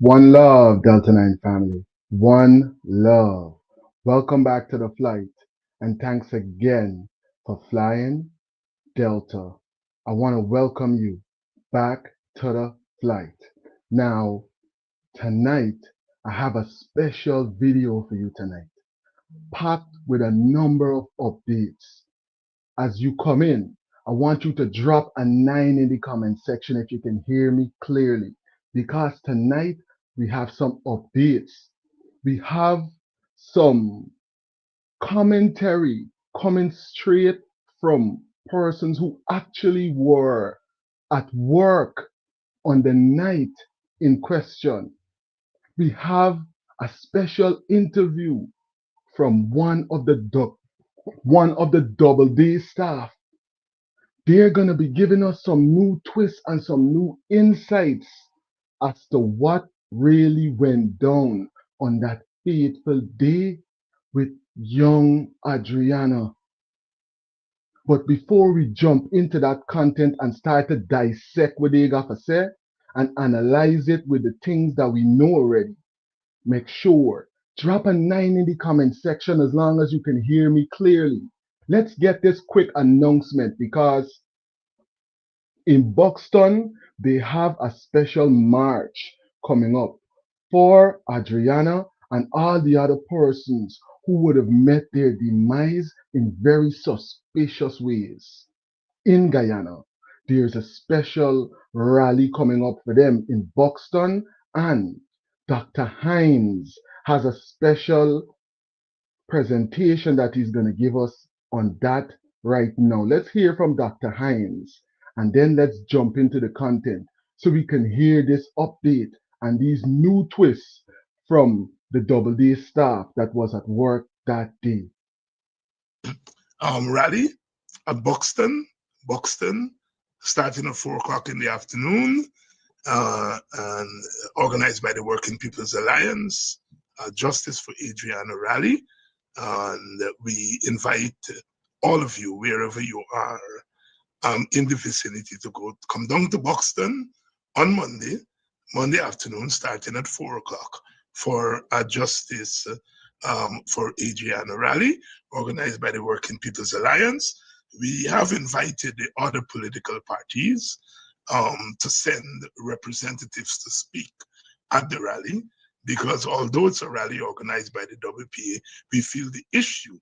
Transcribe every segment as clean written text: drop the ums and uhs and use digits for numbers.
One love, Delta 9 family. One love. Welcome back to the flight. And thanks again for flying Delta. I want to welcome you back to the flight. Now, tonight, I have a special video for you tonight, packed with a number of updates. As you come in, I want you to drop a 9 in the comment section if you can hear me clearly, because tonight we have some updates. We have some commentary coming straight from persons who actually were at work on the night in question. We have a special interview from one of the double day staff. They're going to be giving us some new twists and some new insights as to what really went down on that fateful day with young Adrianna. But before we jump into that content and start to dissect what they got to say and analyze it with the things that we know already, make sure drop a 9 in the comment section as long as you can hear me clearly. Let's get this quick announcement, because in Buxton, they have a special march coming up for Adrianna and all the other persons who would have met their demise in very suspicious ways. In Guyana, there's a special rally coming up for them in Buxton, and Dr. Hines has a special presentation that he's going to give us on that right now. Let's hear from Dr. Hines, and then let's jump into the content so we can hear this update and these new twists from the double day staff that was at work that day. Rally at Buxton, starting at 4 o'clock in the afternoon, and organized by the Working People's Alliance, Justice for Adrianna rally. And we invite all of you, wherever you are, in the vicinity, to come down to Buxton on Monday afternoon, starting at 4 o'clock for a Justice for Adrianna rally, organized by the Working People's Alliance. We have invited the other political parties to send representatives to speak at the rally, because although it's a rally organized by the W.P.A, we feel the issue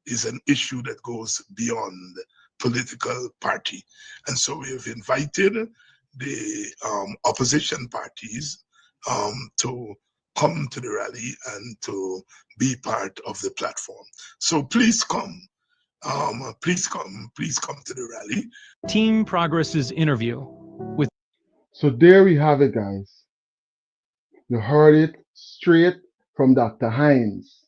is an issue that goes beyond political party. And so we have invited the opposition parties to come to the rally and to be part of the platform. So please come. Please come to the rally. Team Progress's interview with. So there we have it, guys. You heard it straight from Dr. Hines,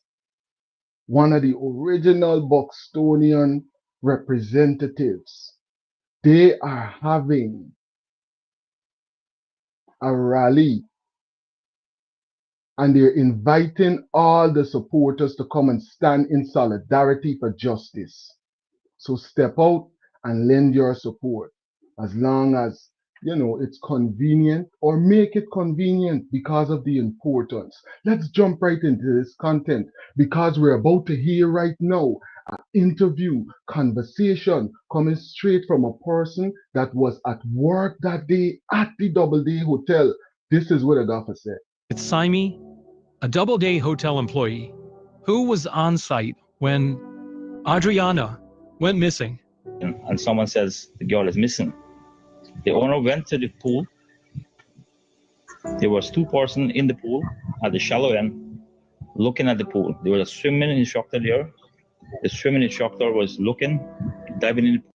one of the original Buxtonian representatives. They are having a rally, and they're inviting all the supporters to come and stand in solidarity for justice. So step out and lend your support, as long as it's convenient, or make it convenient because of the importance. Let's jump right into this content, because we're about to hear right now an interview, conversation coming straight from a person that was at work that day at the Doubleday Hotel. This is what Agafa said. With Simi, a Doubleday hotel employee who was on site when Adrianna went missing. And someone says the girl is missing. The owner went to the pool. There was 2 persons in the pool at the shallow end looking at the pool. There was a swimming instructor there. The swimming instructor was diving in the pool.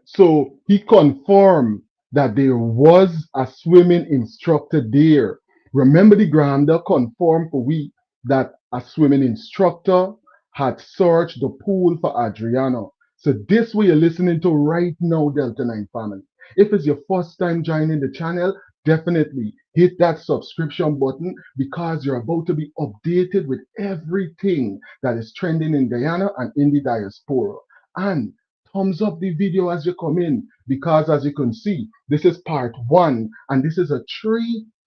So he confirmed that there was a swimming instructor there. Remember, the Granda confirmed for we that a swimming instructor had searched the pool for Adrianna. So this way you're listening to right now, Delta 9 family. If it's your first time joining the channel, definitely hit that subscription button, because you're about to be updated with everything that is trending in Guyana and in the diaspora. And thumbs up the video as you come in, because as you can see, this is part 1, and this is a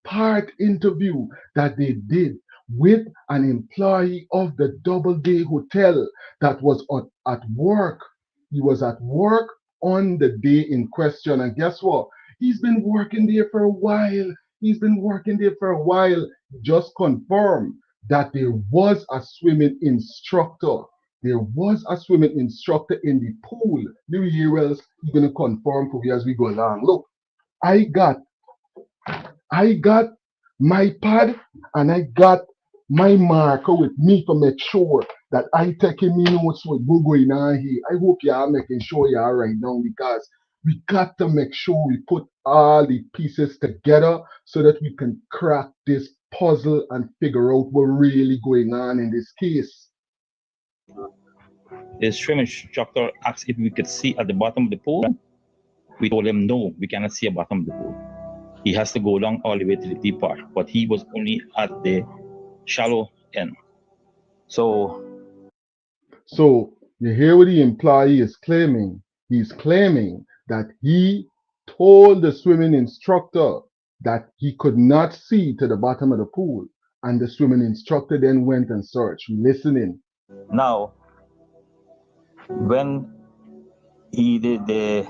part interview that they did with an employee of the Doubleday Hotel that was at work. He was at work on the day in question. And guess what? He's been working there for a while. He's been working there for a while. Just confirmed that there was a swimming instructor. There was a swimming instructor in the pool. Louis here else he's gonna confirm for me as we go along. Look, I got my pad and I got my marker with me to make sure that I taking me notes what we're going on here. I hope you are making sure you are right now because we got to make sure we put all the pieces together so that we can crack this puzzle and figure out what really going on in this case. The swim instructor asked if we could see at the bottom of the pool. We told him no, we cannot see at the bottom of the pool. He has to go down all the way to the deep part, but he was only at the shallow end. So you hear what the employee is claiming. He's claiming that he told the swimming instructor that he could not see to the bottom of the pool, and the swimming instructor then went and searched. Listening. Now, when he did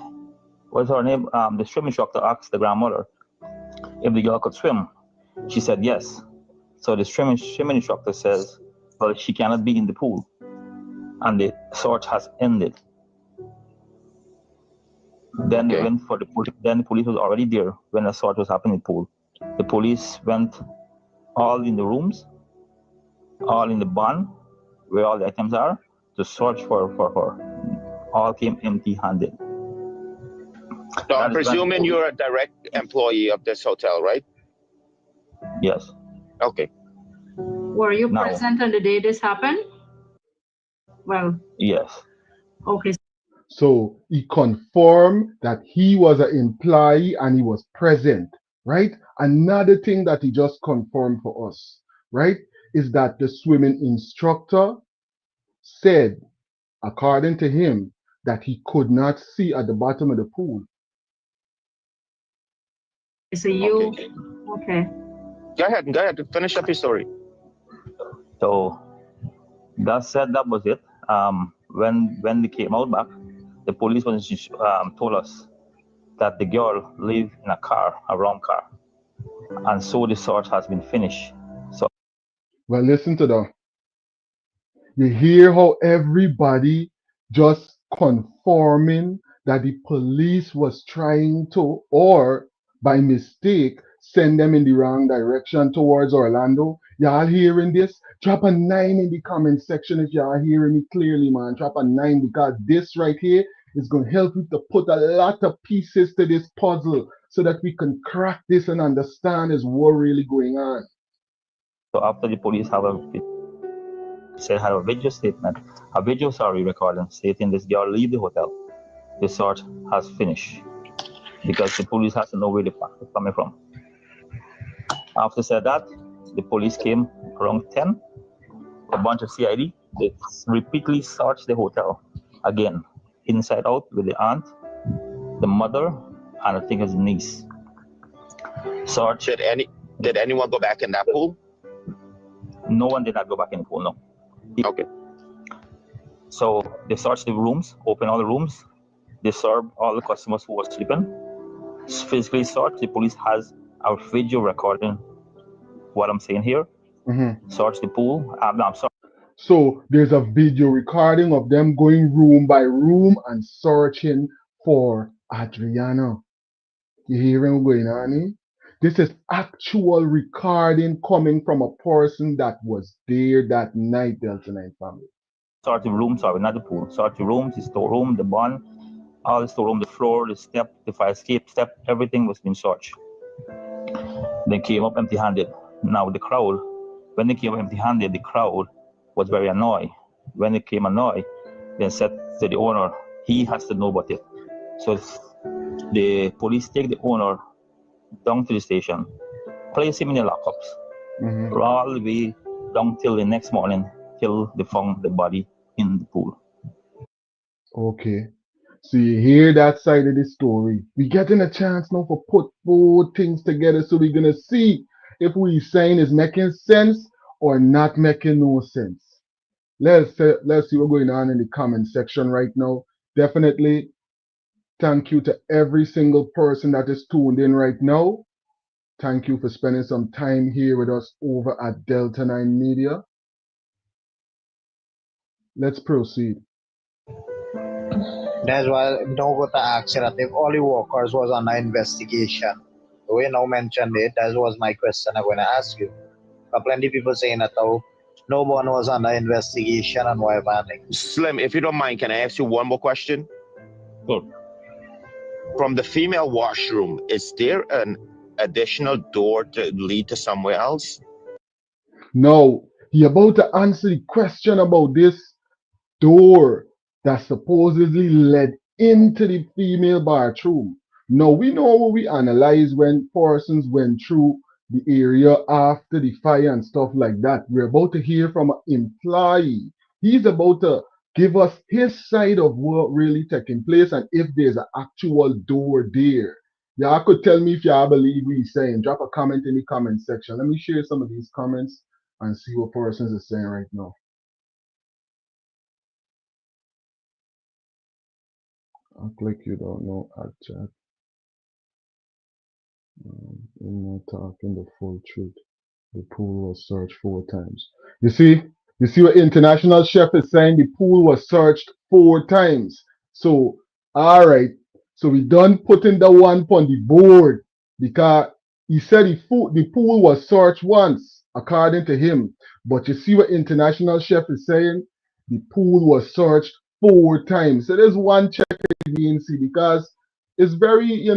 what's her name? The swim instructor asked the grandmother if the girl could swim. She said yes. So the swimming instructor says, well, she cannot be in the pool. And the search has ended. Then they went for the police. Then the police was already there when the search was happening in the pool. The police went all in the rooms, all in the barn, where all the items are, to search for her. All came empty-handed. So I'm presuming you're a direct employee of this hotel, right? Yes. Okay. Were you present on the day this happened? Well. Yes. Okay. So he confirmed that he was an employee and he was present, right? Another thing that he just confirmed for us, right, is that the swimming instructor said, according to him, that he could not see at the bottom of the pool. So you, okay. Go ahead, finish up your story. So that said, that was it. When they came out back, the police told us that the girl lived in a wrong car, and so the search has been finished. So, well, listen to that. You hear how everybody just confirming that the police was trying to, or by mistake, send them in the wrong direction towards Orlando. Y'all hearing this? Drop a 9 in the comment section if y'all hearing me clearly, man. Drop a 9 because this right here is going to help you to put a lot of pieces to this puzzle so that we can crack this and understand is what really going on. So after the police have a video statement, recording stating this girl leave the hotel, the search has finished because the police has to know where the fact is coming from. After said that, the police came around 10, a bunch of CID. They repeatedly searched the hotel again, inside out, with the aunt, the mother, and I think his niece. Search. Did anyone go back in that pool? No one did not go back in the pool, no. Okay. So they searched the rooms, opened all the rooms. They served all the customers who were sleeping. Physically searched. The police has a video recording what I'm saying here. Search the pool. I'm sorry. So there's a video recording of them going room by room and searching for Adrianna. You hearing what's going on here? This is actual recording coming from a person that was there that night, Delta 9 family. Search the room, sorry, not the pool. Search the rooms, the storeroom, the barn, all the storeroom, the floor, the step, the fire escape step, everything was being searched. They came up empty-handed. Now the crowd, when they came up empty-handed, the crowd was very annoyed. When they came annoyed, they said to the owner, he has to know about it. So the police take the owner down to the station, place him in the lockups, all the way down till the next morning, till they found the body in the pool. Okay. So you hear that side of the story. We getting a chance now for put both things together, so we're gonna see if we saying is making sense or not making no sense. Let's see what's going on in the comment section right now. Definitely thank you to every single person that is tuned in right now. Thank you for spending some time here with us over at Delta 9 Media. Let's proceed. That's why no go to ask that if Ollie Walker's was under investigation. The way now mentioned it, that was my question I'm going to ask you. But plenty of people saying that no one was under investigation and whatever. Slim, if you don't mind, can I ask you one more question? Sure. From the female washroom, is there an additional door to lead to somewhere else? No, he about to answer the question about this door that supposedly led into the female bathroom. Now we know what we analyze when persons went through the area after the fire and stuff like that. We're about to hear from an employee. He's about to give us his side of what really taking place and if there's an actual door there. Y'all could tell me if y'all believe what he's saying. Drop a comment in the comment section. Let me share some of these comments and see what persons are saying right now. Act like you don't know, add chat. You're not talking the full truth. The pool was searched 4 times. You see what international chef is saying? The pool was searched 4 times. So, all right. So we done putting the one on the board because he said the pool was searched once, according to him. But you see what international chef is saying? The pool was searched 4 times. So there's one check against it because it's very,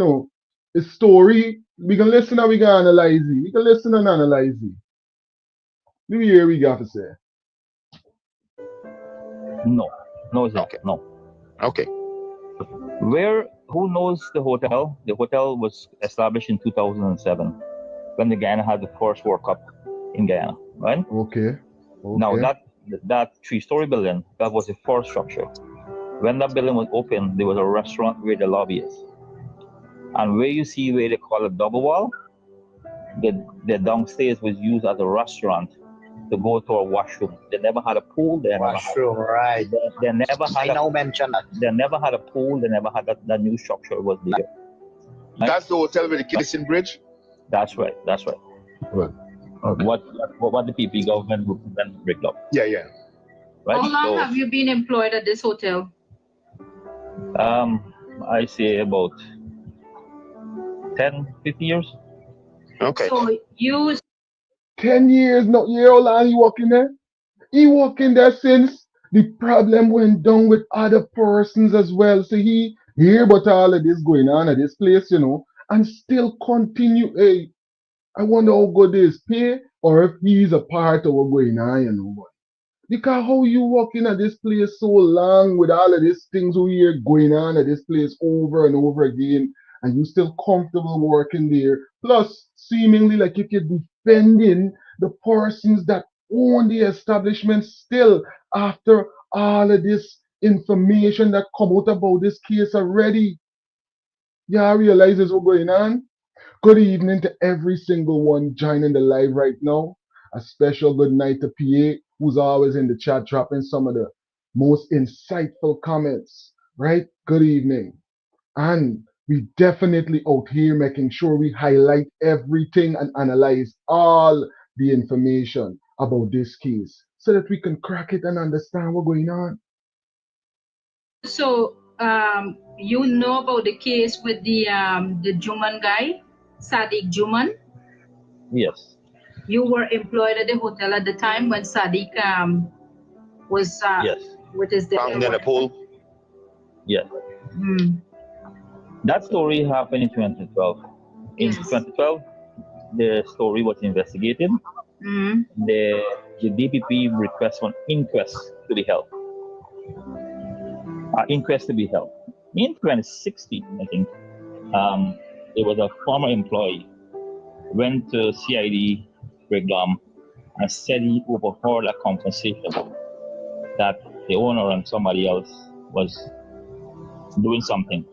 it's story. We can listen and we can analyze it. We can listen and analyze it. Let me hear what you got to say. No, it's not. Okay. No. Okay. Who knows the hotel? The hotel was established in 2007 when the Guyana had the first World Cup in Guyana, right? Okay. Now that 3-story building, that was the first structure. When that building was open, there was a restaurant where the lobby is. And where you see where they call it double wall, the downstairs was used as a restaurant to go to a washroom. They never had a pool. They never had a pool. They never had that new structure was there. Right? That's the hotel with the Kingston Bridge? That's right. Well, okay. What the P.P.P government rigged up. Yeah. Right? How long have you been employed at this hotel? I say about 10, 15 years. Okay. So you 10 years, no year old, and he working there. He working there since the problem went down with other persons as well. So he hear about all of this going on at this place, and still continue. Hey, I wonder how good is pay or if he's a part of what's going on, Because how you working at this place so long with all of these things we hear going on at this place over and over again, and you still comfortable working there. Plus, seemingly like if you're defending the persons that own the establishment still after all of this information that come out about this case already. Yeah, I realize what's going on. Good evening to every single one joining the live right now. A special good night to PA, who's always in the chat dropping some of the most insightful comments, right? Good evening. And we definitely out here making sure we highlight everything and analyze all the information about this case so that we can crack it and understand what's going on. So you know about the case with the Juman guy, Sadiq Juman? Yes. You were employed at the hotel at the time when Sadiq was yes. with his Found in a pool? Yes. That story happened in 2012. In 2012, the story was investigated. The W.P.A request for an inquest to be held. In 2016, I think, there was a former employee went to CID breakdown and said he overheard a conversation that the owner and somebody else was doing something.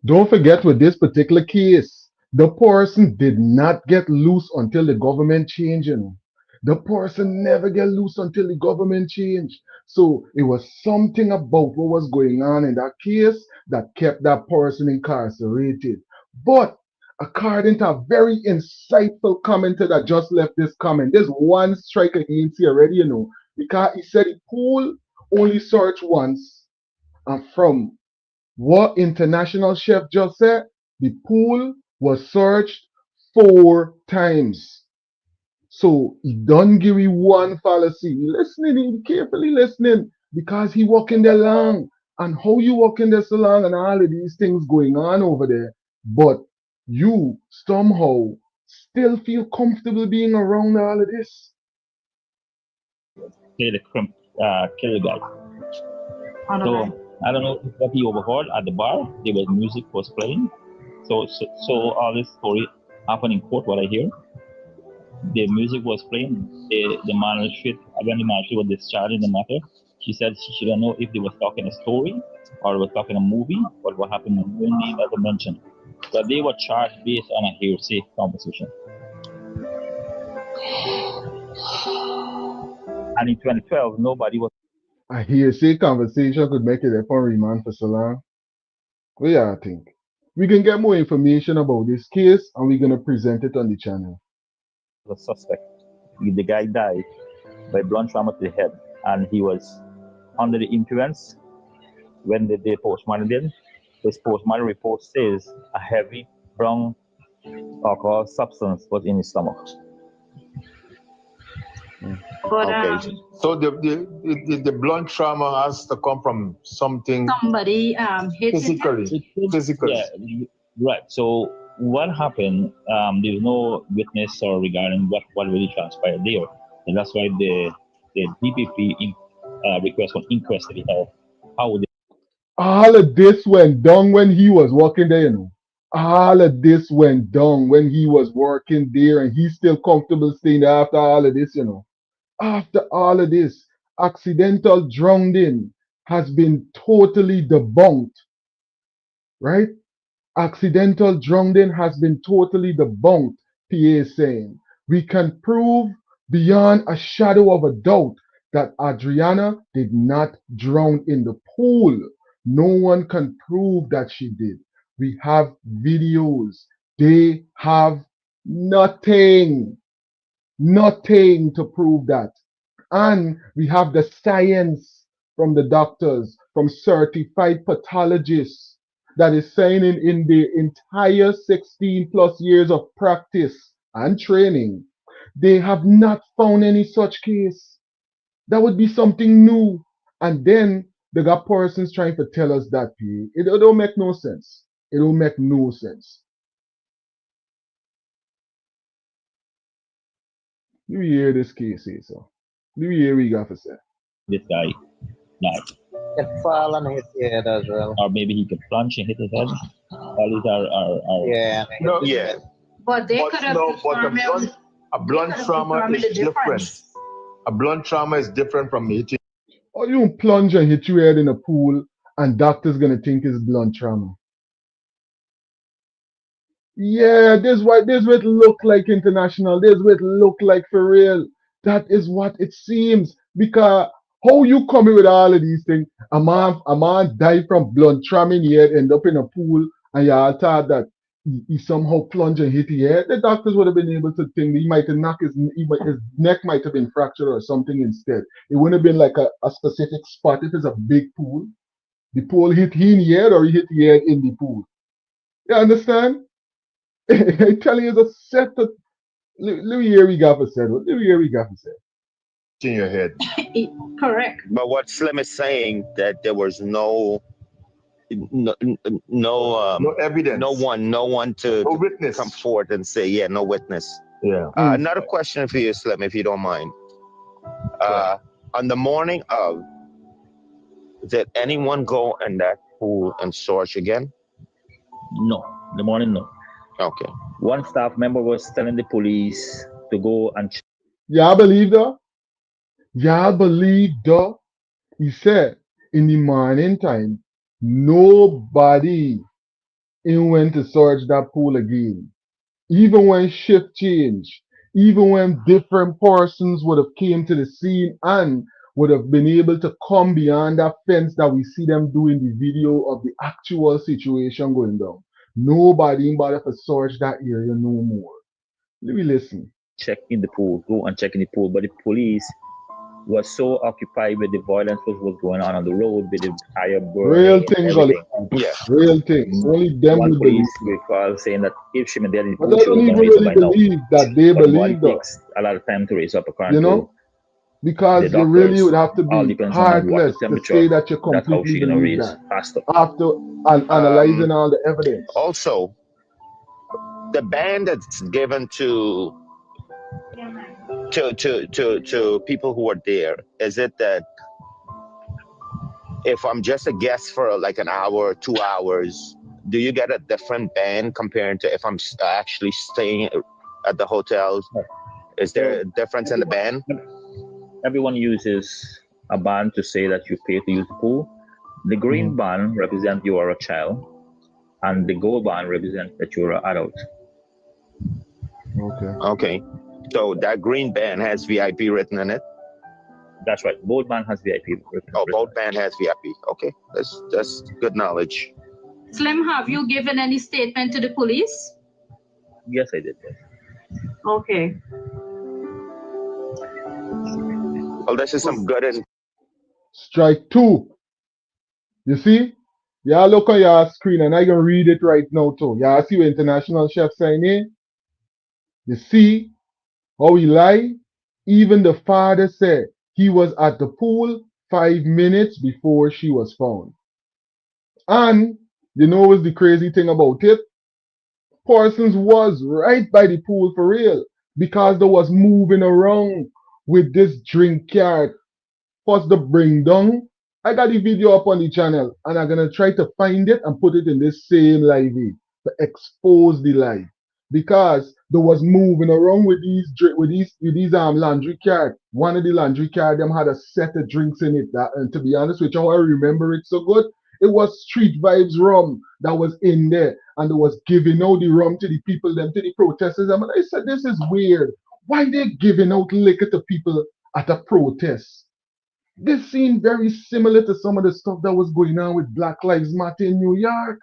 Don't forget with this particular case, the person did not get loose until the government changed. You know. The person never get loose until the government changed. So it was something about what was going on in that case that kept that person incarcerated. But according to a very insightful commenter that just left this comment, there's one strike against here already, you know, because he said the pool only searched once, and from what international chef just said, the pool was searched 4 times. So he don't give you one fallacy. He listening, he carefully listening because he walking there long. And how you walking there so long and all of these things going on over there, but you somehow still feel comfortable being around all of this. Kill the guy. So I don't know what he overheard at the bar. There was music was playing. So all this story happened in court. What I hear, the music was playing. The magistrate, when the magistrate was discharging the matter, she said she don't know if they was talking a story or was talking a movie, but what happened in the name as I mentioned. But they were charged based on a hearsay conversation. And in 2012, nobody was. A hearsay conversation could make it upon remand for so long. What do you think? We can get more information about this case and we're going to present it on the channel. The suspect. The guy died by blunt trauma to the head, and he was under the influence when the postmortem did. His postmortem report says a heavy brown alcohol substance was in his stomach. But Okay, so the blunt trauma has to come from something somebody hit him. physically. Yeah, right. So what happened? There's no witness or regarding what really transpired there, and that's why the P.P.P. request for inquest to be held. How would All of this went down when he was working there, you know. All of this went down when he was working there and he's still comfortable staying there after all of this, you know. After all of this, accidental drowning has been totally debunked, right? Accidental drowning has been totally debunked, PA is saying. We can prove beyond a shadow of a doubt that Adrianna did not drown in the pool. No one can prove that she did. We have videos. They have nothing, nothing to prove that. And we have the science from the doctors, from certified pathologists that is signing in the entire 16 plus years of practice and training. They have not found any such case. That would be something new. And then they got persons trying to tell us that it don't make no sense. It don't make no sense. You hear this case here, so. You hear what you got to say. this guy die? Can fall and hit the head as well. Or maybe he could plunge and hit his head. All these are Yeah. No, yeah. But they But could have no, but determined a blunt trauma the is different. difference. A blunt trauma is different from hitting. Or you plunge and hit your head in a pool and doctor's gonna think it's blunt trauma. Yeah, this what it look like international. This what it look like for real. That is what it seems. Because how you coming with all of these things? A man died from blunt trauma in the head, end up in a pool, and y'all thought that he somehow plunged and hit the head. The doctors would have been able to think he might have knocked his neck might have been fractured or something instead. It wouldn't have been like a specific spot. If it's a big pool, the pool hit him in the head or he hit the head in the pool. You understand? I tell you, it's a set of Louis here we got for said. What Louis here we got for said? In your head. Correct. But what Slim is saying that there was no Evidence. no one to No witness. come forward and say, yeah, no witness. Yeah. Another question for you, Slim, if you don't mind. On the morning of, did anyone go in that pool and search again? no. The morning, no. Okay. One staff member was telling the police to go and check. Y'all believe that? Y'all believe that? He said in the morning time, Nobody in went to search that pool again. Even when shift changed, even when different persons would have came to the scene and would have been able to come beyond that fence that we see them do in the video of the actual situation going down. Nobody bother to search that area no more. Let me listen. check in the pool, go and check in the pool. But the police was so occupied with the violence what was going on the road, with the tire Real burning and thing, Gully. everything. Yeah. Real thing. Only them One would believe police it. recall saying that if she been dead in the But pool, I she don't was going even to raise up really by now. believe that they But the body believe that. takes a lot of time to raise up, You according to know? the Because you really doctors. would have to All be depends on the water heartless to temperature. say that you That's how completely she gonna believe raise that faster. after analyzing all the evidence. Also, the ban that's given to people who are there, is it that if I'm just a guest for like an hour, 2 hours, do you get a different ban compared to if I'm actually staying at the hotels? Is there a difference in the ban? Everyone uses a band to say that you pay to use the pool. The green band represents you are a child, and the gold band represents that you're an adult. Okay. Okay. So that green band has VIP written in it? That's right. Both band has VIP written. Oh, both band has VIP. Okay. That's good knowledge. Slim, have you given any statement to the police? Yes, I did. Yes. Okay. Well, this is some good and Strike two. You see? Y'all look on your screen and I can read it right now too. Y'all see what international chef sign in? You see how he lie? Even the father said he was at the pool 5 minutes before she was found. And you know what's the crazy thing about it? Parsons was right by the pool for real because they was moving around with this drink cart. First the bring down. I got the video up on the channel and I'm gonna try to find it and put it in this same live to expose the lie. Because they was moving around with these laundry cart. One of the laundry cart them had a set of drinks in it that, and to be honest with you, how I remember it so good, it was Street Vibes rum that was in there, and they was giving out the rum to the people, them to the protesters. And I said, this is weird. Why they giving out liquor to people at a protest? This seemed very similar to some of the stuff that was going on with Black Lives Matter in New York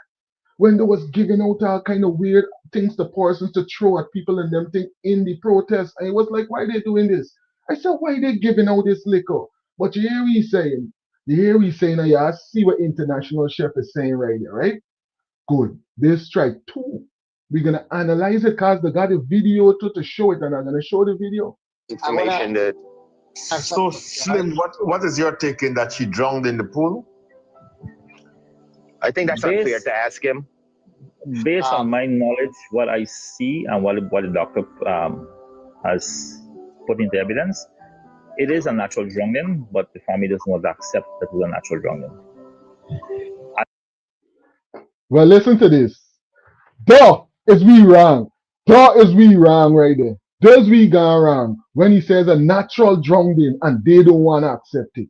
when they was giving out all kind of weird things to persons to throw at people and them thing in the protest. And it was like, why they doing this? I said, why they giving out this liquor? But you hear what he's saying. You hear what he's saying, and yeah, I see what international chef is saying right here, right? Good. This strike two. We're gonna analyze it because they got a video to show it, and I'm gonna show the video. information that. So Slim, what is your take in that she drowned in the pool? I think that's unfair to ask him. Based on my knowledge, what I see and what the doctor has put into evidence, it is a natural drowning, but the family doesn't want to accept that it's a natural drowning. Well, listen to this. Duh is we wrong. Duh is we wrong right there. Does we gone wrong when he says a natural drowning and they don't want to accept it?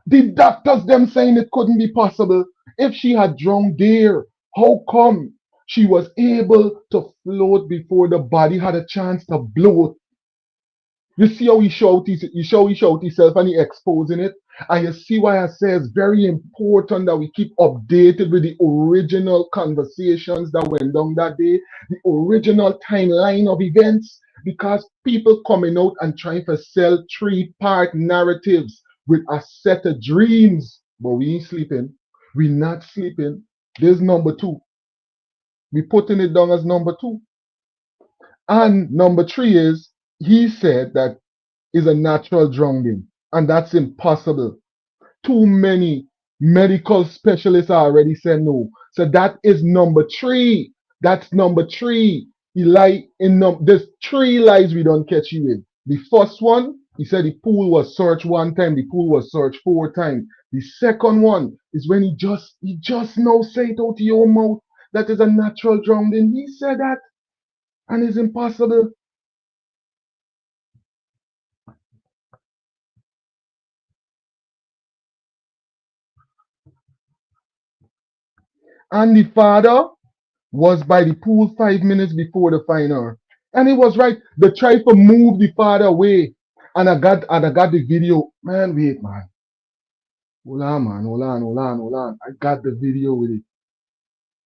The doctors them saying it couldn't be possible. If she had drowned there, how come she was able to float before the body had a chance to bloat? You see how he showed himself and he exposing it? And you see why I say it's very important that we keep updated with the original conversations that went down that day, the original timeline of events, because people coming out and trying to sell three-part narratives with a set of dreams. But we ain't sleeping. We not sleeping. There's number two. We putting it down as number two. And number three is he said that is a natural drowning, and that's impossible. Too many medical specialists already said no. So that is number three. That's number three. He lied in there's three lies we don't catch you with. The first one, he said the pool was searched one time, the pool was searched 4 times. The second one is when he just now say it out of your mouth that is a natural drowning. He said that, and it's impossible. And the father was by the pool 5 minutes before the final. And it was right. They tried to move the father away. And I got the video. Man, wait, man. Hold on, man. Hold on. I got the video with it.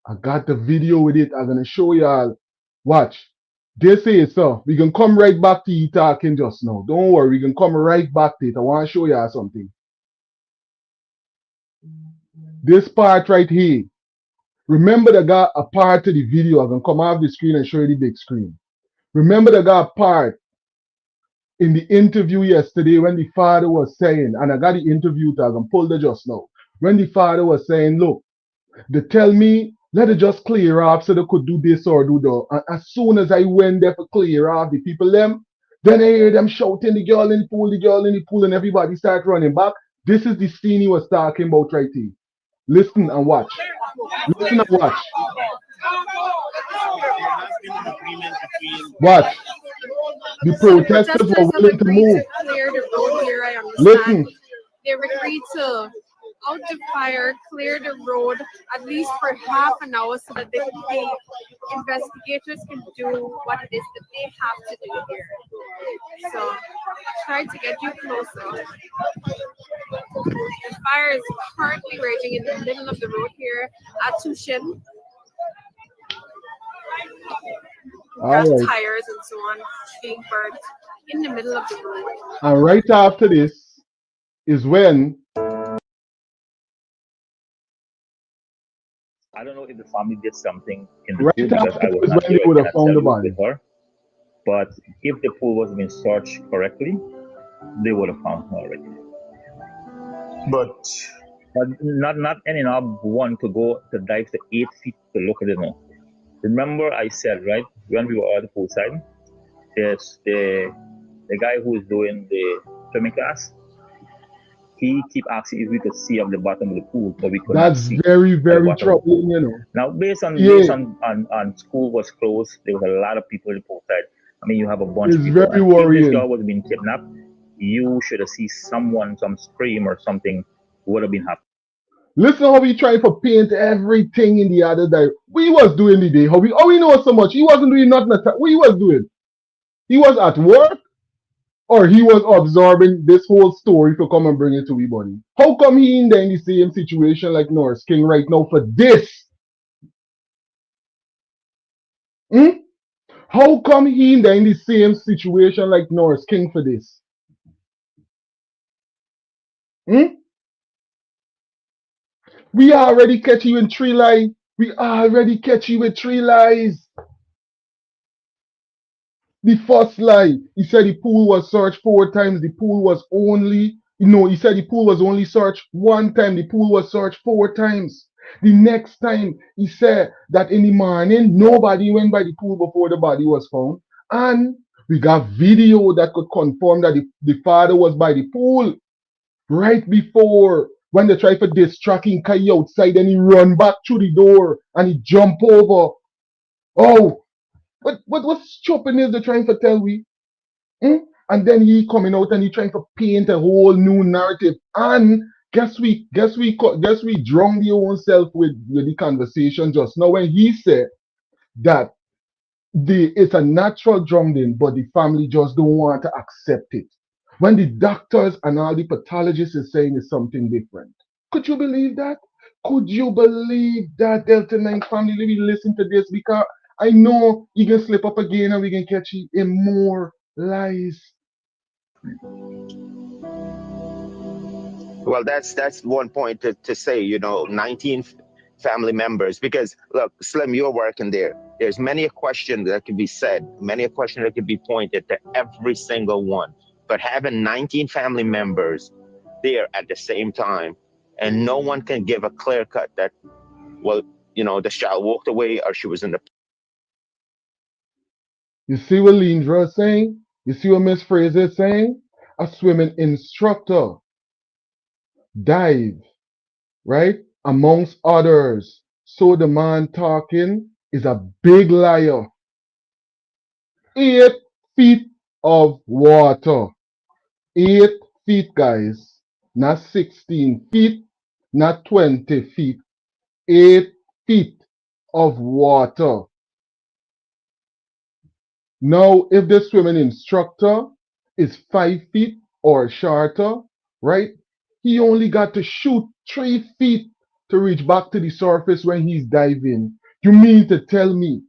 I'm gonna show y'all. Watch. They say so. We can come right back to you talking just now. Don't worry, we can come right back to it. I want to show y'all something. This part right here. Remember the guy a part to the video. I'm gonna come off the screen and show you the big screen. Remember the guy part in the interview yesterday when the father was saying, and I got the interview tag and pulled it just now. When the father was saying, look, they tell me, let it just clear off so they could do this or do that. And as soon as I went there for clear off the people them, then I hear them shouting, the girl in the pool, the girl in the pool, and everybody start running back. This is the scene he was talking about right here. Listen and watch. Listen and watch. Watch. The protesters were willing to move. Clear the road here, I understand. Listen. They were agreed to out the fire, clear the road at least for half an hour so that the investigators can do what it is that they have to do here. So try to get you closer. The fire is currently raging in the middle of the road here at Tushin. Gas tires and so on being burnt in the middle of the road. And right after this is when I don't know if the family did something in the right pool because I was not when they there. would I have cannot found tell the you body. with her. But if the pool was being searched correctly, they would have found her already. But not any one to go to dive to 8 feet to look at it now. Remember I said, right, when we were at the poolside, there's the guy who is doing the swimming class. He keep asking if we could see up the bottom of the pool, but we could not see. That's very, very troubling, you know. Now, based on school was closed, there was a lot of people in the poolside. I mean, you have a bunch of people. It's very If worrying. this girl was being kidnapped, you should have seen someone, some scream or something would have been happening. Listen how we try to paint everything in the other day. What he was doing the day? How we know so much? He wasn't doing nothing. What he was doing? He was at work, or he was absorbing this whole story to come and bring it to everybody. How come he in there in the same situation like Norris King right now for this? How come he in there in the same situation like Norris King for this? We already catch you in 3 lies. We already catch you with 3 lies. The first lie, he said the pool was searched 4 times. The pool was only, he said the pool was only searched 1 time. The pool was searched 4 times. The next time, he said that in the morning, nobody went by the pool before the body was found. And we got video that could confirm that the father was by the pool right before when they tried to distract him, Kai outside, and he run back through the door and he jump over. Oh, what's stupid is they trying to tell we? And then he coming out and he trying to paint a whole new narrative. And guess we drowned your own self with the conversation just now when he said that it's a natural drowning, but the family just don't want to accept it. When the doctors and all the pathologists is saying it's something different. Could you believe that? Could you believe that, Delta 9 family? Let me listen to this because I know you can slip up again and we can catch you in more lies. Well, that's one point to say, 19 family members, because look, Slim, you're working there. There's many a question that could be said, many a question that could be pointed to every single one. But having 19 family members there at the same time, and no one can give a clear cut that, well, the child walked away or she was in the. You see what Lindra is saying? You see what Miss Fraser is saying? A swimming instructor dive, right? Amongst others. So the man talking is a big liar. 8 feet of water. 8 feet, guys. Not 16 feet, not 20 feet. 8 feet of water. Now, if the swimming instructor is 5 feet or shorter, right? He only got to shoot 3 feet to reach back to the surface when he's diving. You mean to tell me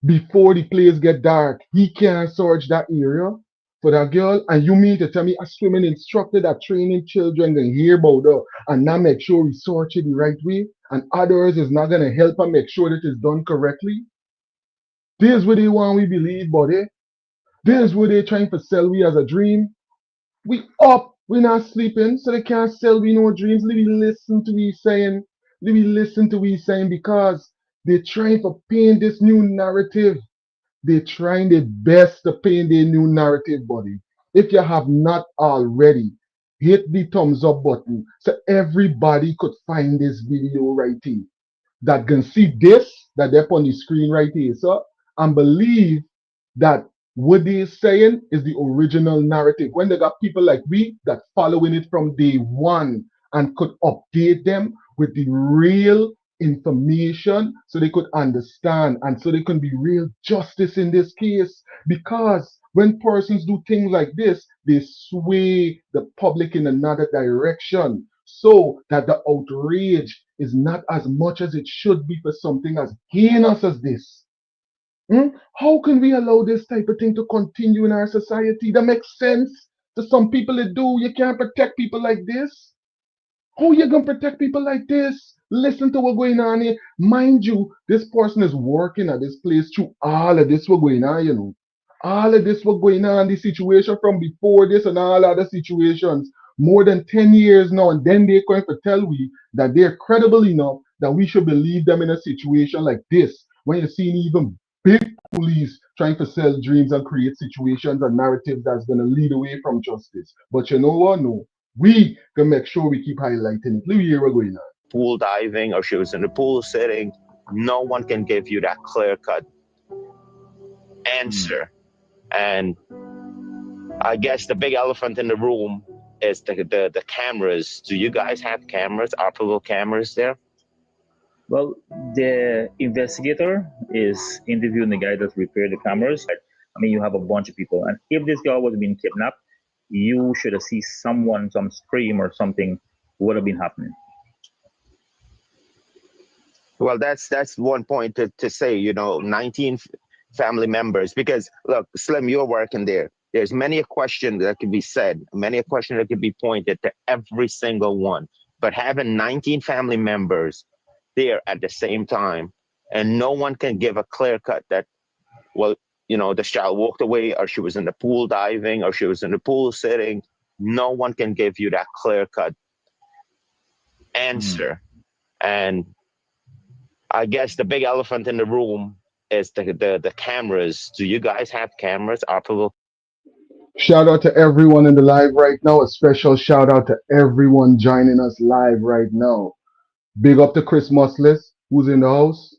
before the place get dark, he can't search that area for that girl? And you mean to tell me a swimming instructor that training children can hear about her and not make sure we search it the right way? And others is not gonna help and make sure that it's done correctly? This is what they want we believe, buddy. This is what they trying to sell we as a dream. We up, we not sleeping, so they can't sell we no dreams. Let me listen to we saying, let me listen to we saying because they're trying to paint this new narrative. They're trying their best to paint their new narrative, buddy. If you have not already, hit the thumbs up button so everybody could find this video right here that can see this that they're on the screen right here, so and believe that what they're saying is the original narrative. When they got people like we that following it from day one and could update them with the real information so they could understand and so there can be real justice in this case. Because when persons do things like this, they sway the public in another direction so that the outrage is not as much as it should be for something as heinous as this. How can we allow this type of thing to continue in our society? That makes sense. To some people it do. You can't protect people like this. How you gonna protect people like this? Listen to what's going on here. Mind you, this person is working at this place through all of this what's going on, you know. All of this what's going on, the situation from before this and all other situations. More than 10 years now, and then they're going to tell we that they're credible enough that we should believe them in a situation like this. When you're seeing even big police trying to sell dreams and create situations and narratives that's gonna lead away from justice. But you know what? No. We can make sure we keep highlighting it. Let me hear what's going on. Pool diving or she was in the pool sitting, no one can give you that clear cut answer. And I guess the big elephant in the room is the cameras. Do you guys have cameras, operable cameras there? Well, the investigator is interviewing the guy that repaired the cameras. I mean, you have a bunch of people, and if this girl was being kidnapped, you should have seen someone, some scream or something would have been happening. Well, that's one point to say, 19 family members, because look, Slim, you're working there. There's many a question that could be said, many a question that could be pointed to every single one. But having 19 family members there at the same time, and no one can give a clear cut that, well, the child walked away, or she was in the pool diving, or she was in the pool sitting. No one can give you that clear cut answer. And I guess the big elephant in the room is the cameras. Do you guys have cameras, operable? Shout out to everyone in the live right now. A special shout out to everyone joining us live right now. Big up to Chris Muslis, who's in the house.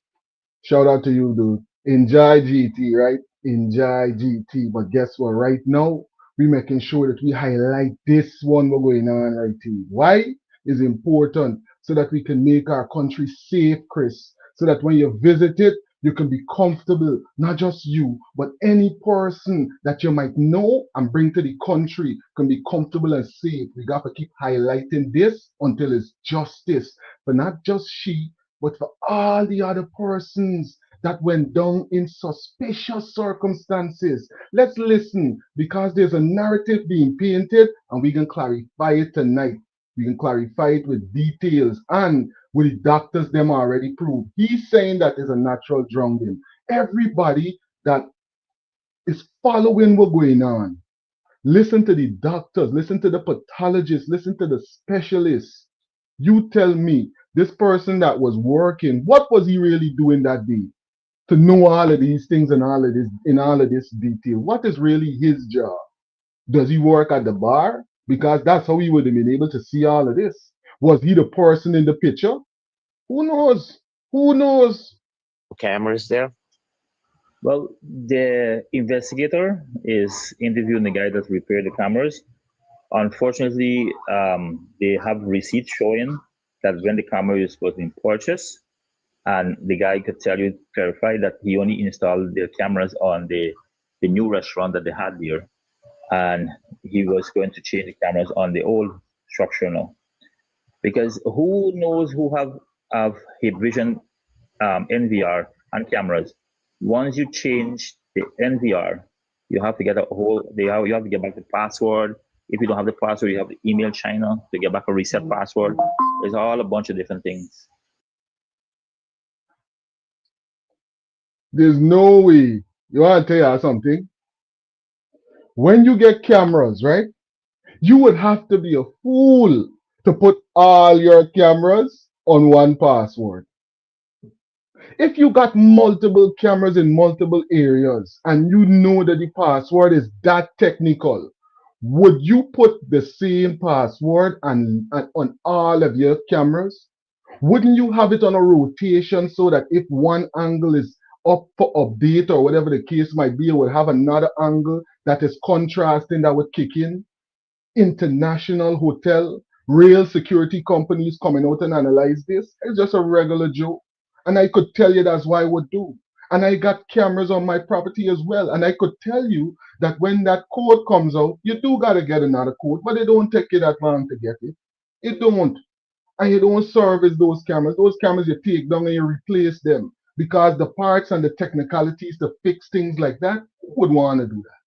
Shout out to you, dude. Enjoy GT, right? Enjoy GT. But guess what? Right now, we making sure that we highlight this one we're going on right here. Why? Is important so that we can make our country safe, Chris. So that when you visit it, you can be comfortable. Not just you, but any person that you might know and bring to the country can be comfortable and safe. We got to keep highlighting this until it's justice. But not just she, but for all the other persons that went down in suspicious circumstances. Let's listen because there's a narrative being painted and we can clarify it tonight. We can clarify it with details and with the doctors them already proved. He's saying that there's a natural drowning. Everybody that is following what's going on, listen to the doctors, listen to the pathologists, listen to the specialists. You tell me, this person that was working, what was he really doing that day? To know all of these things and all of this in all of this detail. What is really his job? Does he work at the bar? Because that's how he would have been able to see all of this. Was he the person in the picture? Who knows? Who knows? Cameras there? Well, the investigator is interviewing the guy that repaired the cameras. Unfortunately, they have receipts showing that when the camera was being purchased, And the guy could tell you, clarify that he only installed the cameras on the new restaurant that they had there, and he was going to change the cameras on the old structure now. Because who knows who have heat vision NVR and cameras. Once you change the NVR, you have to get you have to get back the password. If you don't have the password, you have to email China to get back a reset password. It's all a bunch of different things. There's no way. You want to tell you something? When you get cameras, right? You would have to be a fool to put all your cameras on one password. If you got multiple cameras in multiple areas and you know that the password is that technical, would you put the same password on all of your cameras? Wouldn't you have it on a rotation so that if one angle is up for update or whatever the case might be, it would have another angle that is contrasting that would kick in? International hotel, real security companies coming out and analyze this. It's just a regular joke. And I could tell you that's why I would do. And I got cameras on my property as well. And I could tell you that when that code comes out, you do got to get another code, but it don't take you that long to get it. It don't. And you don't service those cameras. Those cameras you take down and you replace them because the parts and the technicalities to fix things like that, who would want to do that?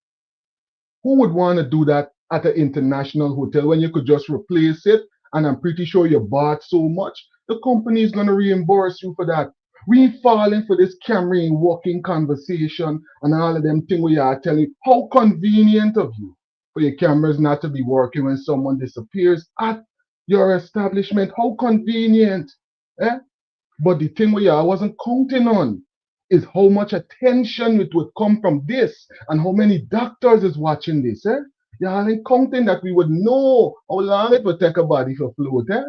Who would want to do that at an international hotel when you could just replace it? And I'm pretty sure you bought so much, the company is going to reimburse you for that. We ain't falling for this carrying walking conversation and all of them things where you are telling how convenient of you for your cameras not to be working when someone disappears at your establishment. How convenient. Eh? But the thing where I wasn't counting on is how much attention it would come from this and how many doctors is watching this. Eh? Y'all ain't counting that we would know how long it would take a body for float. Eh?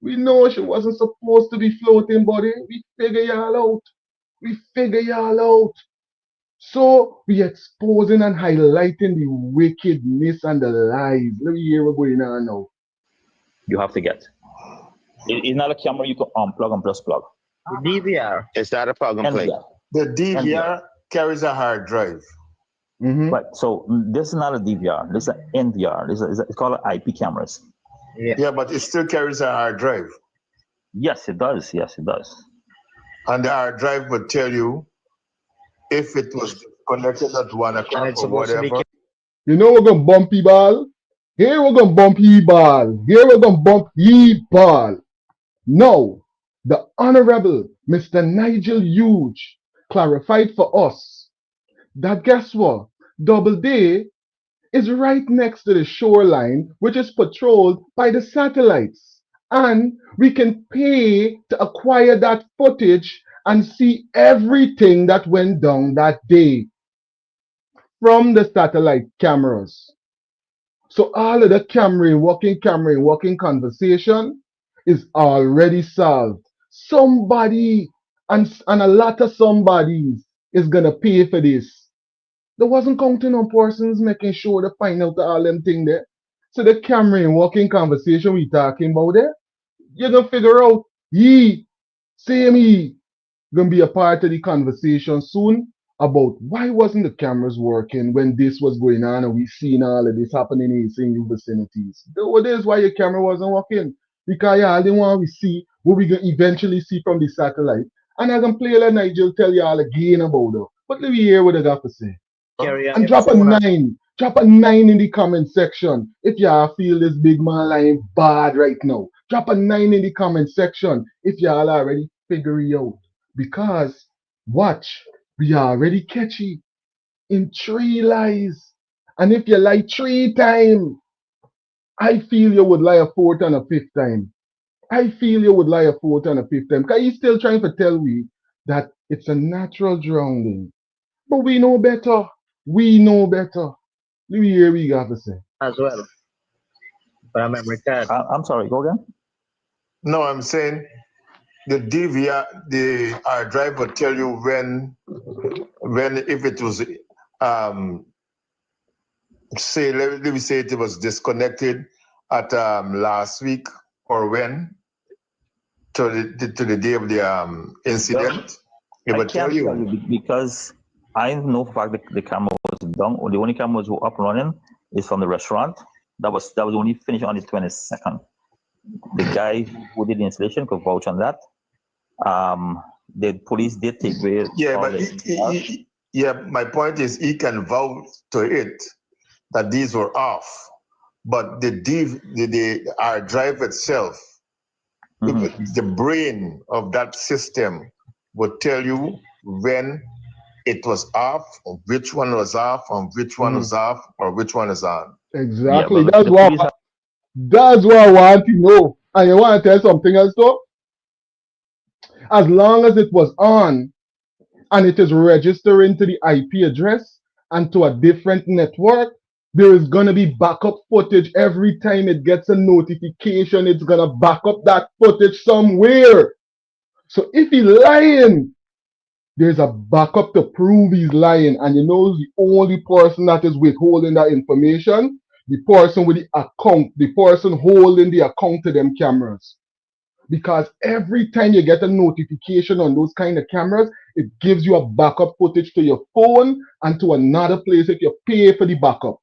We know she wasn't supposed to be floating, buddy. We figure y'all out. We figure y'all out. So we exposing and highlighting the wickedness and the lies. Let me hear what's going on now. You have to get. It's not a camera you can unplug and plus plug. The DVR. It's not a plug and play. The DVR carries a hard drive. Mm-hmm. Right. So this is not a DVR. This is an NVR. It's called IP cameras. Yeah, but it still carries a hard drive. Yes, it does. Yes, it does. And the hard drive would tell you if it was connected at 1 o'clock or whatever. You know we're gonna bump ball? Here we're gonna bump ball. Here we're gonna bump ball. No, the Honorable Mr. Nigel Huge clarified for us that guess what? Doubleday is right next to the shoreline, which is patrolled by the satellites. And we can pay to acquire that footage and see everything that went down that day from the satellite cameras. So all of the walking conversation is already solved. Somebody and a lot of somebodies is gonna pay for this. There wasn't counting on persons making sure to find out all them thing there. So the walking conversation we talking about there, you're gonna figure out same gonna be a part of the conversation soon about why wasn't the cameras working when this was going on and we seen all of this happening in your vicinities. What is why your camera wasn't working? Because y'all didn't want to see what we gonna eventually see from the satellite. And I can play like Nigel tell y'all again about it. But let me hear what I got to say. And drop a 9. Drop a 9 in the comment section if y'all feel this big man lying bad right now. Drop a 9 in the comment section if y'all already figure it out. Because, watch, we are already catchy in 3 lies. And if you lie 3 times, I feel you would lie a 4th and a 5th time. I feel you would lie a 4th and a 5th time. Because he's still trying to tell me that it's a natural drowning. But we know better. We know better. Let me hear what you got to say. As well. But I memory card. I'm sorry, go again? No, I'm saying the DVR, the hard drive will tell you when if it was say let me say it was disconnected at last week or when to the day of the incident? It I will tell can't tell you. you because I know for a fact the camera was down. The only cameras who were up and running is from the restaurant. That was only finished on the 22nd. The guy who did the installation could vouch on that. The police did take away. Yeah, but my point is he can vouch to it that these were off, but the our drive itself, the brain of that system would tell you when it was off, or which one was off, or which one was off, or which one is on. Exactly. Yeah, That's what I want to know. And you want to tell something else though? As long as it was on and it is registering to the IP address and to a different network, there is going to be backup footage every time it gets a notification. It's going to back up that footage somewhere. So if he's lying, there's a backup to prove he's lying. And you know the only person that is withholding that information? The person with the account, the person holding the account to them cameras. Because every time you get a notification on those kind of cameras, it gives you a backup footage to your phone and to another place if you pay for the backup.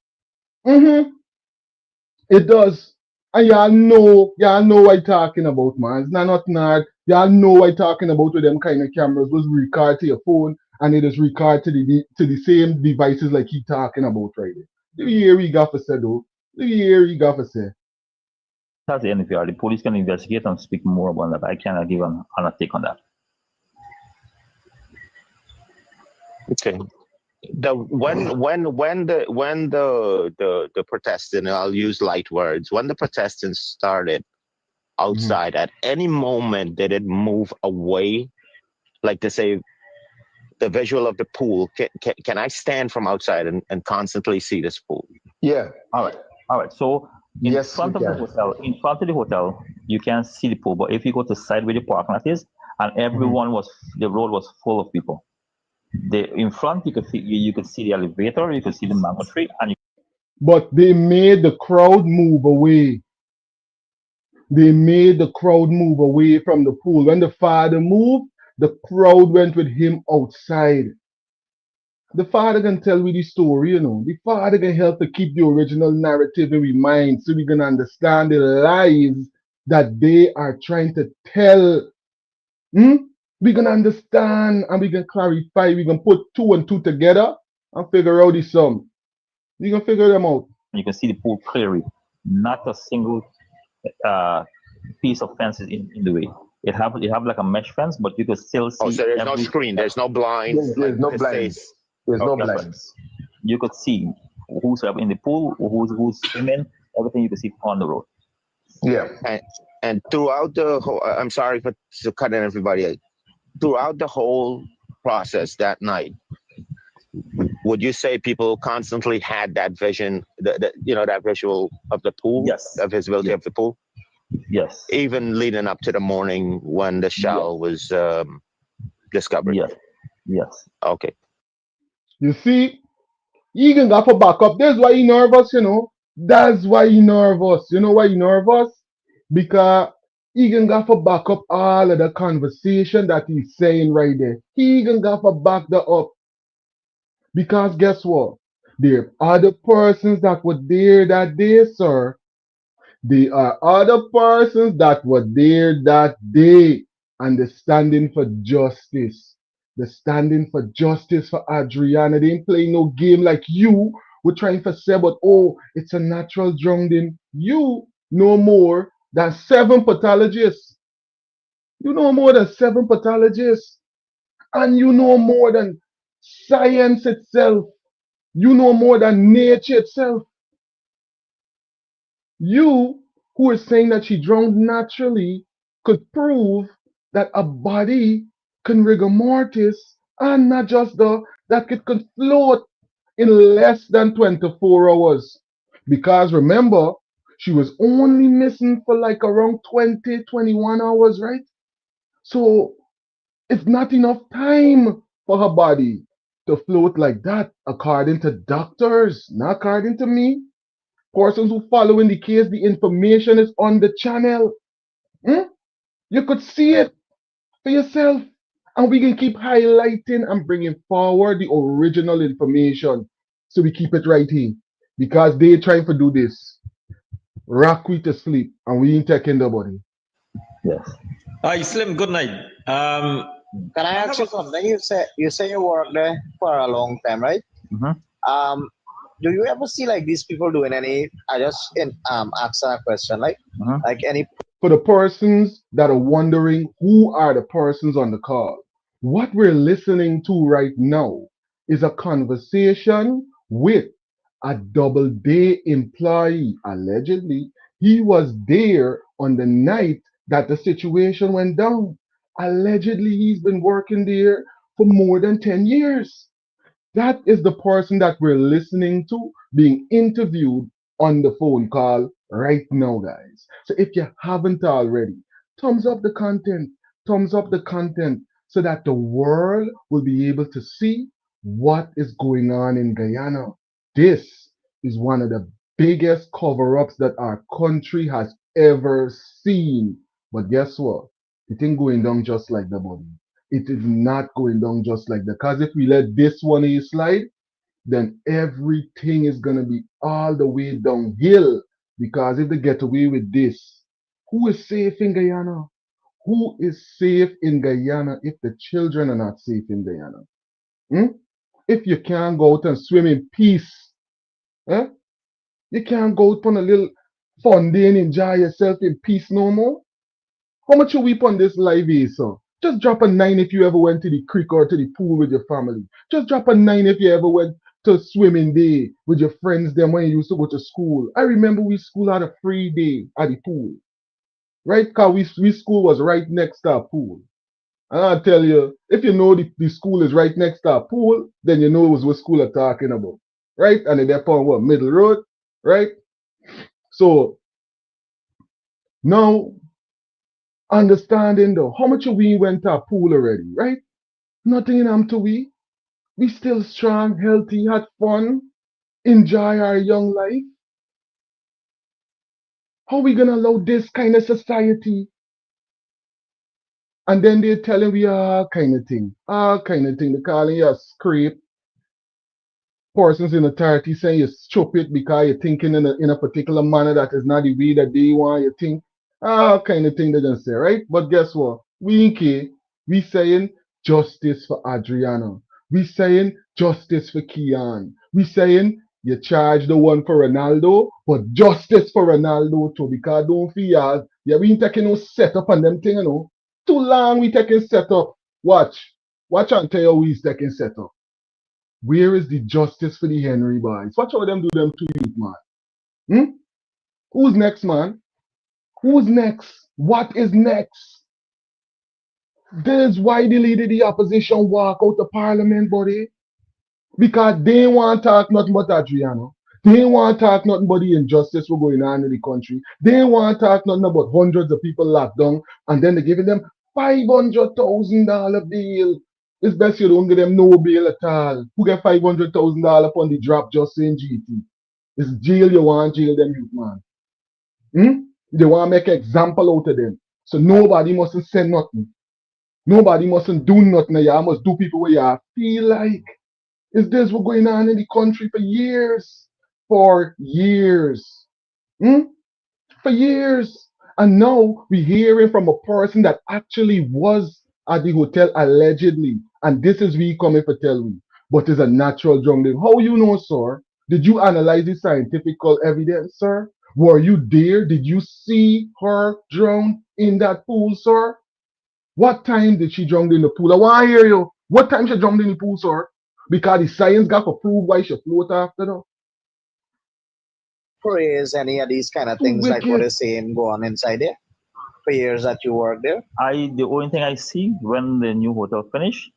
It does. And y'all know what I'm talking about, man. It's not nothing hard. Y'all know what I'm talking about with them kind of cameras. Was record to your phone and it is record to the same devices like he talking about right there. Do you hear what he got to say though? Do you hear what he got to say? That's the NPR. The police can investigate and speak more about that. I cannot give an take on that. Okay. When the protesting, I'll use light words, when the protesting started outside, at any moment did it move away, like to say the visual of the pool? Can I stand from outside and constantly see this pool? Yeah. All right. So in front of the hotel, you can see the pool. But if you go to the side where the parking lot is, and the road was full of people. In front, you could see the elevator, you could see the mango tree, but they made the crowd move away. They made the crowd move away from the pool. When the father moved, the crowd went with him outside. The father can tell me the story, you know. The father can help to keep the original narrative in mind so we can understand the lies that they are trying to tell. We can understand and we can clarify. We can put 2 and 2 together and figure out the sum. We can figure them out. You can see the pool clearly. Not a single piece of fence is in the way. It have like a mesh fence, but you can still see. Oh, so there's no screen, there's no blinds. There's no blinds. There's no blinds. You could see who's in the pool, who's swimming, everything you can see on the road. Yeah. And throughout the whole, I'm sorry for cutting everybody. Throughout the whole process that night, would you say people constantly had that vision, that visual of the pool? Yes. Of visibility of the pool? Yes. Even leading up to the morning when the shell was discovered? Yes. Okay. You see, he can go for backup. That's why he nervous, you know. That's why he nervous. You know why he nervous? Because he can go for backup all of the conversation that he's saying right there. He can go for back that up. Because guess what? There are other persons that were there that day, sir. There are other persons that were there that day and they're standing for justice. They're standing for justice for Adrianna. They ain't playing no game like you. We're trying to say, but it's a natural drowning. You know more than 7 pathologists. You know more than 7 pathologists. And you know more than science itself. You know more than nature itself. You, who is saying that she drowned naturally, could prove that a body can rigor mortis and not just that it could float in less than 24 hours. Because remember, she was only missing for like around 20, 21 hours, right? So it's not enough time for her body to float like that, according to doctors, not according to me. Persons who following the case, the information is on the channel. You could see it for yourself. And we can keep highlighting and bringing forward the original information. So we keep it right here. Because they trying to do this. Rock we to sleep and we ain't taking the body. Yes. Hi, Slim, good night. Can I ask you something? You say you work there for a long time, right? Do you ever see like these people doing any? I just ask a question, like any. For the persons that are wondering who are the persons on the call, what we're listening to right now is a conversation with a double day employee. Allegedly, he was there on the night that the situation went down. Allegedly, he's been working there for more than 10 years. That is the person that we're listening to being interviewed on the phone call right now, guys. So if you haven't already, thumbs up the content, thumbs up the content so that the world will be able to see what is going on in Guyana. This is one of the biggest cover ups that our country has ever seen. But guess what? It ain't going down just like the body. It is not going down just like that. Because if we let this one slide, then everything is going to be all the way downhill. Because if they get away with this, who is safe in Guyana? Who is safe in Guyana if the children are not safe in Guyana? If you can't go out and swim in peace, eh? You can't go out on a little fun day and enjoy yourself in peace no more. How much you weep on this live is, sir? Just drop a 9 if you ever went to the creek or to the pool with your family. Just drop a 9 if you ever went to swimming day with your friends them when you used to go to school. I remember we school had a free day at the pool. Right? Because we school was right next to our pool. And I'll tell you, if you know the school is right next to our pool, then you know it was what school are talking about. Right? And they're on what? Middle Road. Right? So now understanding though, how much of we went to a pool already, right? Nothing in to we. We still strong, healthy, had fun, enjoy our young life. How we gonna allow this kind of society? And then they're telling we all kind of thing. All kind of thing. They're calling you a scrape. Persons in authority saying you're stupid because you're thinking in a particular manner that is not the way that they want you to think. All kind of thing they gonna say, right? But guess what? We ain't care. We saying justice for Adrianna. We saying justice for Kian. We saying you charge the one for Ronaldo, but justice for Ronaldo too. Because don't feel yeah, we ain't taking no setup on them thing, you know. Too long we taking setup. Watch. Watch and tell you who is taking setup. Where is the justice for the Henry boys? Watch how them do them to youth, man. Who's next, man? Who's next? What is next? This is why the leader of the opposition walk out the parliament, buddy. Because they ain't want to talk nothing but Adrianna. They ain't want to talk nothing but the injustice we're going on in the country. They ain't want to talk nothing about hundreds of people locked down and then they're giving them $500,000 bail. It's best you don't give them no bail at all. Who get $500,000 on the drop just saying GT? It's jail you want jail them youth, man. They want to make an example out of them. So nobody mustn't say nothing. Nobody mustn't do nothing. You must do people where you feel like. Is this what's going on in the country for years? For years. For years. And now we're hearing from a person that actually was at the hotel allegedly. And this is we coming for tell me. But it's a natural drowning. How you know, sir? Did you analyze the scientific evidence, sir? Were you there? Did you see her drown in that pool, sir? What time did she drown in the pool? I want to hear you. What time she drowned in the pool, sir? Because the science got to prove why she float after that. Praise any of these kind of things like what they're saying go on inside there? For years that you work there? The only thing I see when the new hotel finish,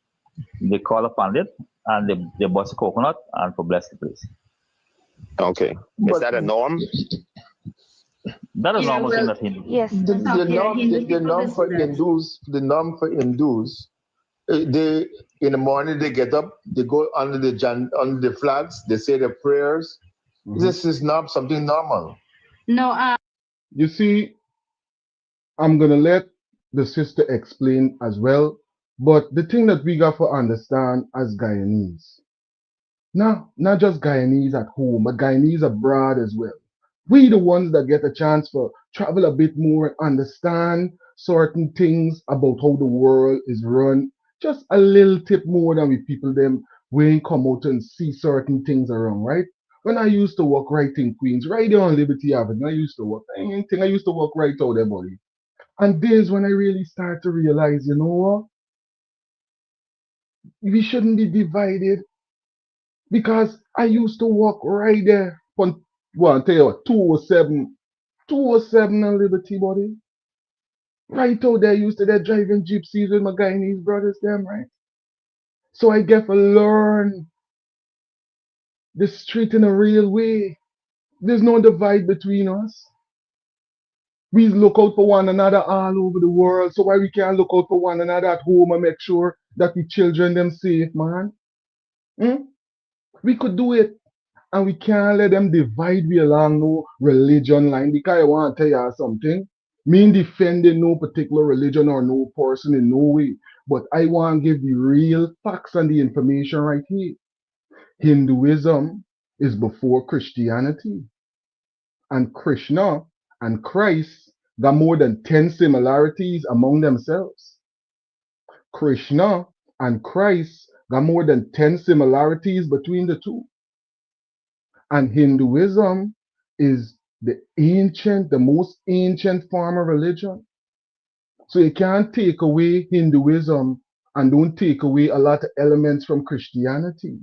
they call upon it and they bust a coconut and for bless the place. Okay. Is that a norm? That is normal thing that he do. Yes. The norm for Hindus, they in the morning they get up, they go under the flags, they say their prayers. This is not something normal. No, you see, I'm gonna let the sister explained as well. But the thing that we got to understand as Guyanese, not just Guyanese at home, but Guyanese abroad as well. We the ones that get a chance for travel a bit more and understand certain things about how the world is run. Just a little tip more than we people them we ain't come out and see certain things around, right? When I used to work right in Queens, right there on Liberty Avenue, I used to work. I used to work right out there, buddy. And there's when I really start to realize, you know what? We shouldn't be divided because I used to walk right there on, well, I'll tell you what, 207 on Liberty, buddy. Right out there, used to there driving gypsies with my Guyanese brothers, them, right? So I get to learn the street in a real way. There's no divide between us. We look out for one another all over the world. So why we can't look out for one another at home and make sure that the children them safe, man? Hmm? We could do it. And we can't let them divide we along no religion line because I want to tell you something. Me ain't defending no particular religion or no person in no way. But I want to give the real facts and the information right here. Hinduism is before Christianity. And Krishna and Christ got more than 10 similarities among themselves. Krishna and Christ got more than 10 similarities between the two. And Hinduism is the most ancient form of religion. So you can't take away Hinduism and don't take away a lot of elements from Christianity.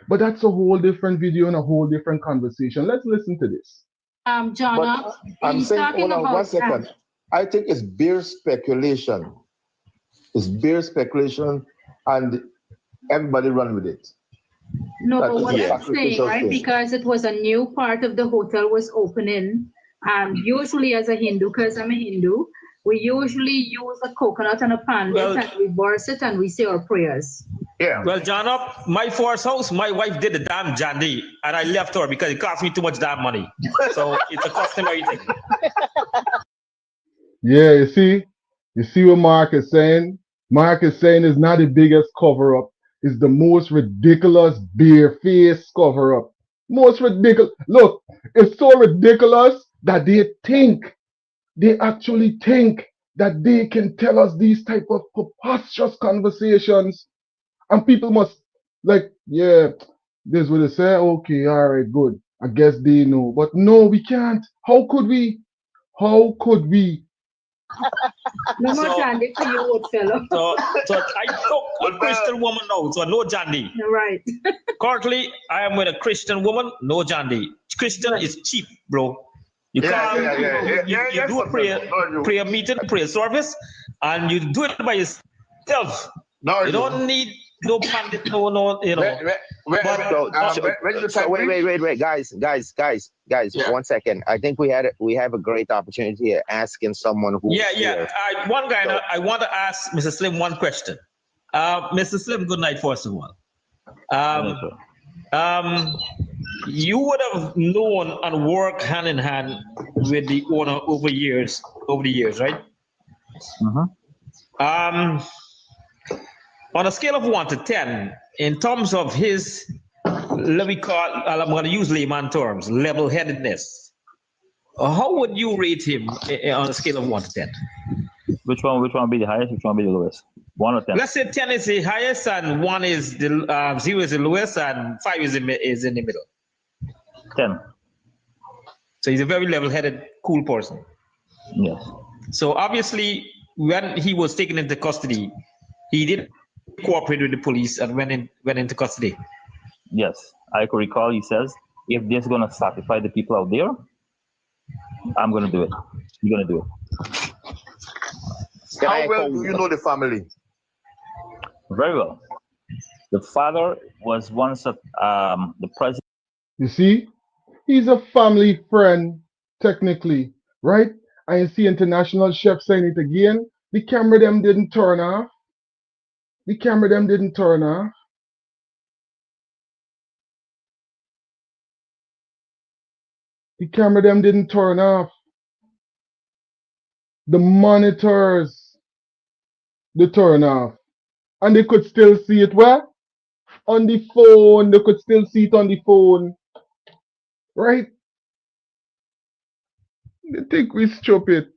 But that's a whole different video and a whole different conversation. Let's listen to this. John, But I'm he's saying, talking hold on about 1 second. I think it's bare speculation. It's bare speculation, and everybody run with it. No, That but is what a I'm saying, sacrificial right? thing. Because it was a new part of the hotel was opening. Usually as a Hindu, because I'm a Hindu, we usually use a coconut and a pan and we burst it and we say our prayers. Yeah. Well, John, up my first house, my wife did the damn jandy, and I left her because it cost me too much damn money. So it's a customary thing. Yeah, you see what Mark is saying? Mark is saying it's not the biggest cover up. It's the most ridiculous bare-faced cover up. Most ridiculous. Look, it's so ridiculous that they actually think that they can tell us these type of preposterous conversations. And people must, like, yeah, this what they say. Okay, all right, good. I guess they know. But no, we can't. How could we? How could we? No more jandy for you, old fellow. So I took a Christian woman now, so no jandy. Right. Currently, I am with a Christian woman, no jandy. Christian is cheap, bro. You do a prayer meeting, prayer service, and you do it by yourself. You don't need no pandit, no, you know. Wait, guys, Yeah. 1 second. I think we have a great opportunity here asking someone who. Yeah. One guy, so, I want to ask Mr. Slim one question. Mr. Slim, good night, first of all. You would have known and worked hand in hand with the owner over the years, right? On a scale of 1 to 10, in terms of his, let me call, I'm going to use layman terms, level-headedness, how would you rate him on a scale of 1 to 10? Which one will be the highest? Which one will be the lowest? 1 or 10? Let's say 10 is the highest, and 1 is the 0 is the lowest, and 5 is in the middle. 10. So he's a very level-headed, cool person. Yes. So obviously, when he was taken into custody, he did cooperate with the police and went into custody. Yes, I could recall he says, if this is going to satisfy the people out there, I'm going to do it. You're going to do it. How well do you know the family? Very well. The father was once the president. You see, he's a family friend, technically, right? And you see international chef saying it again. The camera them didn't turn off. The camera them didn't turn off. The camera them didn't turn off. The monitors the turn off. And they could still see it where? On the phone. They could still see it on the phone. Right? They think we stupid.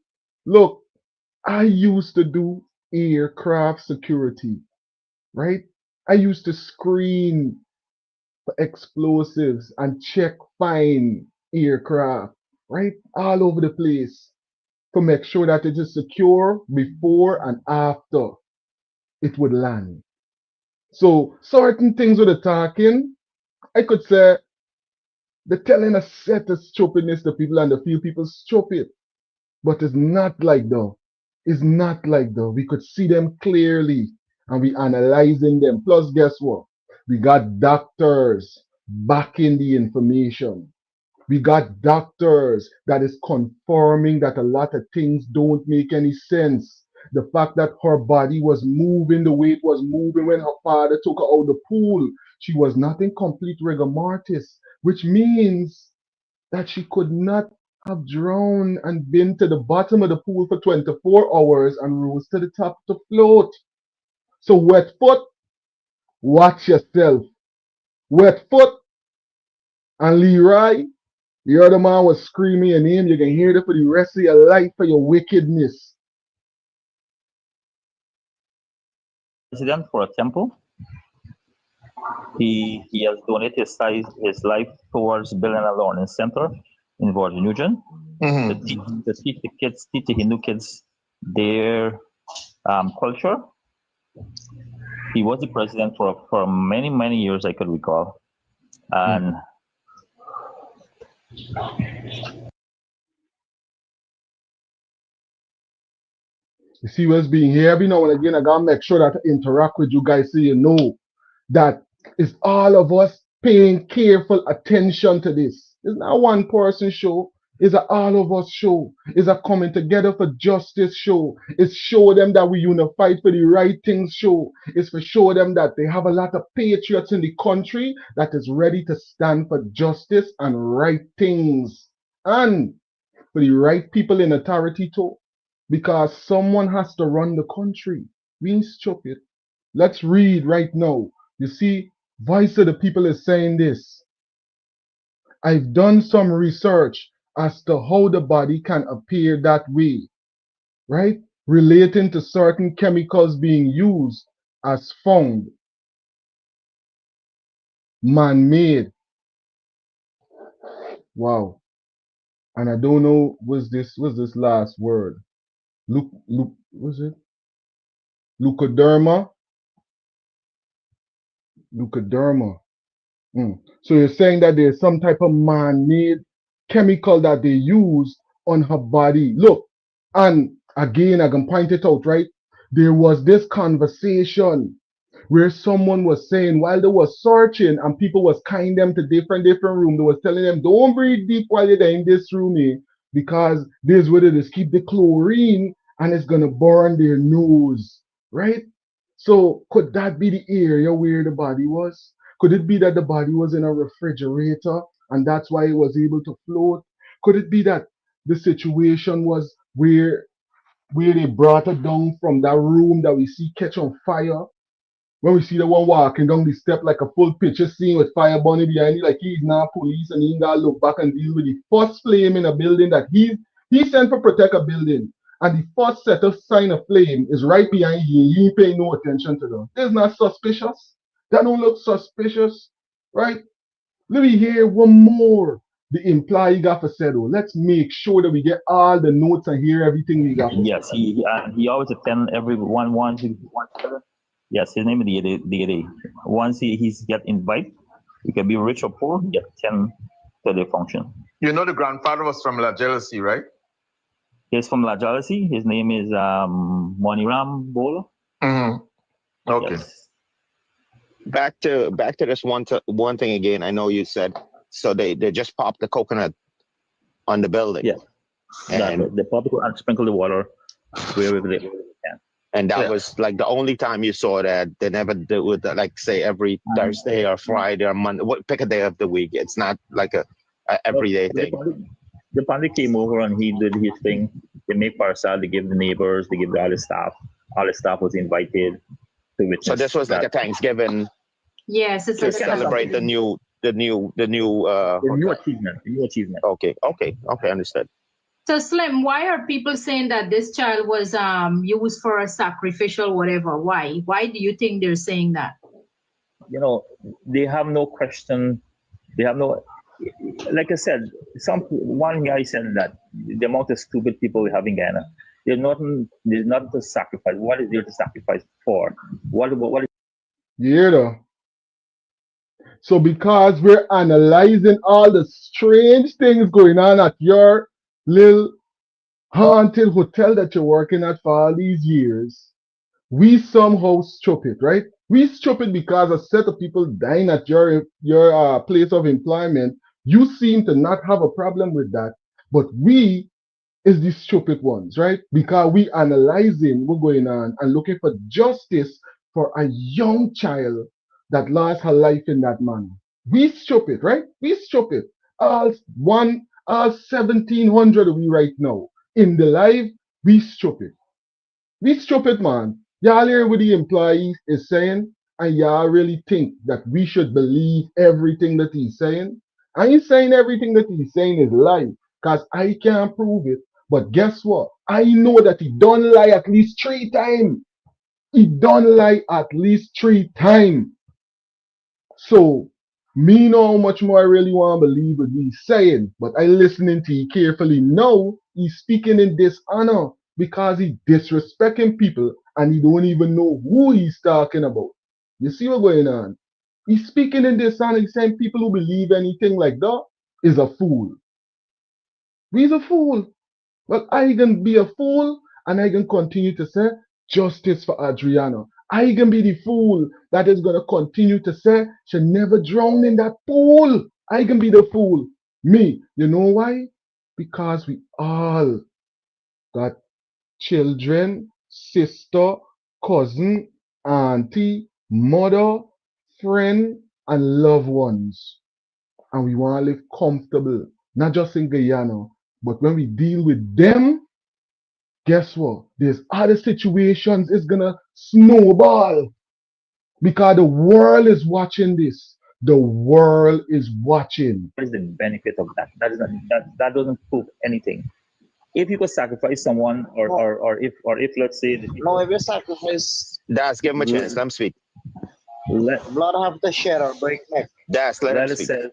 Look, I used to do aircraft security. Right? I used to screen for explosives and check fine aircraft. Right? All over the place. To make sure that it is secure before and after it would land. So certain things with the talking, I could say they're telling a set of stupidness to people and the few people stupid. But it's not like though. It's not like though. We could see them clearly and we analyzing them. Plus, guess what? We got doctors backing the information. We got doctors that is confirming that a lot of things don't make any sense. The fact that her body was moving the way it was moving when her father took her out of the pool, she was not in complete rigor mortis, which means that she could not have drowned and been to the bottom of the pool for 24 hours and rose to the top to float. So wet foot, watch yourself. Wet foot and Leroy, the other man was screaming your name. You can hear it for the rest of your life for your wickedness. President for a temple. He has donated his life towards building a learning center in Virgin Region to teach the kids, teach the Hindu kids their culture. He was the president for many years, I could recall, and you see what's being here every now and again. I gotta make sure that I interact with you guys so you know that it's all of us paying careful attention to this. It's not one person show. It's a all of us show. It's a coming together for justice show. It's show them that we unified for the right things show. It's for show them that they have a lot of patriots in the country that is ready to stand for justice and right things. And for the right people in authority too. Because someone has to run the country. We ain't stupid. Let's read right now. You see, Voice of the People is saying this. I've done some research as to how the body can appear that way, right? Relating to certain chemicals being used as found, man-made. Wow. And I don't know what's this last word. Was it? Leukoderma? Leukoderma. So you're saying that there's some type of man-made chemical that they use on her body. Look, and again, I can point it out, right? There was this conversation where someone was saying while they was searching and people was kind them to different rooms, they was telling them, don't breathe deep while you're in this room here, because this where they just keep the chlorine and it's gonna burn their nose, right? So could that be the area where the body was? Could it be that the body was in a refrigerator and that's why it was able to float? Could it be that the situation was where they brought her down from that room that we see catch on fire? When we see the one walking down the step like a full picture scene with fire burning behind it, like he's not police and he ain't gotta look back and deal with the first flame in a building that he sent for protect a building. And the first set of sign of flame is right behind you. He ain't paying no attention to them. That's not suspicious. That don't look suspicious, right? Let me hear one more. The employee got for said, oh, let's make sure that we get all the notes and hear everything we got. Yes, he always attend every one. Yes, his name is D.A. Once he's get invited, he can be rich or poor, he attend to the function. You know the grandfather was from La Jealousy, right? He's from La Jealousy. His name is Moniram Bolo. Okay. Yes. Back to this one thing again. I know you said so they just popped the coconut on the building. Yeah. And they pop it and sprinkle the water wherever they can. And that was like the only time you saw that. They never do it like say every Thursday or Friday or Monday. Pick a day of the week. It's not like a everyday thing. The Pandit came over and he did his thing. They make parcel, they give the neighbors, they give all the staff. All the staff was invited to witness. So this was like a Thanksgiving. Yes, it's to like celebrate the new new achievement. The new achievement. Okay, understood. So Slim, why are people saying that this child was used for a sacrificial whatever? Why? Why do you think they're saying that? You know, they have no question. They have no, like I said, one guy said that the amount of stupid people we have in Guyana, there's not to sacrifice. What is there to sacrifice for? What is Yeah. So because we're analyzing all the strange things going on at your little haunted hotel that you're working at for all these years, we somehow stupid, right? We stupid because a set of people dying at your place of employment. You seem to not have a problem with that, but we is the stupid ones, right? Because we analyzing what's going on and looking for justice for a young child that lost her life in that manner. We stupid, right? We stupid. All 1700 we right now in the life. We stupid. We stupid, man. Y'all hear what the employee is saying, and y'all really think that we should believe everything that he's saying? I ain't saying everything that he's saying is lie, because I can't prove it. But guess what? I know that he don't lie at least 3 times. He don't lie at least 3 times. So, me know how much more I really want to believe what he's saying, but I listening to you carefully now, he's speaking in dishonor because he disrespecting people and he don't even know who he's talking about. You see what's going on? He's speaking in dishonor. He's saying people who believe anything like that is a fool. We's a fool. Well, I can be a fool and I can continue to say justice for Adrianna. I can be the fool that is going to continue to say she never drowned in that pool. I can be the fool. Me. You know why? Because we all got children, sister, cousin, auntie, mother, friend, and loved ones. And we want to live comfortable, not just in Guyana, but when we deal with them, guess what? There's other situations it's gonna snowball because the world is watching this. The world is watching. What is the benefit of that? That doesn't prove anything. If you could sacrifice someone, or if let's say no, if you sacrifice, Das, give him a chance. Let him speak. Blood have to share or break neck. Das, let him speak.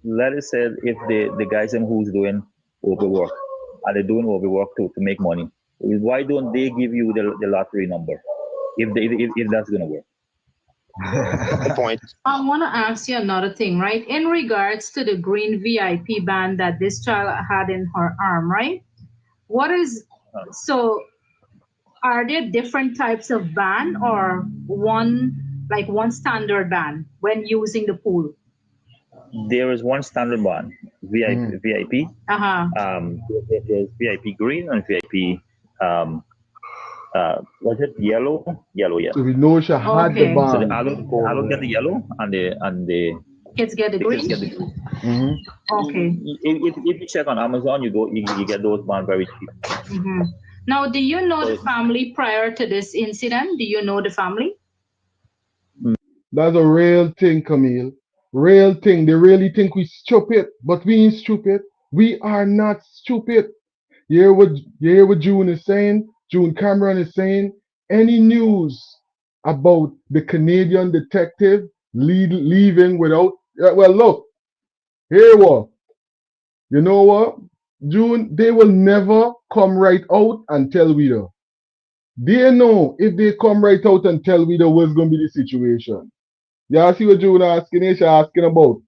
Let us say if the guys who's doing overwork, and they're doing overwork to make money, why don't they give you the lottery number if that's gonna work? Good point. I want to ask you another thing, right? In regards to the green VIP band that this child had in her arm, right? So are there different types of band or one standard band when using the pool? There is one standard band, VIP. There's VIP green and VIP. Was it yellow? Yellow, yeah. So we know she had the band. So the adult get the yellow and the kids get the green. Okay. If you check on Amazon, you get those bands very cheap. Now, do you know the family prior to this incident? Do you know the family? That's a real thing, Camille. Real thing. They really think we stupid, but we ain't stupid. We are not stupid. You hear what June is saying? June Cameron is saying? Any news about the Canadian detective leaving without... Well, look. Here what? You know what? June, they will never come right out and tell we though. They know if they come right out and tell we though what's going to be the situation. Y'all see what June asking? She's asking about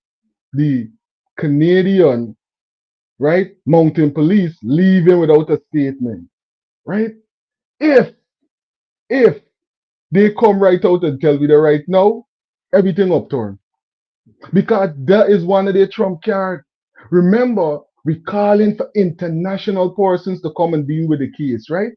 the Canadian, right, mountain police leaving without a statement, right? If they come right out and tell me that right now, everything upturned. Because that is one of their trump cards. Remember, we calling for international persons to come and deal with the case, right?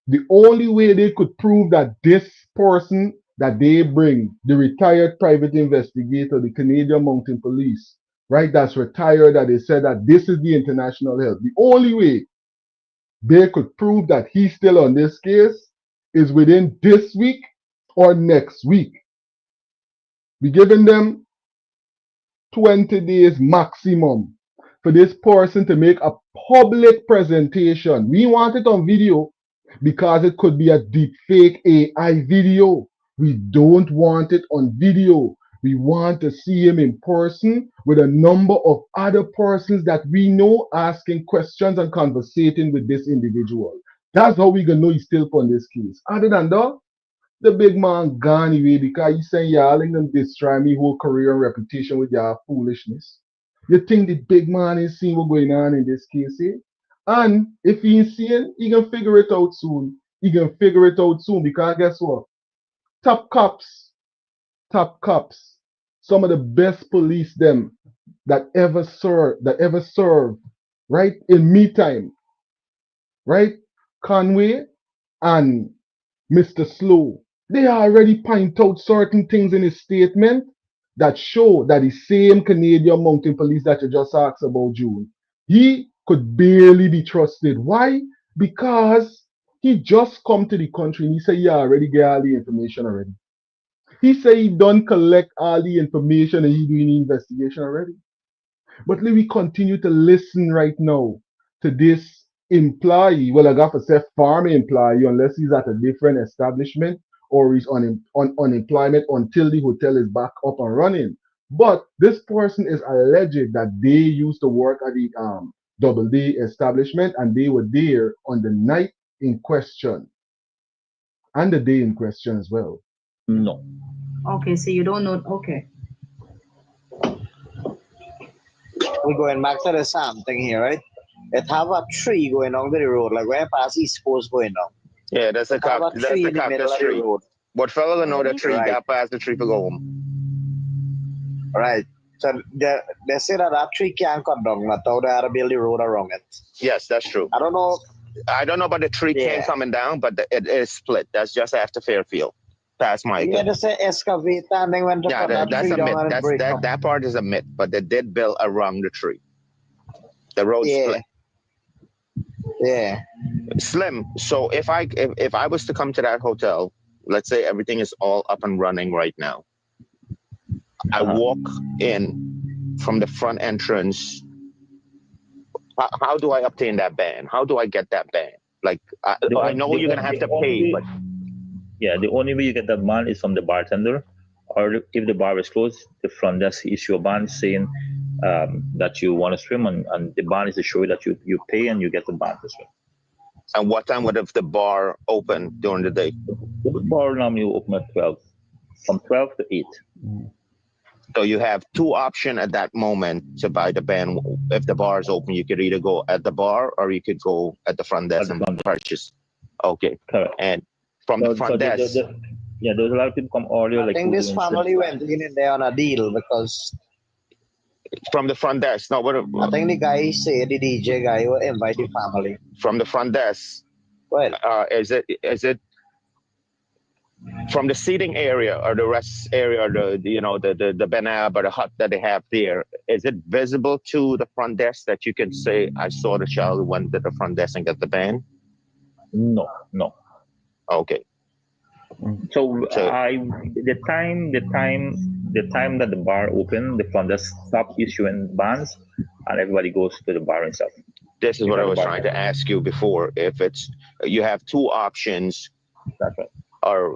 The only way they could prove that this person that they bring, the retired private investigator, the Canadian Mountain Police, right, that's retired, that they said that this is the international help. The only way they could prove that he's still on this case is within this week or next week. We're giving them 20 days maximum for this person to make a public presentation. We want it on video because it could be a deepfake AI video. We don't want it on video. We want to see him in person with a number of other persons that we know asking questions and conversating with this individual. That's how we gonna know he's still on this case. Other than that, the big man gone away because he's saying y'all ain't gonna destroy me whole career and reputation with y'all foolishness. You think the big man is seeing what's going on in this case, eh? And if he ain't seeing, he can figure it out soon. He can figure it out soon because guess what? Top cops, some of the best police them that ever serve, right? In me time, right? Conway and Mr. Slow, they already point out certain things in his statement that show that the same Canadian Mountain Police that you just asked about, June, he could barely be trusted. Why? Because he just come to the country and he said he already get all the information already. He said he done collect all the information and he doing the investigation already. But let me continue to listen right now to this employee. Well, I got to say farm employee unless he's at a different establishment or he's on unemployment until the hotel is back up and running. But this person is alleged that they used to work at the Doubleday establishment and they were there on the night in question and the day in question as well. No. Okay, so you don't know. Okay. We're going back to the same thing here, right? It have a tree going on the road, like where past East Coast going on. Yeah, that's a cop. That's the cop. That's tree. But fella don't know that tree. Right. Got past the tree to go home. Right. So they say that tree can't cut down. That's how they have to build the road around it. Yes, that's true. I don't know. I don't know about the tree can't coming down, but it is split. That's just after Fairfield. Past my. Yeah, they say excavate and they went to cut that that's tree a down myth. and break up. That part is a myth, but they did build around the tree. The road split. Yeah. Slim. So if I was to come to that hotel, let's say everything is all up and running right now. I walk in from the front entrance. How do I obtain that ban? How do I get that ban? Like I know you're gonna have to pay, but yeah, the only way you get that ban is from the bartender, or if the bar is closed, the front desk issue a ban saying that you want to swim, and the ban is to show you that you pay and you get the ban to swim. And what time would have the bar open during the day? The bar normally open at 12, from 12 to 8. So you have two options at that moment to buy the ban. If the bar is open, you could either go at the bar or you could go at the front desk and purchase. Okay. Correct. And from the front desk. Yeah, there's a lot of people come earlier. I think this family went in there on a deal because from the front desk. No, what? I think the guy said the DJ guy will invite the family from the front desk. Well, is it from the seating area or the rest area or the benab or the hut that they have there? Is it visible to the front desk that you can say I saw the child who went to the front desk and got the ban? No. Okay. So the time that the bar opened, the front desk stopped issuing bans, and everybody goes to the bar itself. This is what I was trying to ask you before. If it's you have two options, that's right. Or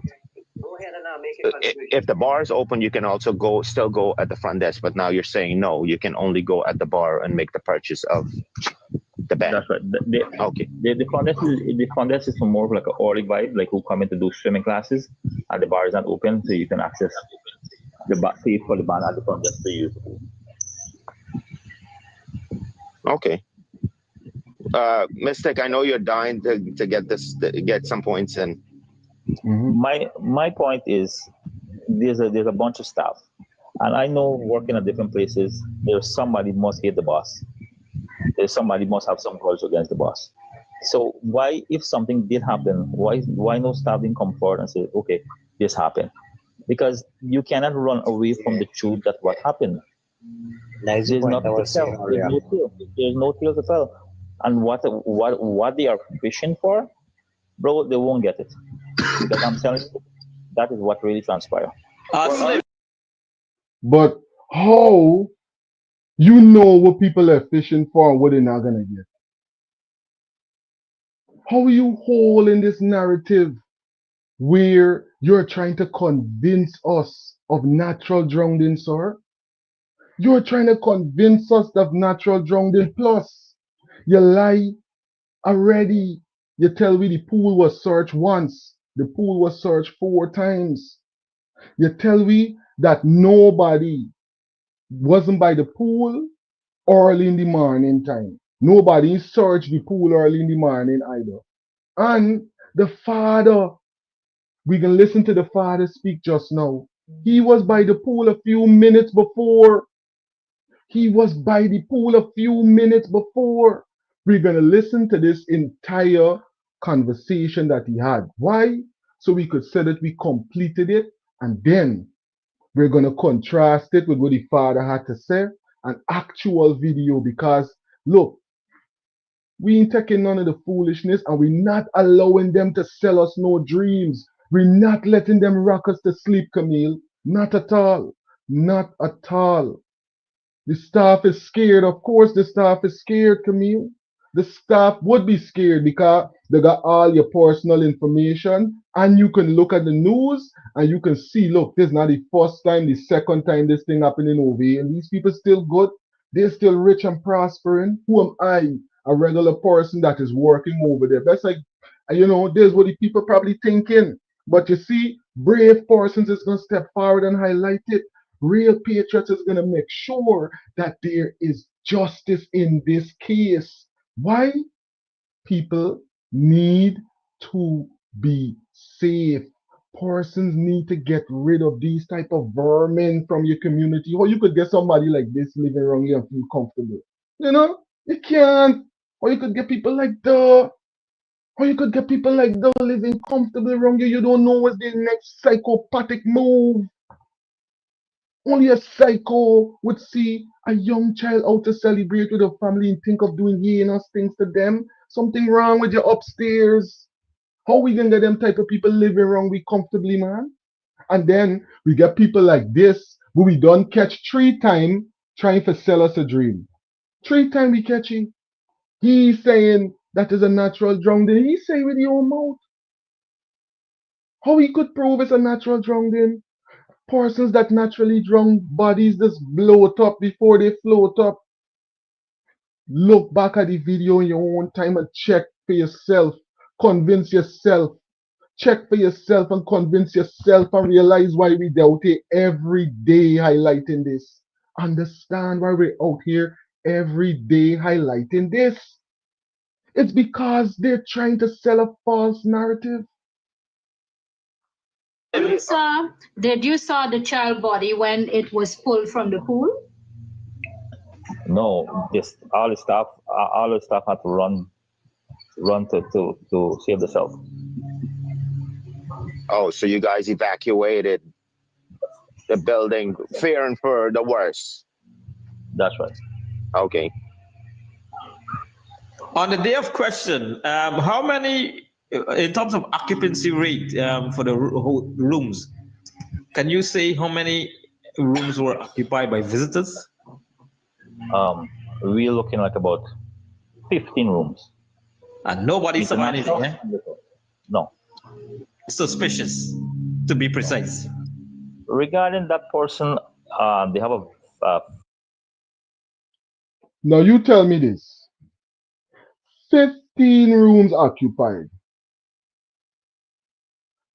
if the bar is open, you can also still go at the front desk. But now you're saying no, you can only go at the bar and make the purchase of the ban. That's right. Okay. The front desk is for more of like an early vibe, like who come in to do swimming classes, and the bar is not open, so you can access pay for the ban at the front desk to use. Okay. Mystic, I know you're dying to get some points in. My point is there's a bunch of staff, and I know working at different places, there's somebody must hate the boss. There's somebody must have some grudge against the boss. So why, if something did happen, why no staff didn't come forward and say, okay, this happened? Because you cannot run away from the truth that what happened. There's nothing to tell. There's no tail to tell. And what they are fishing for, bro, they won't get it. Because I'm telling you, that is what really transpired. Slim, But how you know what people are fishing for and what they're not gonna get? How are you whole in this narrative where you're trying to convince us of natural drowning, sir? You're trying to convince us of natural drowning. Plus, you lie already. You tell me the pool was searched once. The pool was searched 4 times. You tell me that nobody wasn't by the pool early in the morning time. Nobody searched the pool early in the morning either. And the father, we can listen to the father speak just now. He was by the pool a few minutes before. He was by the pool a few minutes before. We're going to listen to this entire conversation that he had. Why? So we could say that we completed it, and then we're going to contrast it with what the father had to say, an actual video, because look, we ain't taking none of the foolishness, and we're not allowing them to sell us no dreams. We're not letting them rock us to sleep, Camille. Not at all. Not at all. The staff is scared. Of course, the staff is scared, Camille. The staff would be scared because they got all your personal information, and you can look at the news and you can see, look, this is not the first time, the second time this thing happening over here, and these people still good. They're still rich and prospering. Who am I, a regular person that is working over there? That's like, there's what the people probably thinking. But you see, brave persons is going to step forward and highlight it. Real patriots is going to make sure that there is justice in this case. Why? People need to be safe. Persons need to get rid of these type of vermin from your community. Or you could get somebody like this living around here and feel comfortable. You can't. Or you could get people like that. Or you could get people like that living comfortably around you. You don't know what's the next psychopathic move. Only a psycho would see a young child out to celebrate with a family and think of doing heinous things to them. Something wrong with your upstairs. How we gonna get them type of people living around we comfortably, man? And then we get people like this who we don't catch 3 times trying to sell us a dream. 3 times we catch him. He's saying that is a natural drowning. He say with your own mouth. How he could prove it's a natural drowning? Persons that naturally drown, bodies just bloat up before they float up. Look back at the video in your own time and check for yourself. Convince yourself. Check for yourself and convince yourself and realize why we out here every day highlighting this. Understand why we're out here every day highlighting this. It's because they're trying to sell a false narrative. Did you saw the child body when it was pulled from the pool? No, this all the staff had to run to save themselves. Oh, so you guys evacuated the building, fearing for the worst. That's right. Okay. On the day of question, how many, in terms of occupancy rate for the rooms, can you say how many rooms were occupied by visitors? We're looking like about 15 rooms. And nobody saw anything, eh? No. Suspicious, to be precise. Regarding that person, they have a... Now you tell me this. 15 rooms occupied.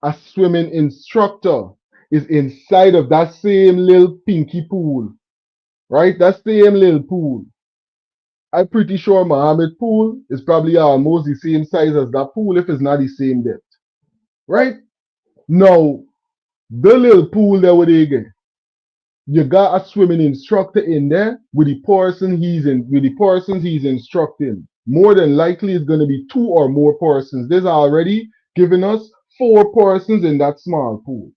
A swimming instructor is inside of that same little pinky pool. Right? That same little pool. I'm pretty sure Mohammed pool is probably almost the same size as that pool if it's not the same depth. Right? Now, the little pool there where they get. You got a swimming instructor in there with the persons he's instructing. More than likely it's gonna be 2 or more persons. There's already given us 4 persons in that small pool.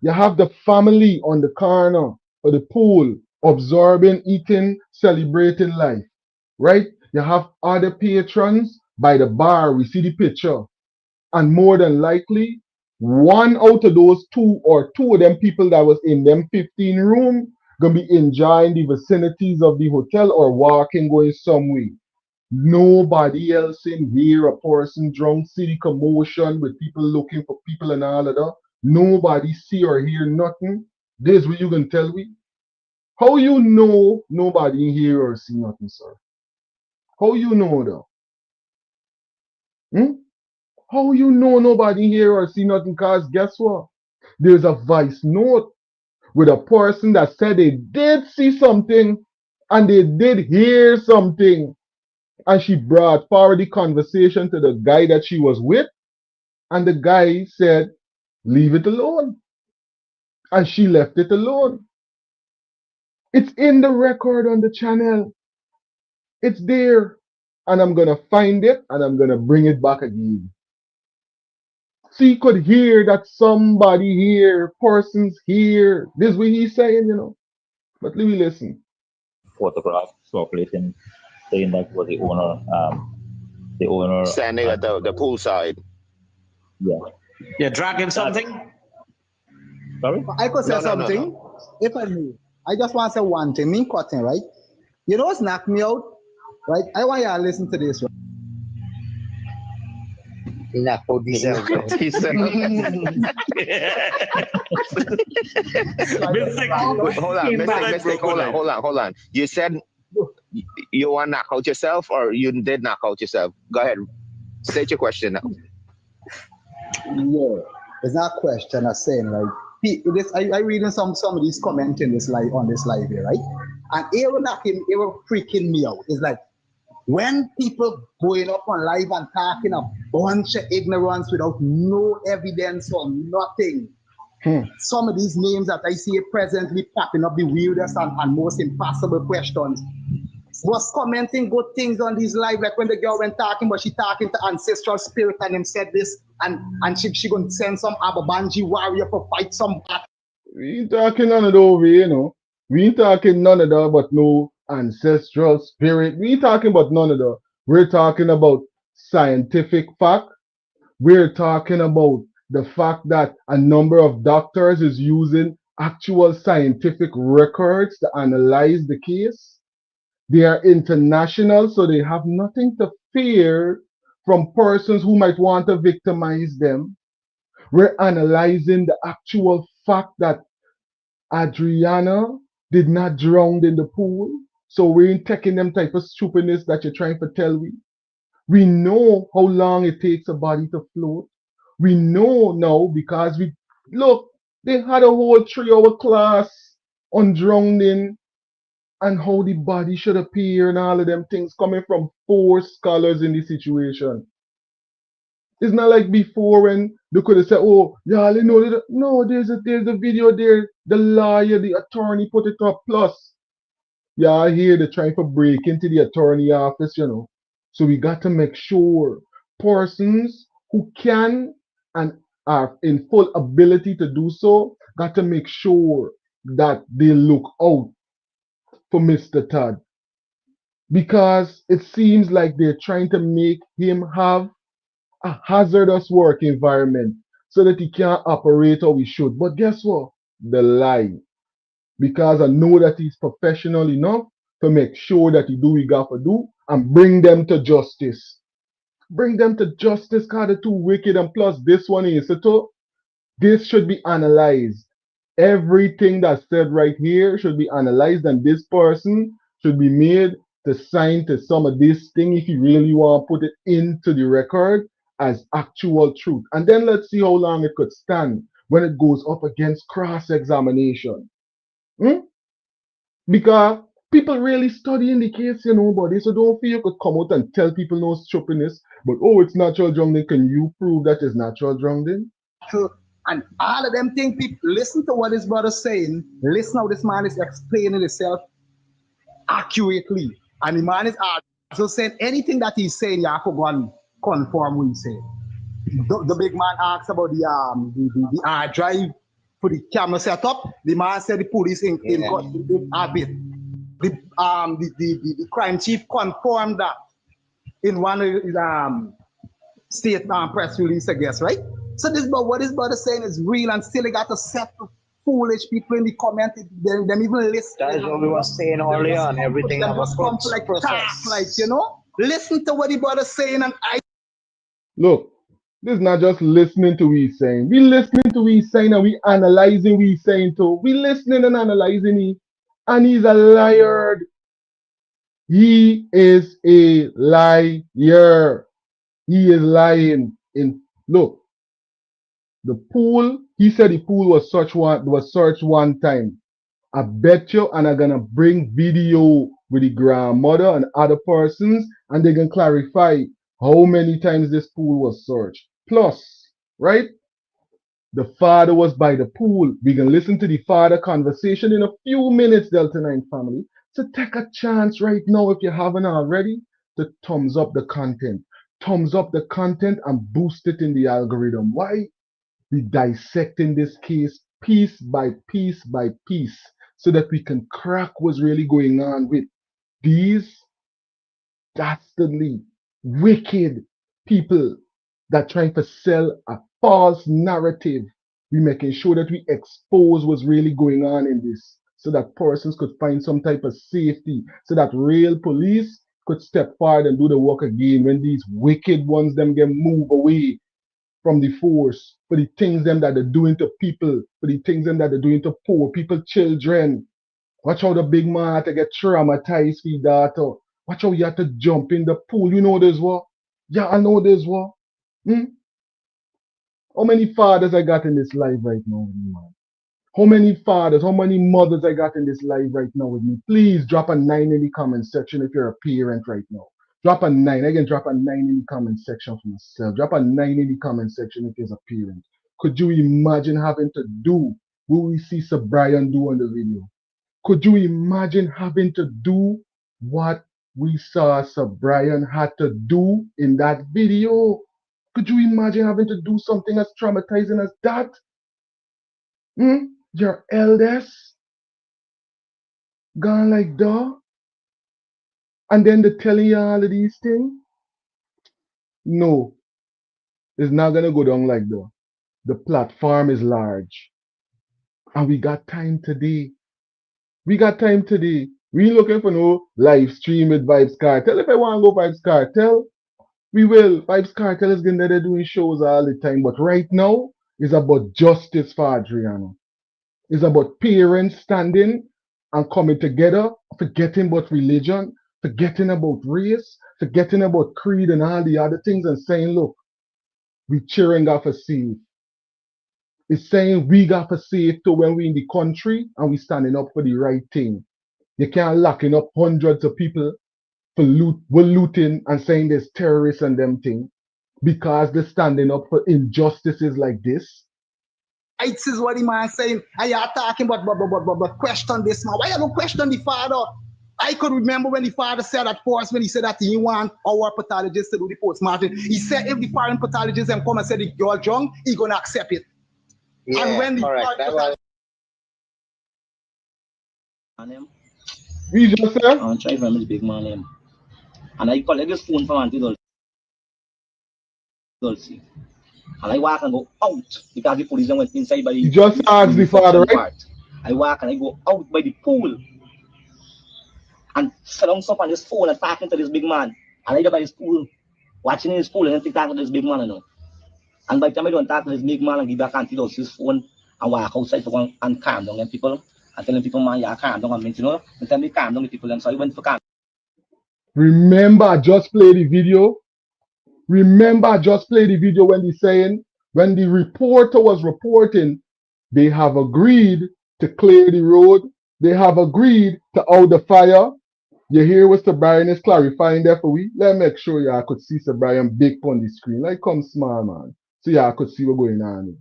You have the family on the corner of the pool, absorbing, eating, celebrating life. Right? You have other patrons by the bar. We see the picture. And more than likely, one out of those two or two of them people that was in them 15 room gonna be enjoying the vicinities of the hotel or walking going somewhere. Nobody else in here, a person drunk, city commotion with people looking for people and all of that. Nobody see or hear nothing. This what you gonna tell me? How you know nobody hear or see nothing, sir? How you know though? Hmm? How you know nobody hear or see nothing? Cause guess what? There's a voice note with a person that said they did see something and they did hear something. And she brought forward the conversation to the guy that she was with. And the guy said, leave it alone. And she left it alone. It's in the record on the channel. It's there. And I'm going to find it and I'm going to bring it back again. So you could hear that somebody here, persons here. This is what he's saying, you know. But let me listen. Photograph circulating saying that was the owner standing at the pool side. Yeah. You're dragging something? Sorry? I could say No, something. no. If I may. I just want to say one thing. Me cutting, right? You know what's knocked me out? Right? I want you to listen to this. Right? He knocked out the cell. Hold on, hold on. You said you want to knock out yourself or you did knock out yourself? Go ahead. State your question now. Yeah. It's not a question I'm saying, right? I reading some of these comments in this live on this live here, right? And it was freaking me out. It's like when people going up on live and talking a bunch of ignorance without no evidence or nothing. Some of these names that I see presently popping up the weirdest and most impossible questions was commenting good things on these live, like when the girl went talking, but she talking to ancestral spirit and him said this, and she gonna send some Ababanji warrior for fight some battle. We ain't talking none of that over here, you know. We ain't talking none of that but no ancestral spirit. We ain't talking about none of that. We're talking about scientific fact. We're talking about the fact that a number of doctors is using actual scientific records to analyze the case. They are international, so they have nothing to fear from persons who might want to victimize them. We're analyzing the actual fact that Adrianna did not drown in the pool. So we ain't taking them type of stupidness that you're trying to tell me. We know how long it takes a body to float. We know now because they had a whole 3-hour class on drowning and how the body should appear and all of them things coming from 4 scholars in this situation. It's not like before when they could have said, oh, y'all, you know, no, there's a video there. The lawyer, the attorney put it up. Plus, y'all here they're trying to break into the attorney office, you know. So we got to make sure persons who can and are in full ability to do so, got to make sure that they look out for Mr. Todd. Because it seems like they're trying to make him have a hazardous work environment so that he can't operate how he should. But guess what? The lie. Because I know that he's professional enough to make sure that he do what he got to do and bring them to justice. Bring them to justice because they're too wicked, and plus this one is so this should be analyzed. Everything that's said right here should be analyzed, and this person should be made to sign to some of this thing if you really want to put it into the record as actual truth. And then let's see how long it could stand when it goes up against cross-examination. Because people really studying the case, you know, buddy. So don't feel you could come out and tell people no stupidness, but oh, it's natural drowning. Can you prove that it's natural drowning? And all of them things, people listen to what his brother's saying, listen how this man is explaining himself accurately. And the man is also saying anything that he's saying, you have to go and confirm what he's saying. The big man asks about the hard drive for the camera setup. The man said the police in a bit. The crime chief confirmed that in one of his state press release, I guess, right? So this but what this brother saying is real, and still they got to set foolish people in the comment. Them even listen. That's what we were saying earlier on. Everything have a like process. like listen to what the brother saying, and I Look, this is not just listening to what he's saying. We listening to what he's saying and we analyzing what he's saying too. We listening and analyzing it. And he's a liar. He is a liar. He is lying. Look, the pool, he said the pool was searched one time. I bet you, and I'm gonna bring video with the grandmother and other persons, and they can clarify how many times this pool was searched. Plus, right? The father was by the pool. We can listen to the father conversation in a few minutes, Delta 9 family. So take a chance right now, if you haven't already, to thumbs up the content. Thumbs up the content and boost it in the algorithm. Why? We dissecting this case piece by piece by piece so that we can crack what's really going on with these dastardly, wicked people that trying to sell a false narrative. We making sure that we expose what's really going on in this so that persons could find some type of safety, so that real police could step forward and do the work again when these wicked ones them get move away from the force for the things them that they're doing to people, for the things them that they're doing to poor people, children. Watch how the big man had to get traumatized for his daughter. Watch how you had to jump in the pool. You know this what? Yeah, I know this what? Hmm? How many fathers I got in this life right now with me, man? How many fathers, how many mothers I got in this life right now with me? Please drop a 9 in the comment section if you're a parent right now. Drop a 9. Again, drop a 9 in the comment section for myself. Drop a 9 in the comment section if you're a parent. Could you imagine having to do what we see Sir Brian do on the video? Could you imagine having to do what we saw Sir Brian had to do in that video? Could you imagine having to do something as traumatizing as that? Your eldest gone like that? And then they're telling you all of these things? No, it's not going to go down like that. The platform is large. And we got time today. We got time today. We ain't looking for no live stream with Vibes Cartel. If I want to go Vibes Cartel, we will. Vibes Cartel is getting there doing shows all the time. But right now, it's about justice for Adrianna. It's about parents standing and coming together, forgetting about religion, forgetting about race, forgetting about creed and all the other things, and saying, look, we cheering off a safe. It's saying we got for safe too when we in the country and we standing up for the right thing. You can't locking up hundreds of people for looting and saying there's terrorists and them thing because they're standing up for injustices like this. This is what the man saying. And you're talking about question this man. Why you don't question the father? I could remember when the father said at first, when he said that he want our pathologists to do the post-mortem. He said if the foreign pathologists come and say the girl drunk, he gonna accept it. Yeah, and when the correct. We just said, I'm trying to remember the big man name. And I collect this phone from Auntie Dulcie. And I walk and go out because the police went inside by the. You just asked the father, right? Part. I walk and I go out by the pool and sit down up on this phone and talking to this big man. And I go by his pool, watching his pool and then talking to this big man, you know. And by the time I don't talk to this big man and give back Auntie Dulcie's phone and walk outside to go and calm down them people and telling people, man, yeah, calm down. And you know, and tell me calm down the people. And so I went for calm. Remember, I just played the video. Remember, I just played the video when he's saying, when the reporter was reporting, they have agreed to clear the road. They have agreed to out the fire. You hear what Sir Brian is clarifying there for we? Let me make sure y'all could see Sir Brian big on the screen. Like, come small, man. So y'all could see what's going on.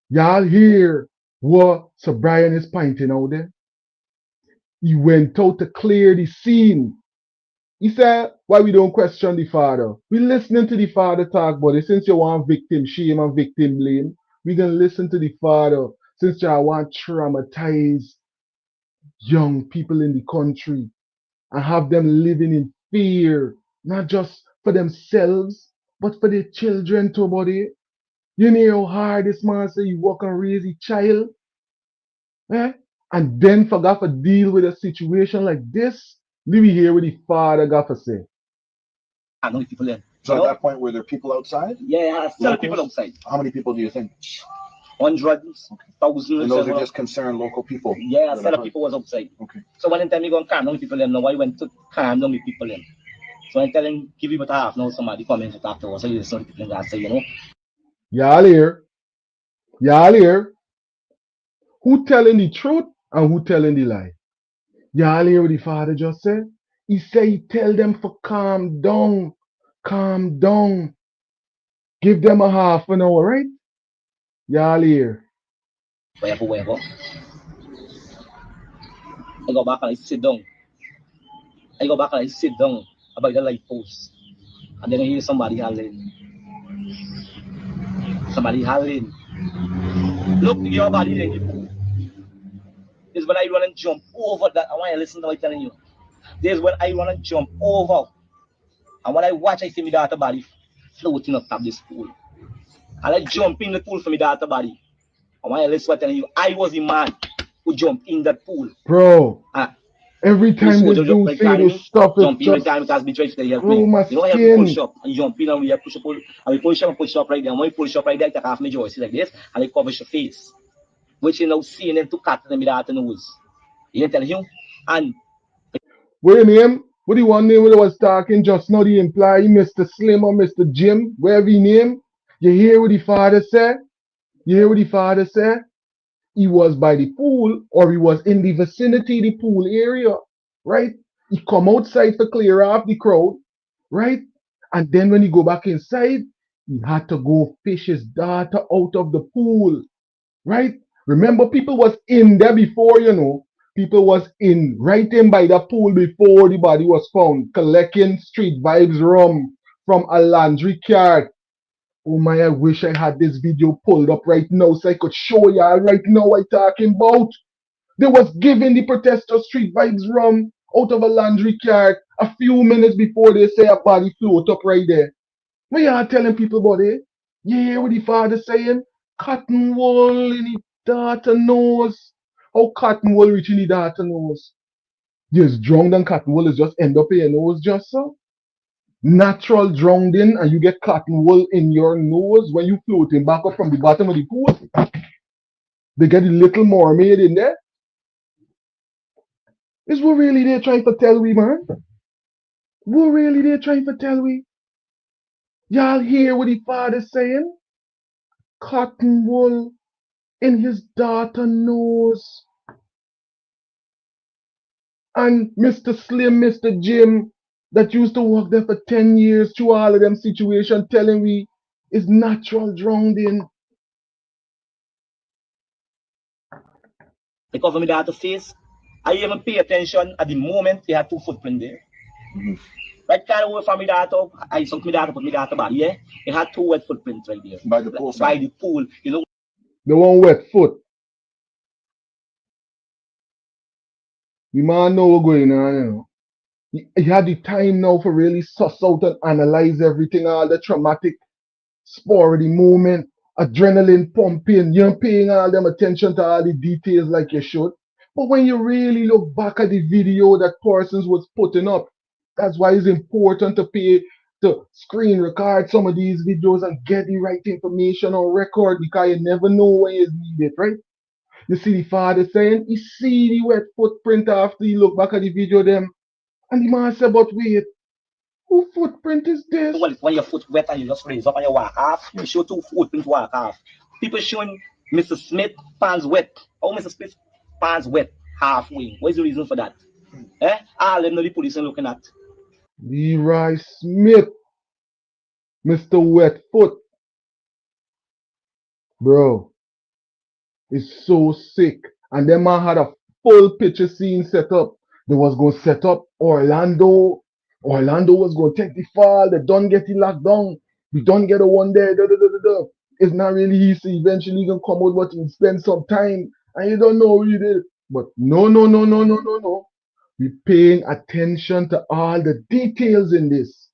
Y'all hear what Sir Brian is pointing out there? He went out to clear the scene. He said, why we don't question the father? We listening to the father talk, buddy. Since you want victim shame and victim blame, we gonna listen to the father. Since you want traumatize young people in the country and have them living in fear, not just for themselves, but for their children too, buddy. You know how hard this man say he work and raise his child? Eh? And then forgot to deal with a situation like this? Let me hear what the father got to say. I know people there. So at that point, were there people outside? Yeah, still people outside. How many people do you think? Hundreds, thousands. And those are just concerned local people? Yeah, a set of people was outside. Okay. So one time you go and calm down people, no, I went to calm down the people. So I tell him, give you about half, now somebody commented afterwards. So you saw the people that say, you know. Y'all here? Y'all here? Who telling the truth and who telling the lie? Y'all hear what the father just said? He said he tell them for calm down. Calm down. Give them a half an hour, right? Y'all here? Wherever. I go back and I sit down. About the light post. And then I hear somebody hollering. Look, your body in the pool. This is when I run and jump over that. I want you to listen to what I'm telling you. This is when I run and jump over. And when I watch, I see my daughter body floating up top this pool. And I jump in the pool for my daughter body. I want you to listen to what I'm telling you. I was the man who jumped in that pool. Bro. Every time this dude say this stuff, it's just through my skin. You know, push up and jump in and we push up, and we push up right there. And when we push up right there, I take half my joints like this, and I cover your face, which you know seeing them to cut them without the nose. You tell him, and what your name? What do you want name? What I was talking just now? The employee, Mr. Slim or Mr. Jim, wherever he name. You hear what the father said? You hear what the father said? He was by the pool or he was in the vicinity of the pool area, right? He come outside to clear off the crowd, right? And then when he go back inside, he had to go fish his daughter out of the pool, right? Remember, people was in there before, you know. People was in right in by the pool before the body was found, collecting street vibes rum from a laundry cart. Oh my, I wish I had this video pulled up right now so I could show y'all right now what I'm talking about. They was giving the protesters street vibes rum out of a laundry cart a few minutes before they say a body float up right there. What y'all telling people about it? You hear what the father saying? Cotton wool in the daughter nose. How cotton wool reach in the daughter nose? Just drowned and cotton wool is just end up in your nose just so? Natural drowning and you get cotton wool in your nose when you floating back up from the bottom of the pool. They get a little mermaid in there. Is what really they trying to tell we, man? What really they trying to tell we? Y'all hear what the father saying? Cotton wool in his daughter nose. And Mr. Slim, Mr. Jim, that used to work there for 10 years through all of them situations telling we is natural drowning. Because of my daughter's face, I even pay attention at the moment they had 2 footprints there. Right kind of away from my daughter, I saw my daughter put my daughter back, yeah? It had 2 wet footprints right there. By the pool. By the pool, you know. The one wet foot. The man know what's going on, you know. He had the time now for really suss out and analyze everything, all the traumatic spur of the moment, adrenaline pumping, you're paying all them attention to all the details like you should. But when you really look back at the video that Parsons was putting up, that's why it's important to screen record some of these videos and get the right information on record because you never know when you need it, right? You see the father saying, he see the wet footprint after he look back at the video them. And the man said, but wait, who footprint is this? Well, when your foot wet and you just raise up and you walk off, you show 2 footprints walk off. People showing Mr. Smith pants wet. Oh, Mr. Smith pants wet halfway. What is the reason for that? All them know the police are looking at. Leroy Smith, Mr. Wetfoot. Bro, it's so sick. And them man had a full picture scene set up. They was going to set up Orlando. Orlando was going to take the fall. They don't get it locked down. We don't get a one there. It's not really easy. Eventually going to come out, but you spend some time. And you don't know who you did. But no. We're paying attention to all the details in this.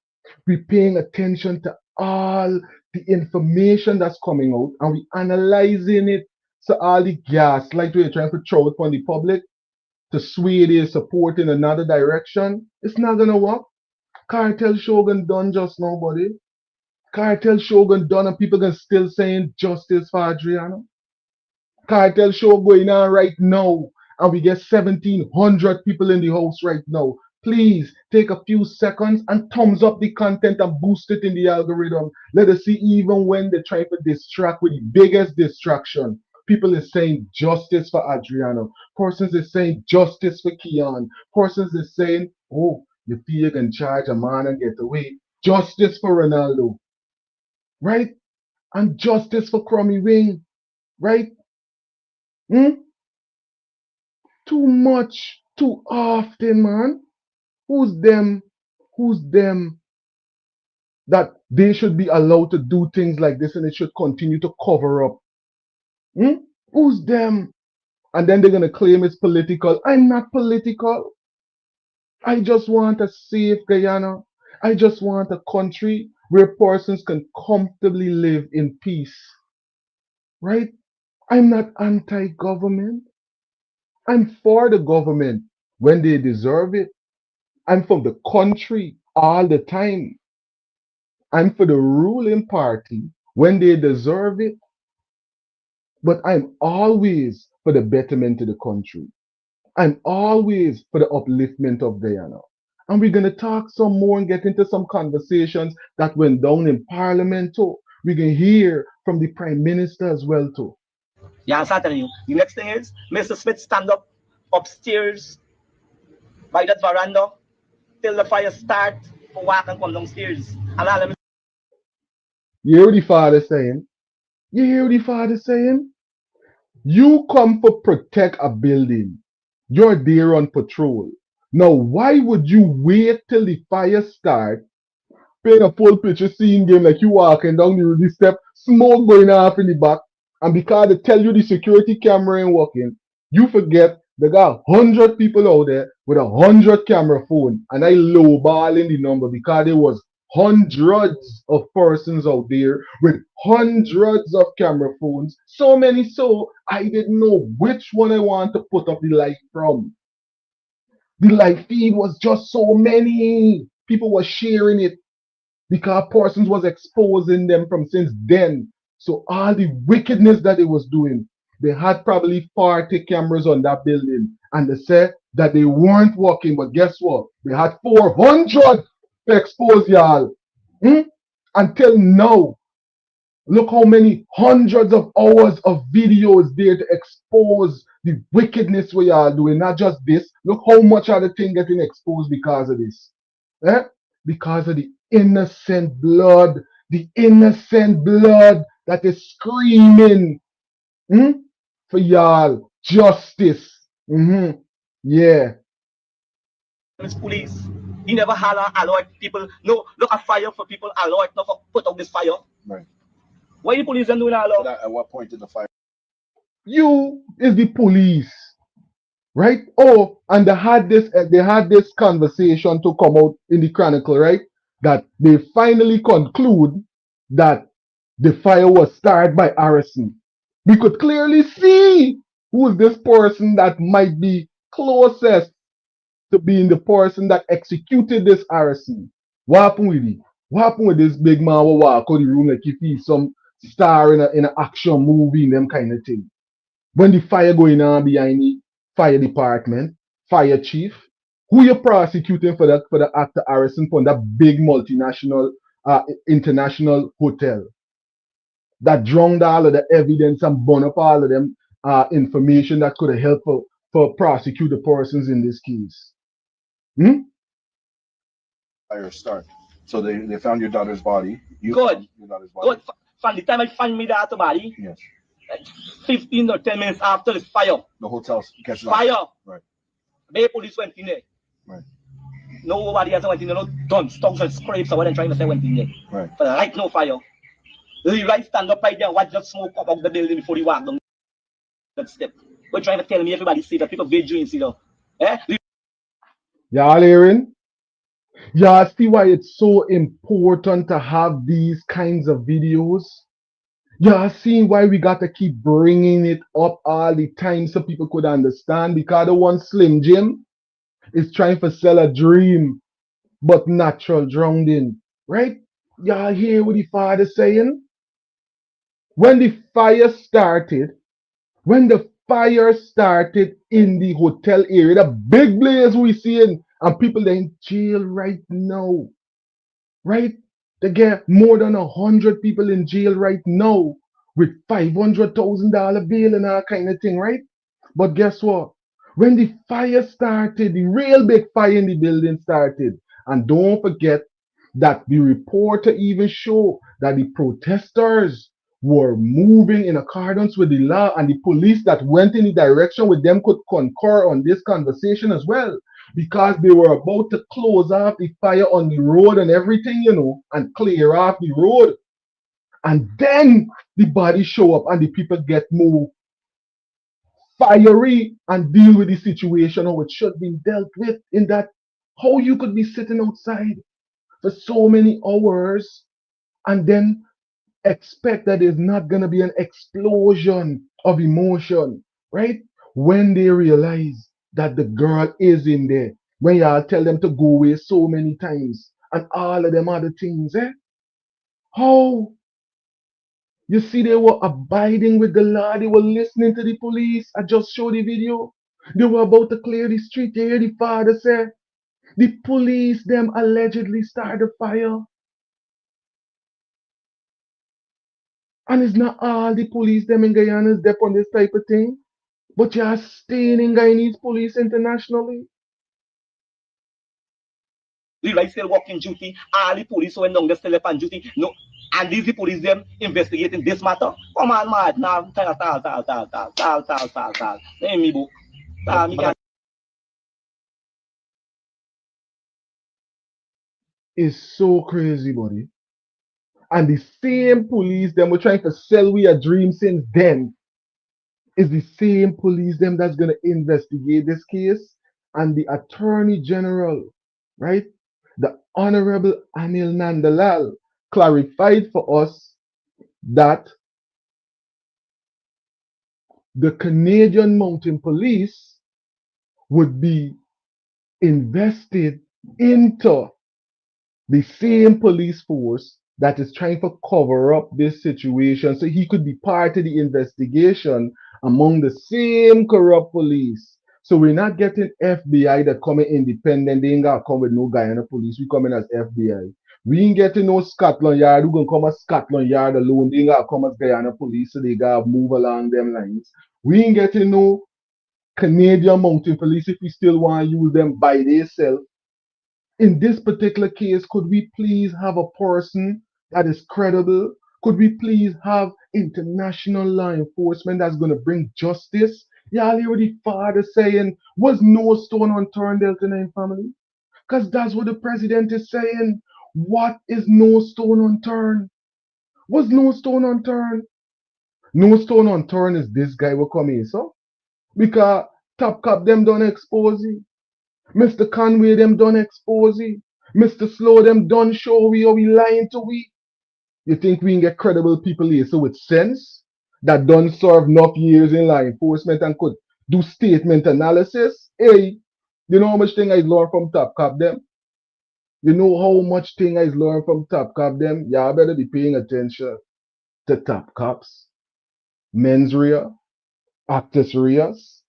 We're paying attention to all the information that's coming out and we analyzing it. So all the gas, like we're trying to throw it on the public to sway their support in another direction, it's not gonna work. Cartel Shogun done just nobody. Cartel Shogun done and people can still saying justice for Adrianna. Cartel show going on right now and we get 1,700 people in the house right now. Please take a few seconds and thumbs up the content and boost it in the algorithm. Let us see even when they try to distract with the biggest distraction. People is saying justice for Adrianna. Persons is saying justice for Keon. Persons is saying, oh, you feel you can charge a man and get away. Justice for Ronaldo. Right? And justice for Crummy Wing. Right? Too much, too often, man. Who's them that they should be allowed to do things like this and it should continue to cover up? Who's them? And then they're gonna claim it's political. I'm not political. I just want a safe Guyana. I just want a country where persons can comfortably live in peace. Right? I'm not anti-government. I'm for the government when they deserve it. I'm for the country all the time. I'm for the ruling party when they deserve it. But I'm always for the betterment of the country. I'm always for the upliftment of Guyana. And we're going to talk some more and get into some conversations that went down in Parliament too. We can hear from the Prime Minister as well too. Yeah, I'm telling you. The next thing is, Mr. Smith stand up upstairs by that veranda till the fire start for walk and come downstairs. And all them. You hear what the father saying? You hear what the father saying? You come for protect a building. You're there on patrol. Now, why would you wait till the fire start, paint a full picture scene game like you walking down the step, smoke going off in the back, and because they tell you the security camera ain't working, you forget they got 100 people out there with 100 camera phone, and I lowballing the number because there was hundreds of persons out there with hundreds of camera phones, so many so I didn't know which one I want to put up the light from. The live feed was just so many. People were sharing it because persons was exposing them from since then. So all the wickedness that they was doing, they had probably 40 cameras on that building. And they said that they weren't working. But guess what? They had 400 to expose y'all. Until now. Look how many hundreds of hours of videos there to expose the wickedness we are doing. Not just this. Look how much of the thing getting exposed because of this. Because of the innocent blood. The innocent blood that is screaming for y'all justice. Yeah. It's police. He never allowed people. No, look at fire for people. Allowed not for put out this fire. Right. Why the police don't do that? At what point did the fire? You is the police, right? Oh, and they had this conversation to come out in the Chronicle, right? That they finally conclude that the fire was started by arson. We could clearly see who is this person that might be closest to being the person that executed this arson. What happened with it? What happened with this big man who walk out the room like if he's some star in an action movie and them kind of thing? When the fire going on behind the fire department, fire chief, who you prosecuting for the act of arson from that big multinational international hotel that drowned all of the evidence and burn up all of them information that could have helped for prosecute the persons in this case? Fire start. So they found your daughter's body. Good. Good. From the time I find me daughter's body. Yes. 15 or 10 minutes after this fire. The hotel catches fire. Right. Bay police went in there. Right. Nobody else went in there. No guns, stones, and scrapes or what they're trying to say went in there. Right. But like no fire. The right stand up right there and watch the smoke come out the building before they walk down that step. We're trying to tell me everybody see that people vigilant, you know. Y'all hearing? Yeah, see why it's so important to have these kinds of videos? Yeah, see why we got to keep bringing it up all the time so people could understand? Because the one Slim Jim is trying to sell a dream, but natural drowning, right? Y'all hear what the father saying? When the fire started, when the fire started in the hotel area, the big blaze we seeing, and people are in jail right now, right? They get more than 100 people in jail right now with $500,000 bail and all kind of thing, right? But guess what? When the fire started, the real big fire in the building started, and don't forget that the reporter even showed that the protesters were moving in accordance with the law, and the police that went in the direction with them could concur on this conversation as well, because they were about to close off the fire on the road and everything, and clear off the road. And then the bodies show up and the people get more fiery and deal with the situation how it should be dealt with. In that, how you could be sitting outside for so many hours and then expect that there's not going to be an explosion of emotion, right? When they realize that the girl is in there, when y'all tell them to go away so many times and all of them other things, eh? How? You see, they were abiding with the law, they were listening to the police. I just showed the video. They were about to clear the street. You hear the father say, the police them allegedly started the fire. And it's not all the police them in Guyana is on this type of thing. But you are staying in Guyanese police internationally. The right still working duty, all the police went down, they still left on duty. No, and these the police them investigating this matter. Come on, mad now. Tal. Let me book. It's so crazy, buddy. And the same police them were trying to sell we a dream since then is the same police them that's gonna investigate this case. And the Attorney General, right? The Honorable Jagdeo clarified for us that the Canadian Mounted Police would be invested into the same police force that is trying to cover up this situation so he could be part of the investigation among the same corrupt police. So we're not getting FBI that coming independent. They ain't gonna come with no Guyana police. We coming as FBI. We ain't getting no Scotland Yard. Who gonna come as Scotland Yard alone? They ain't gonna come as Guyana police. So they gotta move along them lines. We ain't getting no Canadian Mounted Police if we still want to use them by themselves. In this particular case, could we please have a person that is credible? Could we please have international law enforcement that's going to bring justice? Y'all hear what the father saying? Was no stone unturned, Delta 9 family? Because that's what the president is saying. What is no stone unturned? Was no stone unturned? No stone unturned is this guy will come in, so? Because Top Cop them don't expose it. Mr. Conway them done expose it. Mr. Slow them done show we or we lying to we. You think we can get credible people here so with sense that done serve enough years in law enforcement and could do statement analysis? Hey, you know how much thing I learned from Top Cop them? You know how much thing I learned from Top Cop them? Y'all better be paying attention to Top Cops. Mens rea, actus reas.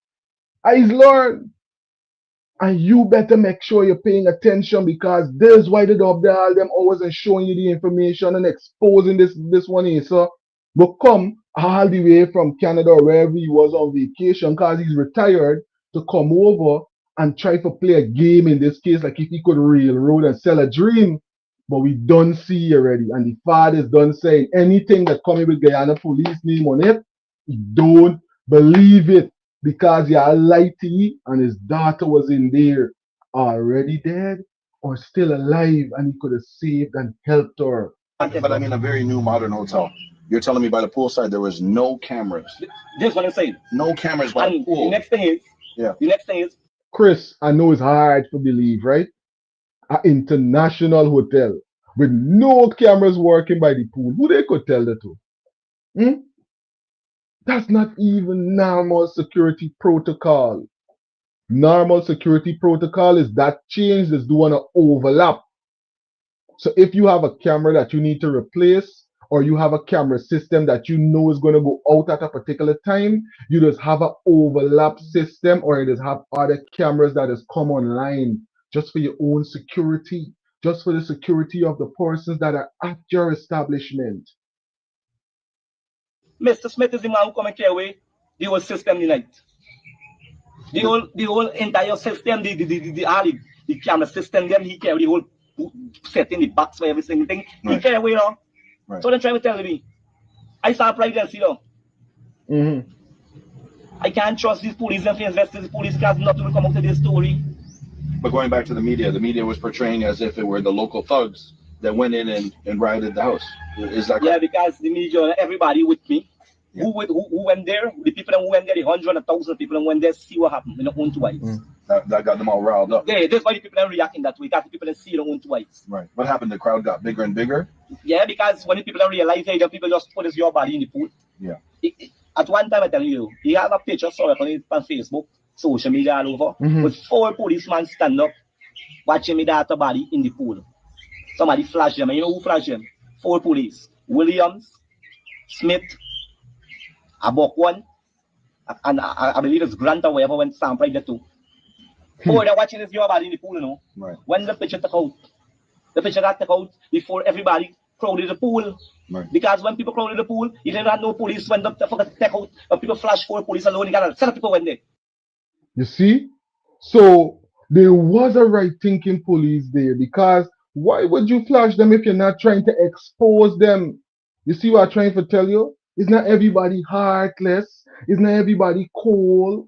I learned. And you better make sure you're paying attention because this is why they up there all them hours and showing you the information and exposing this one here. So will come all the way from Canada or wherever he was on vacation because he's retired to come over and try to play a game in this case like if he could railroad and sell a dream. But we don't see already. And the father's done saying anything that coming with Guyana police name on it, he don't believe it because he lied to you and his daughter was in there already dead or still alive and he could have saved and helped her. But I'm in a very new modern hotel. You're telling me by the poolside there was no cameras. This is what I'm saying. No cameras by the pool. The next thing is, Chris, I know it's hard to believe, right? an international hotel with no cameras working by the pool, who they could tell that to? Hmm? That's not even normal security protocol. Normal security protocol is that change is doing an overlap. So if you have a camera that you need to replace, or you have a camera system that you know is going to go out at a particular time, you just have an overlap system, or you just have other cameras that has come online just for your own security, just for the security of the persons that are at your establishment. Mr. Smith is the man who come and carry away the whole system tonight. The whole entire system, the camera system, then he carry the whole setting the box for every single thing. Right. He carry away now. Right. So they're trying to tell me, I saw private, you know. Mm-hmm. I can't trust these police and investors. The police has nothing to come up to this story. But going back to the media was portraying as if it were the local thugs that went in and rioted the house. Is that correct? Yeah, because the media, everybody with me, yeah. who went there, the people who went there, the 100,000 people who went there, see what happened in their own two eyes. That got them all riled up. Yeah, that's why the people are reacting that way. Because the people that see their own two eyes. Right. What happened? The crowd got bigger and bigger? Yeah, because when the people don't realize, hey, the people just put your body in the pool. Yeah. At one time, I tell you, he have a picture saw it on Facebook, social media all over, with 4 policemen stand up, watching me that body in the pool. Somebody flashed them, and you know who flashed them? 4 police. Williams, Smith, a buck one, and I believe it's Grant or whatever went Sam Pride too. 4 they're watching this your body in the pool, you know. Right. When the picture took out, the picture got took out before everybody crowded the pool. Right. Because when people crowded the pool, you didn't have no police when the take out, but people flash 4 police alone, you got a set of people went there. You see? So there was a right thinking police there, because why would you flash them if you're not trying to expose them? You see what I'm trying to tell you? It's not everybody heartless. It's not everybody cold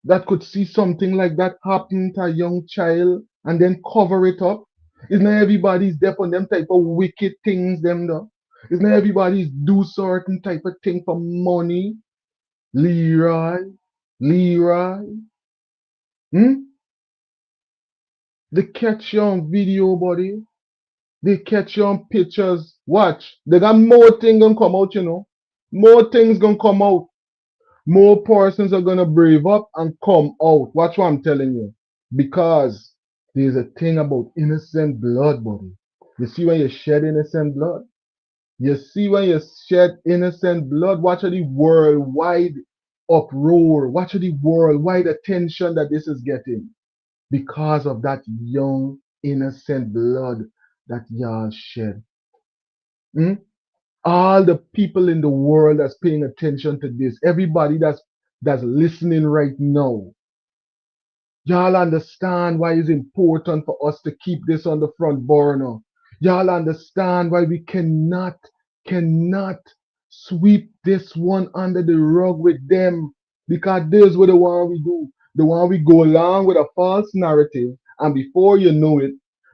that could see something like that happen to a young child and then cover it up. It's not everybody's there on them type of wicked things them though. It's not everybody's do certain type of thing for money. Leroy. They catch you on video, buddy. They catch you on pictures. Watch. They got more things gonna come out, you know. More things gonna come out. More persons are gonna brave up and come out. Watch what I'm telling you. Because there's a thing about innocent blood, buddy. You see when you shed innocent blood? You see when you shed innocent blood? Watch the worldwide uproar. Watch the worldwide attention that this is getting. Because of that young, innocent blood that y'all shed. All the people in the world that's paying attention to this, everybody that's listening right now, y'all understand why it's important for us to keep this on the front burner. Y'all understand why we cannot sweep this one under the rug with them, because this is what the one we do. The one we go along with a false narrative, and before you know it,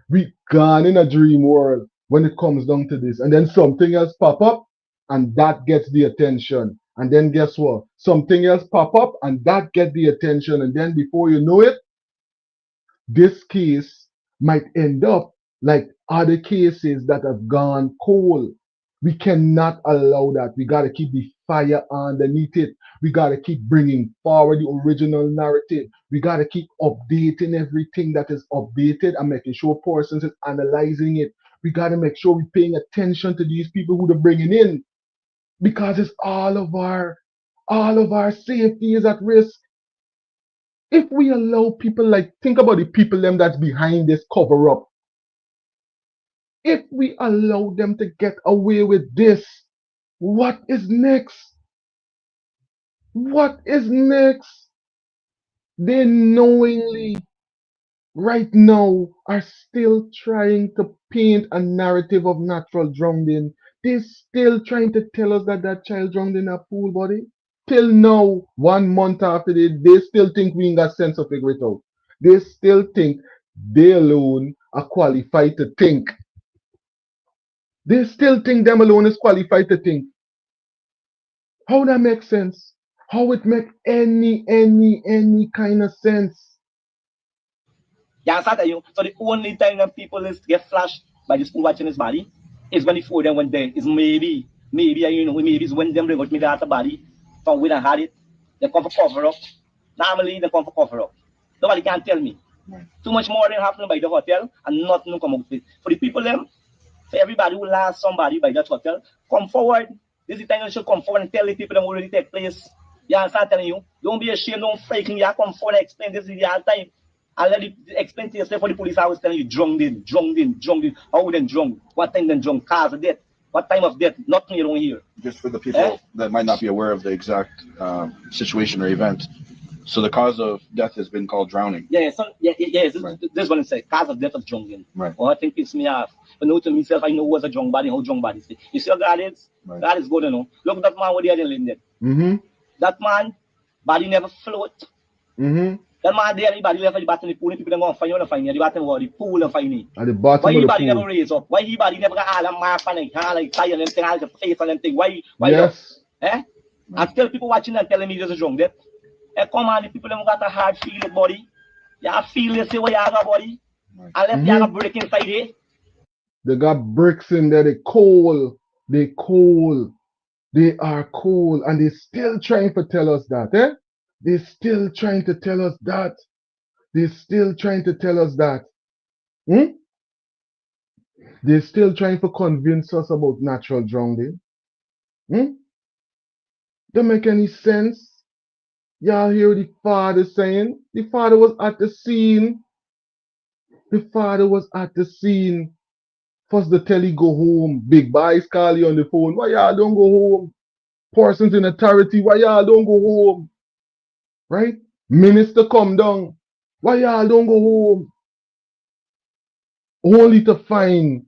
we gone in a dream world when it comes down to this. And then something else pop up, and that gets the attention. And then guess what? Something else pop up, and that get the attention. And then before you know it, this case might end up like other cases that have gone cold. We cannot allow that. We got to keep the fire underneath it. We got to keep bringing forward the original narrative. We got to keep updating everything that is updated and making sure persons is analyzing it. We got to make sure we're paying attention to these people who they're bringing in, because it's all of our safety is at risk. If we allow people, like, think about the people them that's behind this cover up. If we allow them to get away with this, what is next? What is next? They knowingly, right now, are still trying to paint a narrative of natural drowning. They're still trying to tell us that that child drowned in a pool, buddy. Till now, 1 month after they still think we ain't got sense of figure it out. They still think they alone are qualified to think. They still think them alone is qualified to think. How that make sense? How it make any kind of sense? You understand? You? So the only time that people is get flashed by the school watching his body is when the four them went there. Is maybe you know, maybe it's when them bring out me the body from when I had it. They come for cover up. Normally they come for cover up. Nobody can tell me. Too much more than happening by the hotel and nothing come out of it. For the people them, for everybody who lost somebody by that hotel, come forward. This is the time you should come forward and tell the people that already take place. You understand telling you? Don't be ashamed, don't faking. You come forward and explain this is the hard time. And let it explain to yourself for the police. I was telling you, drunk in. How then drunk? What time then drunk? Cause of death. What time of death? Nothing you don't hear. Just for the people that might not be aware of the exact situation or event. So the cause of death has been called drowning. Yeah. So this is what I say. Cause of death of drowning. Right. Well, I think it's me off. But know to myself, I know what's a drunk body, how drunk body is. You see how God is? Right. God is good, you know. Look at that man with the other living there. That man, body never float. That man there, the body left at the bottom of the pool, people don't go and find you, don't find you. At the bottom of the pool, don't find you. At the bottom why of the body pool. never raise up? Why his body never got all the mark on it, like tie and them thing, all the face and them thing? Why yes. And tell people watching and telling me there's a drunk death. Come on, the people them got a hard feeling, body. You feel you see what you have a body. Unless you have a break inside it. They got bricks in there, they cold. They cold. They are cold. And they still trying to tell us that, They still trying to tell us that. They still trying to tell us that. They still trying to convince us about natural drowning. Don't make any sense. Y'all hear the father saying? The father was at the scene. The father was at the scene. First the tell he go home. Big boys call you on the phone. Why y'all don't go home? Persons in authority, why y'all don't go home? Right? Minister come down. Why y'all don't go home? Only to find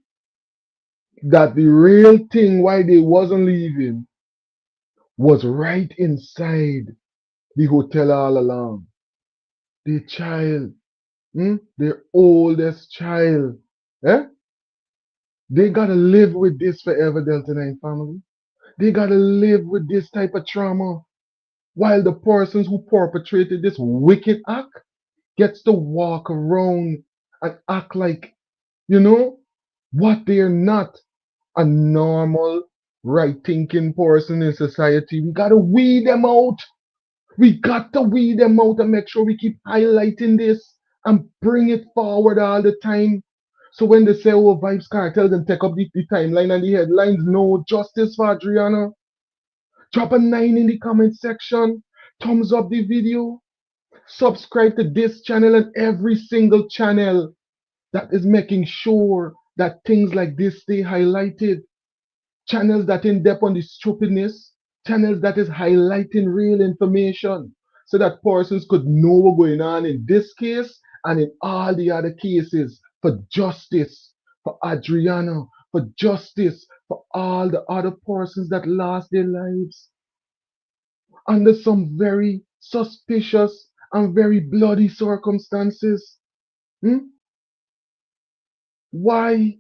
that the real thing why they wasn't leaving was right inside the hotel all along. The child, their oldest child, they gotta live with this forever, Delta 9 family. They gotta live with this type of trauma while the persons who perpetrated this wicked act gets to walk around and act like, what they're not, a normal, right-thinking person in society. We gotta weed them out. We got to weed them out and make sure we keep highlighting this and bring it forward all the time. So when they say, oh, Vibes Cartel, then take up the timeline and the headlines, no justice for Adrianna. Drop a 9 in the comment section. Thumbs up the video. Subscribe to this channel and every single channel that is making sure that things like this stay highlighted. Channels that in depth on the stupidness. Channels that is highlighting real information so that persons could know what's going on in this case and in all the other cases for justice, for Adrianna, for justice, for all the other persons that lost their lives under some very suspicious and very bloody circumstances. Why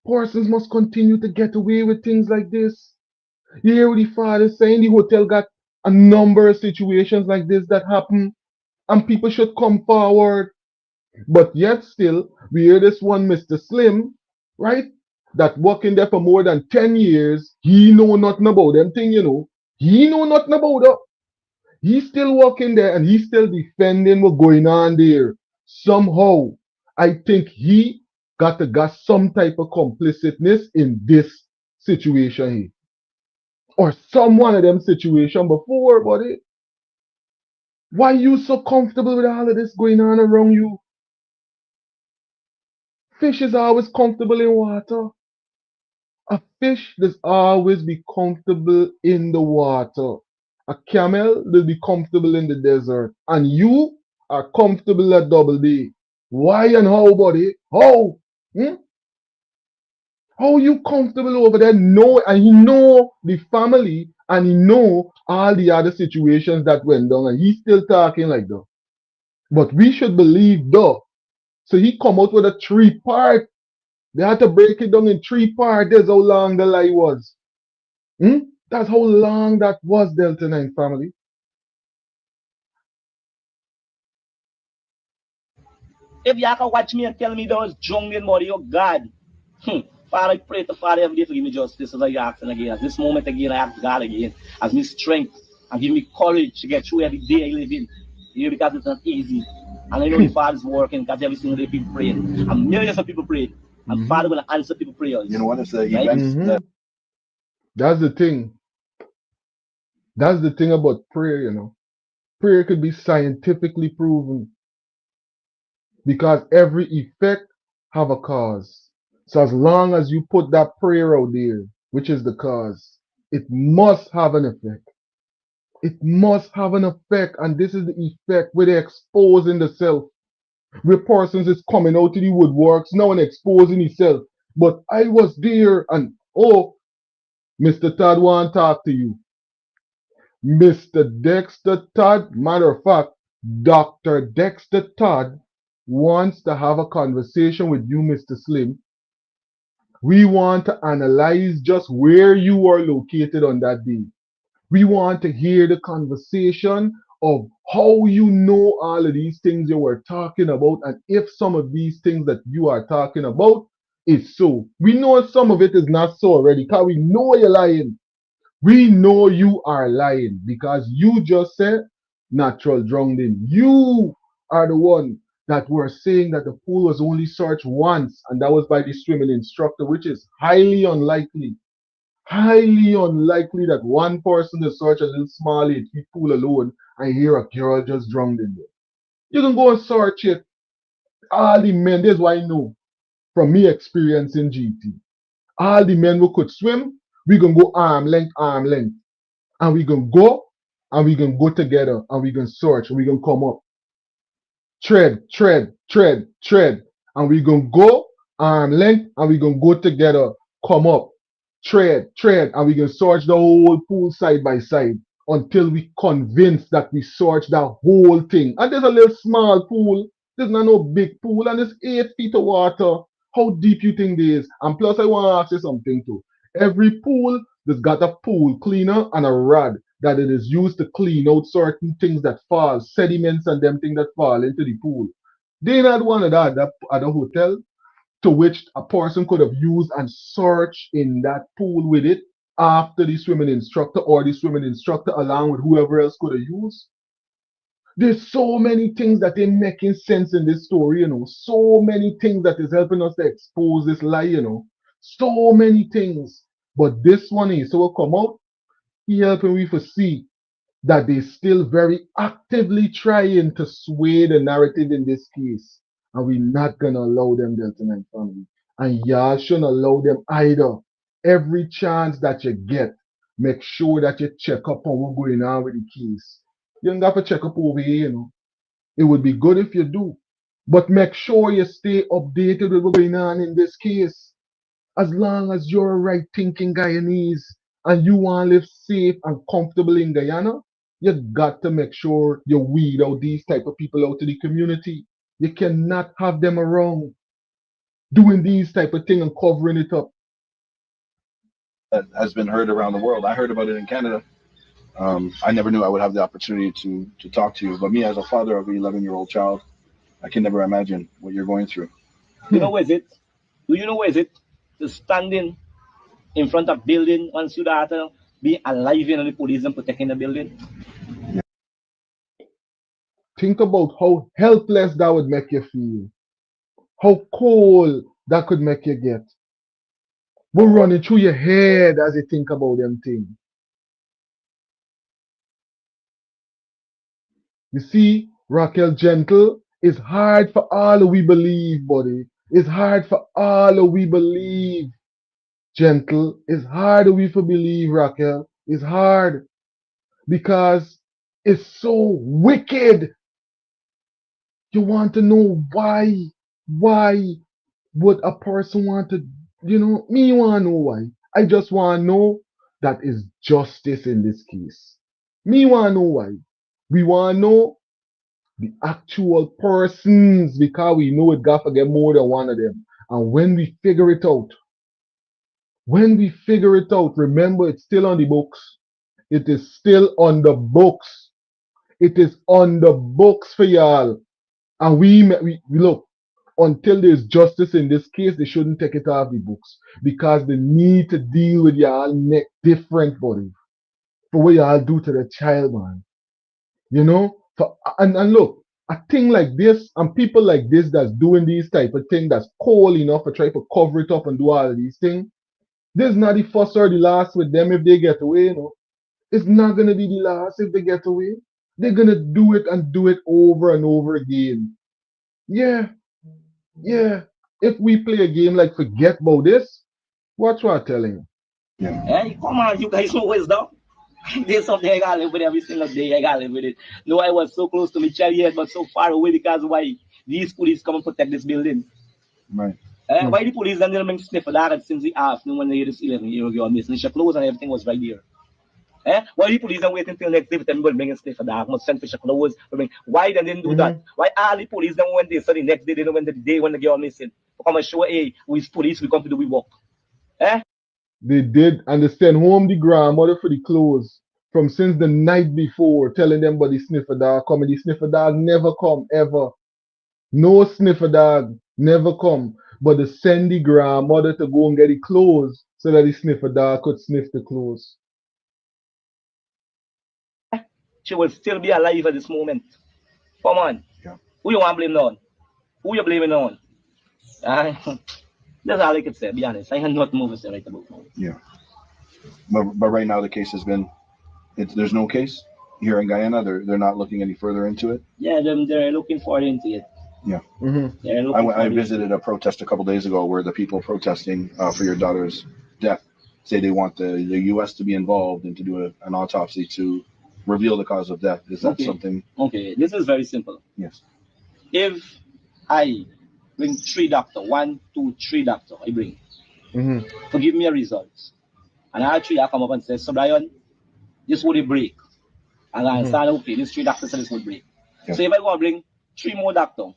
persons must continue to get away with things like this? You hear what the father saying? The hotel got a number of situations like this that happen, and people should come forward. But yet still, we hear this one Mr. Slim, right? That working there for more than 10 years. He know nothing about them thing, He know nothing about it. He's still working there and he's still defending what's going on there. Somehow, I think he got some type of complicitness in this situation here. Or some one of them situation before, buddy. Why you so comfortable with all of this going on around you? Fish is always comfortable in water. A fish does always be comfortable in the water. A camel will be comfortable in the desert. And you are comfortable at Double D. Why and how, buddy? How? How you comfortable over there? No, and he know the family and he know all the other situations that went down and he's still talking like that. But we should believe though. So he come out with a 3-part. They had to break it down in 3 parts. That's how long the lie was. That's how long that was, Delta 9 family. If y'all can watch me and tell me there was drunk in body, oh God. Father, I pray to Father every day to give me justice as I ask and again. At this moment again, I ask God again. As me strength and give me courage to get through every day I live in. You know, because it's not easy. And I know the Father's working because every single day people praying. And millions of people praying. And Father will answer people prayers. You know what? It's the right? events That's the thing. That's the thing about prayer, you know. Prayer could be scientifically proven because every effect have a cause. So as long as you put that prayer out there, which is the cause, it must have an effect. It must have an effect, and this is the effect where they're exposing the self. Where persons is coming out to the woodworks now and exposing himself. But I was there and oh, Mr. Todd want to talk to you. Mr. Dexter Todd, matter of fact, Dr. Dexter Todd wants to have a conversation with you, Mr. Slim. We want to analyze just where you are located on that day. We want to hear the conversation of how you know all of these things you were talking about and if some of these things that you are talking about is so. We know some of it is not so already because we know you're lying. We know you are lying because you just said natural drowning. You are the one that were saying that the pool was only searched once and that was by the swimming instructor, which is highly unlikely. Highly unlikely that one person is search a little small 8 feet pool alone and hear a girl just drowned in there. You can go and search it. All the men, this is why I know from me experience in GT. All the men who could swim, we can go arm length, and we can go and we can go together and we can search and we can come up. Tread, and we can go arm length and we can go together, come up. Tread, and we can search the whole pool side by side until we convince that we search the whole thing. And there's a little small pool. There's not no big pool and there's 8 feet of water. How deep you think this is? And plus I want to ask you something too. Every pool there's got a pool cleaner and a rod that it is used to clean out certain things that fall, sediments and them things that fall into the pool. They not one of that at the hotel to which a person could have used and searched in that pool with it after the swimming instructor or the swimming instructor along with whoever else could have used. There's so many things that ain't making sense in this story, you know. So many things that is helping us to expose this lie, you know. So many things. But this one is so come out, he helping we to see that they still very actively trying to sway the narrative in this case. And we're not gonna allow them, Delta family. And y'all shouldn't allow them either. Every chance that you get, make sure that you check up on what's going on with the case. You don't have to check up over here, you know. It would be good if you do. But make sure you stay updated with what's going on in this case. As long as you're a right thinking Guyanese and you want to live safe and comfortable in Guyana, you got to make sure you weed out these type of people out to the community. You cannot have them around doing these type of thing and covering it up. that has been heard around the world. I heard about it in Canada. I never knew I would have the opportunity to talk to you. But me, as a father of an 11-year-old child, I can never imagine what you're going through. You know where is it? Do you know where is it? To standing in front of building once you daughter being alive in the police and protecting the building. Think about how helpless that would make you feel. How cold that could make you get. What running through your head as you think about them things. You see, Raquel Gentle, it's hard for all we believe, buddy. It's hard for all we believe. Gentle, it's hard we for believe, Raquel. It's hard because it's so wicked. You want to know why would a person want to, me want to know why. I just want to know that is justice in this case. Me want to know why. We want to know the actual persons because we know it got to get more than one of them. And when we figure it out, remember it's still on the books. It is still on the books. It is on the books for y'all. And we look, until there's justice in this case, they shouldn't take it off the books because they need to deal with y'all neck different, buddy. For what y'all do to the child, man. You know? And look, a thing like this and people like this that's doing these type of thing that's cold enough to try to cover it up and do all of these things, this is not the first or the last with them if they get away, you know. It's not gonna be the last if they get away. They're gonna do it and do it over and over again. Yeah, yeah. If we play a game like forget about this, watch what I'm telling you. Yeah. Hey, come on, you guys know wisdom. There's something I gotta live with every single day. I gotta live with it. No, I was so close to my chariot, but so far away because why? These police come and protect this building. Right. Why the police then didn't sniff for that since the afternoon when they hear this 11-year-old missing? She clothes and everything was right there. Why the police don't wait until next day for them to bring a sniff for that? Must send for her clothes. Why they didn't do that? Why all the police don't when they say the next day they know when the day when the girl missing? Come and show, hey, we police, we come to do we work. They did, and they sent home the grandmother for the clothes from since the night before, telling them about the sniffer dog coming. The sniffer dog never come, ever. No sniffer dog never come. But they send the grandmother to go and get the clothes so that the sniffer dog could sniff the clothes. She will still be alive at this moment. Come on. Yeah. Who you want to blame on? Who you blaming on? That's all I can say, be honest. I have nothing more to say right about now. Yeah. But right now the case has been, there's no case here in Guyana. They're not looking any further into it. Yeah, they're looking further into it. Yeah. Mm-hmm. I visited a protest a couple days ago where the people protesting for your daughter's death say they want the U.S. to be involved and to do an autopsy to reveal the cause of death. Is that something? Okay, this is very simple. Yes. If I bring 3 doctors, 1, 2, 3 doctors, I bring to give me a result, and all 3 I come up and say, so Brian, this would break. And I understand, okay, these 3 doctors said this would break. Yeah. So if I go and bring 3 more doctors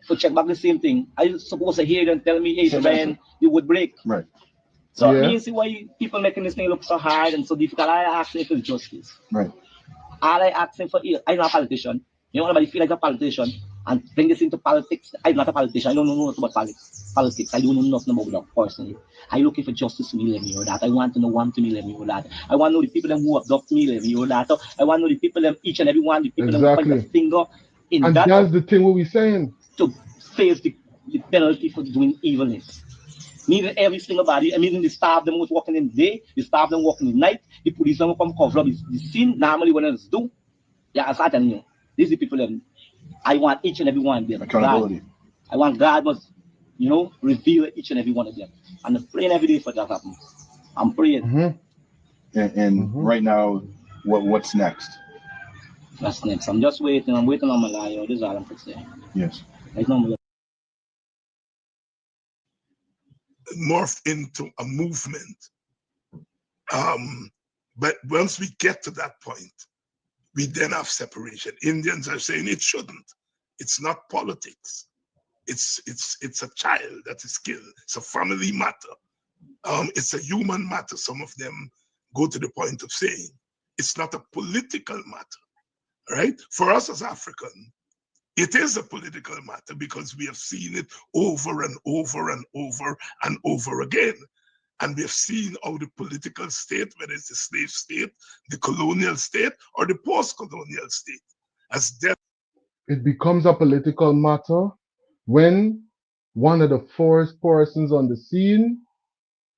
to check back the same thing, I suppose to hear them tell me, hey, so Brian, you would break. Right. So it means why people making this thing look so hard and so difficult. I ask if it's justice. Right. All I asking for, I'm not a politician. You know, nobody feel like a politician and bring this into politics. I'm not a politician. I don't know nothing about politics. I don't know nothing about that personally. I'm looking for justice to me, let me hear that. I want to know one to me, let me hear that. I want to know the people that who abduct me, let me hear that. I want to know the people that each and every one, the people that point the finger in and that. That's the thing what we're saying. To face the penalty for doing evilness. Meaning every single body, I mean the staff them was working in the day, the staff them working in the night, the police them come cover up the scene. Normally when it's do, yeah, as I tell you, these are the people that I want each and every one of them. Accountability. God, I want God must, reveal each and every one of them. And I'm praying every day for that happen. I'm praying. And right now, what's next? What's next? I'm just waiting. I'm waiting on my lawyer. This is all I'm going to say. Yes. Right now, morph into a movement. But once we get to that point, we then have separation. Indians are saying it shouldn't. It's not politics. It's a child that is killed. It's a family matter. It's a human matter. Some of them go to the point of saying it's not a political matter, right? For us as African, it is a political matter because we have seen it over and over and over and over again. And we have seen how the political state, whether it's the slave state, the colonial state, or the post-colonial state, as death. It becomes a political matter when one of the first persons on the scene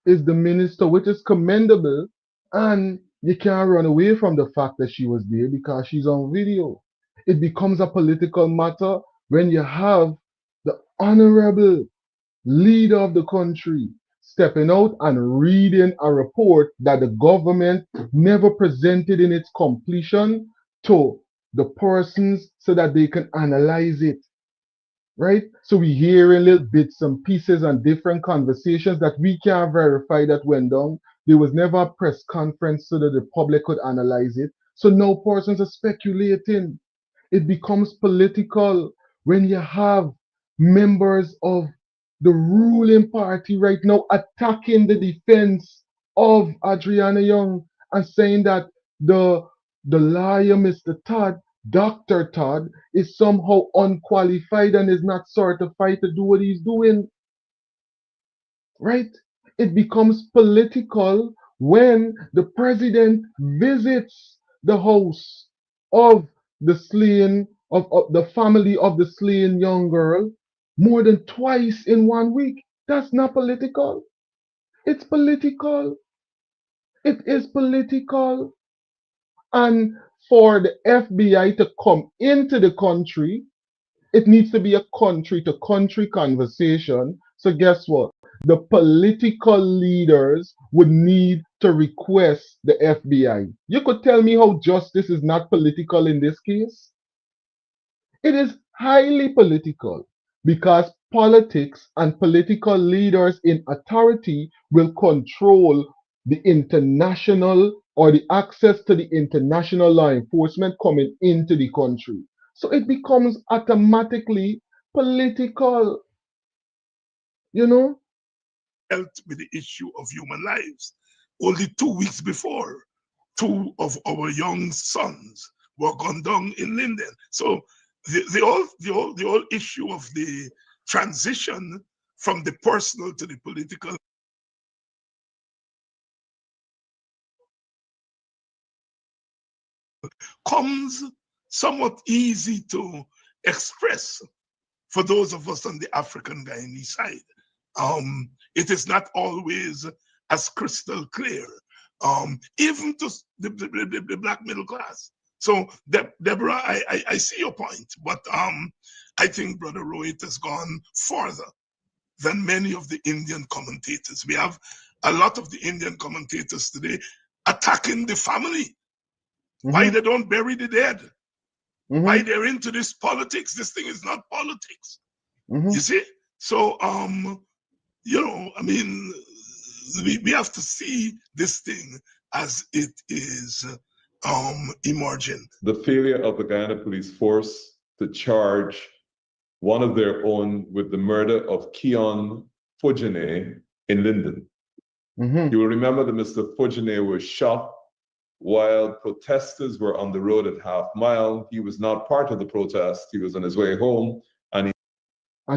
is the minister, which is commendable, and you can't run away from the fact that she was there because she's on video. It becomes a political matter when you have the honorable leader of the country stepping out and reading a report that the government never presented in its completion to the persons so that they can analyze it. Right? So we hearing little bits and pieces and different conversations that we can't verify that went down. There was never a press conference so that the public could analyze it. So now persons are speculating. It becomes political when you have members of the ruling party right now attacking the defense of Adrianna Young and saying that the lawyer, Mr. Todd, Dr. Todd is somehow unqualified and is not certified to do what he's doing, right? It becomes political when the president visits the house of the slain, of the family of the slain young girl more than twice in 1 week. That's not political. It's political. It is political. And for the FBI to come into the country, it needs to be a country to country conversation. So, guess what? The political leaders would need to request the FBI. You could tell me how justice is not political in this case? It is highly political because politics and political leaders in authority will control the international or the access to the international law enforcement coming into the country. So it becomes automatically political, you know? Dealt with the issue of human lives. Only 2 weeks before, 2 of our young sons were gunned down in Linden. So the whole issue of the transition from the personal to the political comes somewhat easy to express for those of us on the African Guyanese side. It is not always as crystal clear, even to the black middle class. So, Deborah, I see your point, but I think Brother Rohit has gone further than many of the Indian commentators. We have a lot of the Indian commentators today attacking the family. Why they don't bury the dead? Why they're into this politics? This thing is not politics. You see? So, you know, I mean, we have to see this thing as it is emerging. The failure of the Guyana police force to charge one of their own with the murder of Keon Fujine in Linden. You will remember that Mr. Fujine was shot while protesters were on the road at Half Mile. He was not part of the protest. He was on his way home. And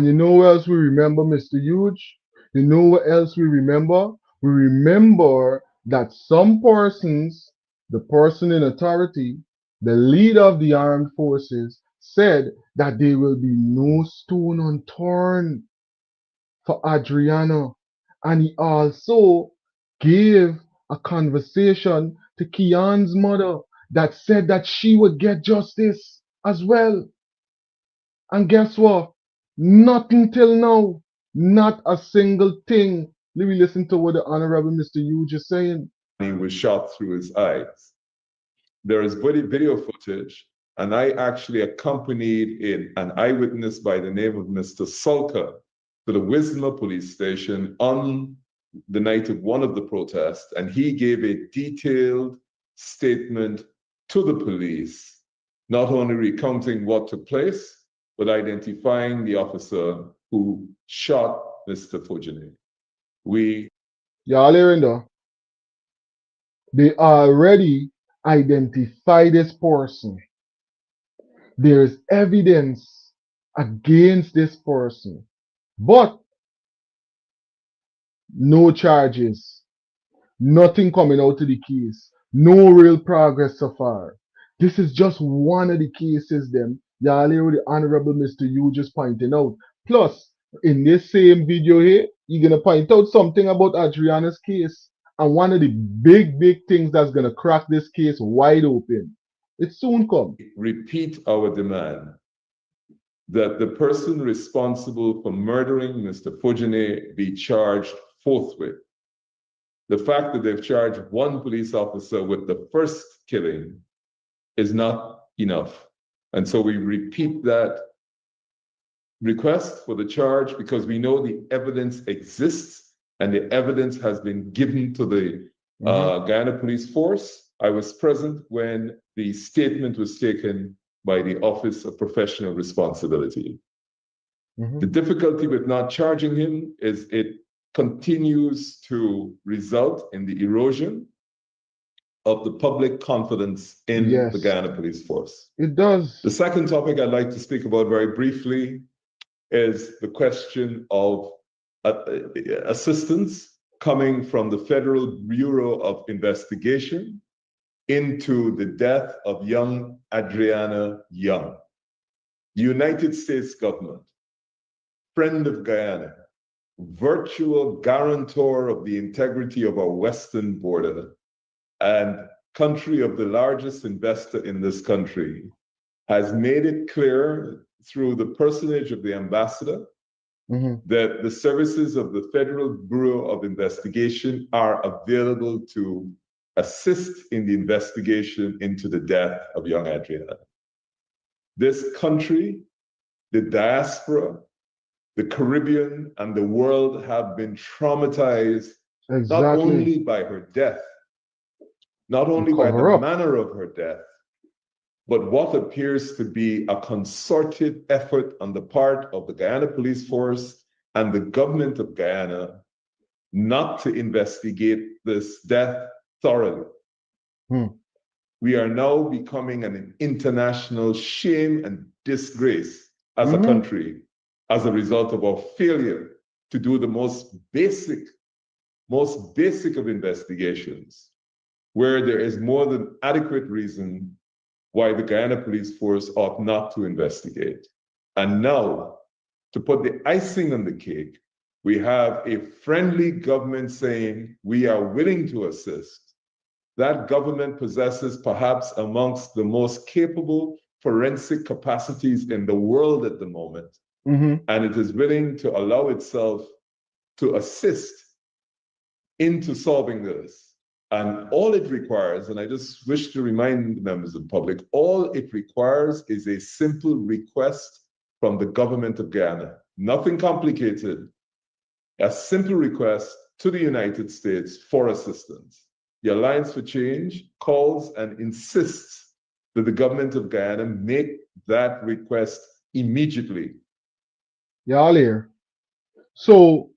you know what else we remember, Mr. Huge? You know what else we remember? We remember that some persons, the person in authority, the leader of the armed forces, said that there will be no stone unturned for Adrianna. And he also gave a conversation to Keon's mother that said that she would get justice as well. And guess what? Nothing till now. Not a single thing. Let me listen to what the Honorable Mr. Huge is saying. He was shot through his eyes. There is video footage, and I actually accompanied an eyewitness by the name of Mr. Sulker to the Wisma police station on the night of one of the protests, and he gave a detailed statement to the police, not only recounting what took place, but identifying the officer who shot Mr. Fujine. Y'all hearing though? They already identified this person. There is evidence against this person, but no charges, nothing coming out of the case, no real progress so far. This is just one of the cases them y'all hear what the Honorable Mr. Yu just pointing out. Plus, in this same video here, you're gonna point out something about Adrianna's case, and one of the big things that's gonna crack this case wide open. It soon come. Repeat our demand that the person responsible for murdering Mr. Fujine be charged forthwith. The fact that they've charged one police officer with the first killing is not enough. And so we repeat that request for the charge because we know the evidence exists and the evidence has been given to the Guyana police force. I was present when the statement was taken by the Office of Professional Responsibility. The difficulty with not charging him is it continues to result in the erosion of the public confidence in Yes. the Guyana Police Force. It does. The second topic I'd like to speak about very briefly is the question of assistance coming from the Federal Bureau of Investigation into the death of young Adrianna Young. The United States government, friend of Guyana, virtual guarantor of the integrity of our western border, and country of the largest investor in this country, has made it clear through the personage of the ambassador that the services of the Federal Bureau of Investigation are available to assist in the investigation into the death of young Adrianna. This country, the diaspora, the Caribbean, and the world have been traumatized not only by her death, not only by the manner of her death, but what appears to be a concerted effort on the part of the Guyana Police Force and the government of Guyana not to investigate this death thoroughly. We are now becoming an international shame and disgrace as a country as a result of our failure to do the most basic of investigations, where there is more than adequate reason why the Guyana Police Force ought not to investigate. And now, to put the icing on the cake, we have a friendly government saying we are willing to assist. That government possesses perhaps amongst the most capable forensic capacities in the world at the moment. And it is willing to allow itself to assist into solving this. And all it requires, and I just wish to remind members of the public, all it requires is a simple request from the government of Guyana. Nothing complicated. A simple request to the United States for assistance. The Alliance for Change calls and insists that the government of Guyana make that request immediately. Y'all here. So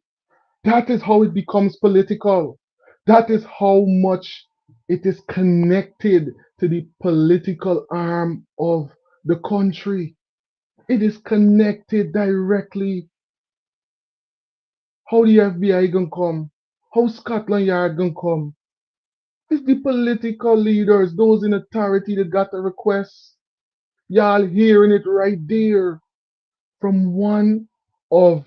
that is how it becomes political. That is how much it is connected to the political arm of the country. It is connected directly. How the FBI gonna come? How Scotland Yard gonna come? It's the political leaders, those in authority that got the request. Y'all hearing it right there from one of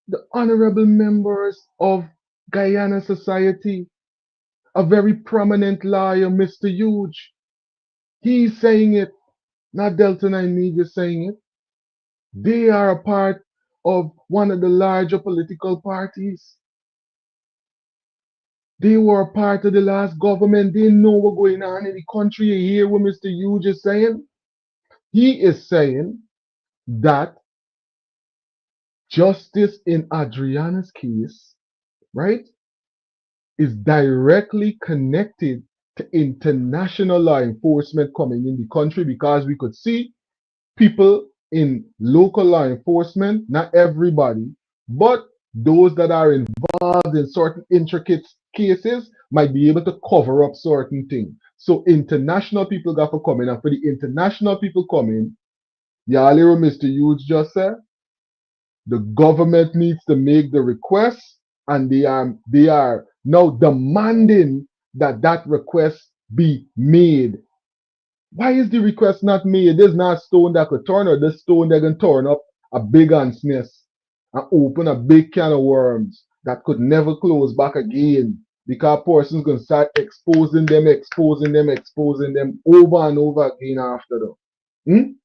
the honorable members of Guyana Society, a very prominent lawyer, Mr. Huge. He's saying it, not Delta 9 Media saying it. They are a part of one of the larger political parties. They were a part of the last government. They know what's going on in the country. You hear what Mr. Huge is saying? He is saying that justice in Adrianna's case, right, is directly connected to international law enforcement coming in the country, because we could see people in local law enforcement, not everybody, but those that are involved in certain intricate cases might be able to cover up certain things. So international people got to come in, and for the international people coming, y'all hear what Mr. Huge just said? The government needs to make the request, and they are now demanding that that request be made. Why is the request not made? There's not a stone that could turn, or this stone that can turn up a big ant's nest and open a big can of worms that could never close back again, because person's gonna start exposing them over and over again after them.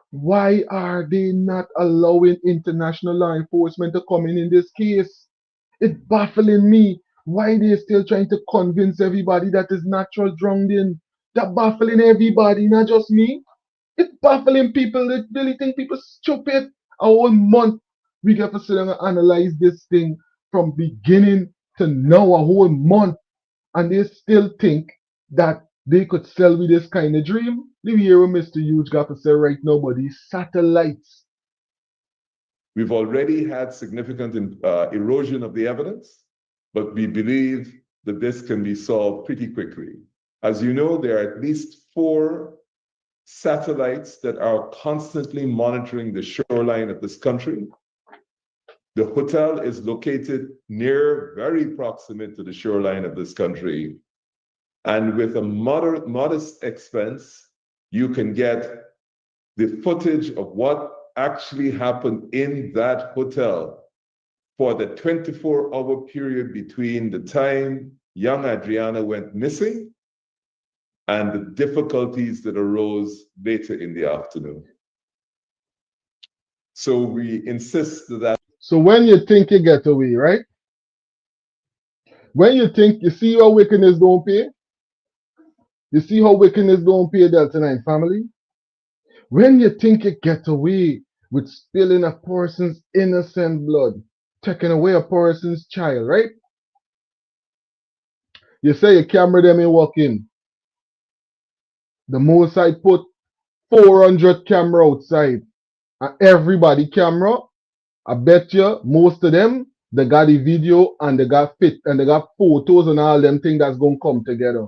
Why are they not allowing international law enforcement to come in this case? It's baffling me. Why they still trying to convince everybody that is natural drowning? That baffling everybody, not just me. It's baffling people. They really think people stupid. A whole month we get to sit down and analyze this thing from beginning to now, a whole month, and they still think that they could sell me this kind of dream. Leave here what Mr. Huge got to say right now, but these satellites. We've already had significant erosion of the evidence, but we believe that this can be solved pretty quickly. As you know, there are at least 4 satellites that are constantly monitoring the shoreline of this country. The hotel is located near, very proximate to the shoreline of this country. And with a modest expense, you can get the footage of what actually happened in that hotel for the 24-hour period between the time young Adrianna went missing and the difficulties that arose later in the afternoon. So we insist that. So when you think you get away, right? When you think, you see how wickedness don't pay? You see how wickedness don't pay, Delta 9 family? When you think you get away with spilling a person's innocent blood, taking away a person's child, right? You say you camera them and walk in. The most I put 400 camera outside. And everybody camera, I bet you most of them, they got the video and they got fit and they got photos and all them things that's going to come together.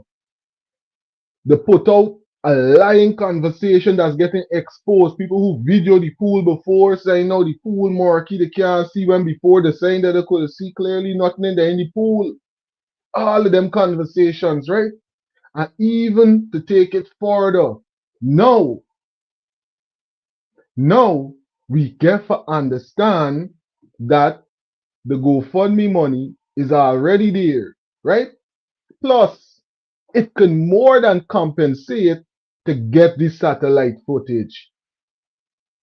They put out a lying conversation that's getting exposed. People who video the pool before saying now the pool murky, they can't see when before they saying that they could see clearly nothing in the pool. All of them conversations, right? And even to take it further, now we get to understand that the GoFundMe money is already there, right? Plus, it can more than compensate to get the satellite footage.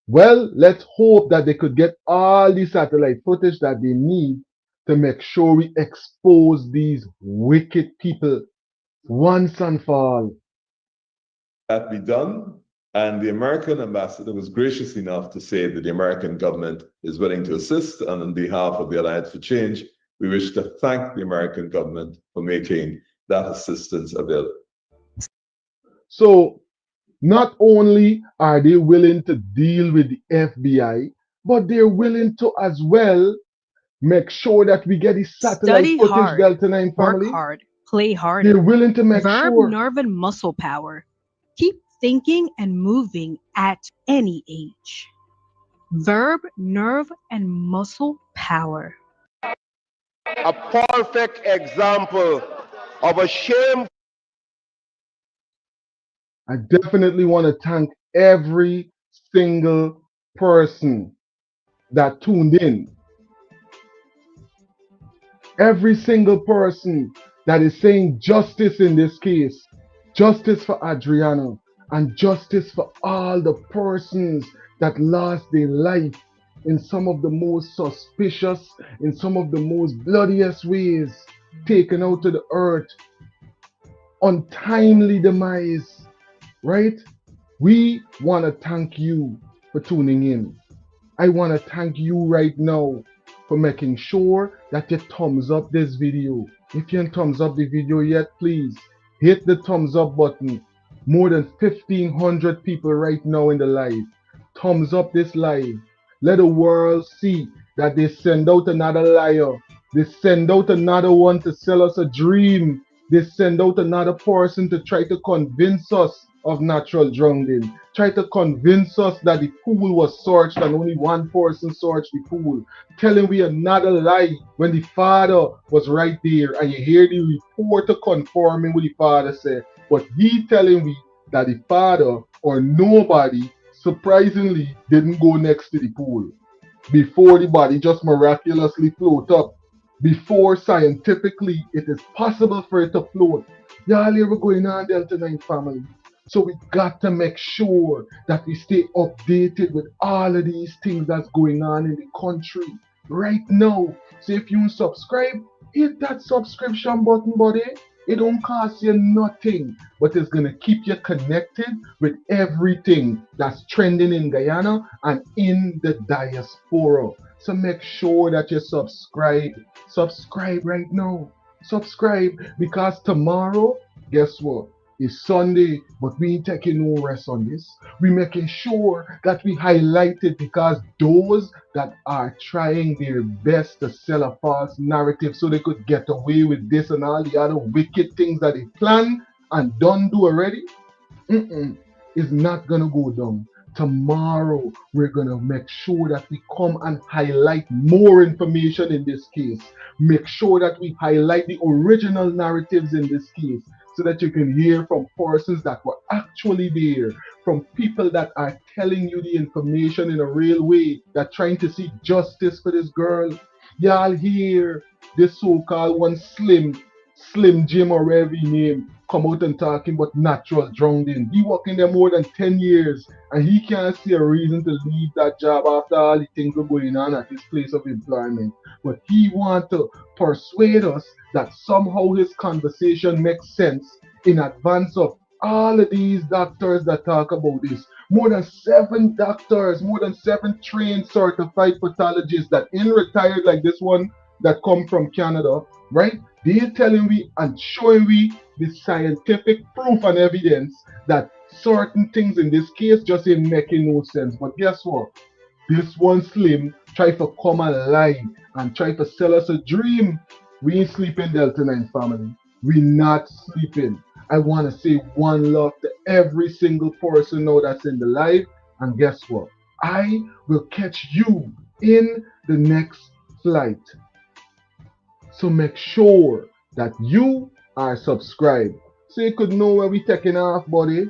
Well, let's hope that they could get all the satellite footage that they need to make sure we expose these wicked people once and for all. That be done. And the American ambassador was gracious enough to say that the American government is willing to assist. And on behalf of the Alliance for Change, we wish to thank the American government for making that assistance available. So not only are they willing to deal with the FBI, but they're willing to as well make sure that we get the satellite Study footage, hard, Delta 9 family. work hard, play harder. They're willing to make Verb, sure. nerve, and muscle power. Keep thinking and moving at any age. Verb, nerve, and muscle power. A perfect example of a shame. I definitely want to thank every single person that tuned in. Every single person that is saying justice in this case. Justice for Adrianna and justice for all the persons that lost their life in some of the most suspicious, in some of the most bloodiest ways, taken out to the earth, untimely demise, right? We want to thank you for tuning in. I want to thank you right now for making sure that you thumbs up this video. If you haven't thumbs up the video yet, please hit the thumbs up button. More than 1,500 people right now in the live. Thumbs up this live. Let the world see that they send out another liar. They send out another one to sell us a dream. They send out another person to try to convince us of natural drowning. Try to convince us that the pool was searched and only one person searched the pool. Telling we another lie when the father was right there and you hear the reporter confirming what the father said. But he telling we that the father or nobody surprisingly didn't go next to the pool before the body just miraculously float up. Before scientifically it is possible for it to float. Y'all hear what's going on, Delta 9 family? So we got to make sure that we stay updated with all of these things that's going on in the country right now. So if you subscribe, hit that subscription button, buddy. It don't cost you nothing, but it's gonna keep you connected with everything that's trending in Guyana and in the diaspora. So make sure that you subscribe. Subscribe right now. Subscribe, because tomorrow, guess what? It's Sunday, but we ain't taking no rest on this. We making sure that we highlight it because those that are trying their best to sell a false narrative so they could get away with this and all the other wicked things that they plan and done do already, is not gonna go down. Tomorrow, we're gonna make sure that we come and highlight more information in this case. Make sure that we highlight the original narratives in this case so that you can hear from persons that were actually there, from people that are telling you the information in a real way, that trying to seek justice for this girl. Y'all hear this so-called one Slim Jim or whatever his name come out and talking about natural drowning. He working there more than 10 years and he can't see a reason to leave that job after all the things are going on at his place of employment. But he want to persuade us that somehow his conversation makes sense in advance of all of these doctors that talk about this. More than 7 doctors, more than 7 trained certified pathologists that in retired like this one that come from Canada, right? They're telling we and showing we the scientific proof and evidence that certain things in this case just ain't making no sense. But guess what? This one Slim try to come and lie and try to sell us a dream. We ain't sleeping, Delta 9 family. We not sleeping. I want to say one love to every single person now that's in the live. And guess what? I will catch you in the next flight. So make sure that you are subscribed so you could know where we taking off, buddy.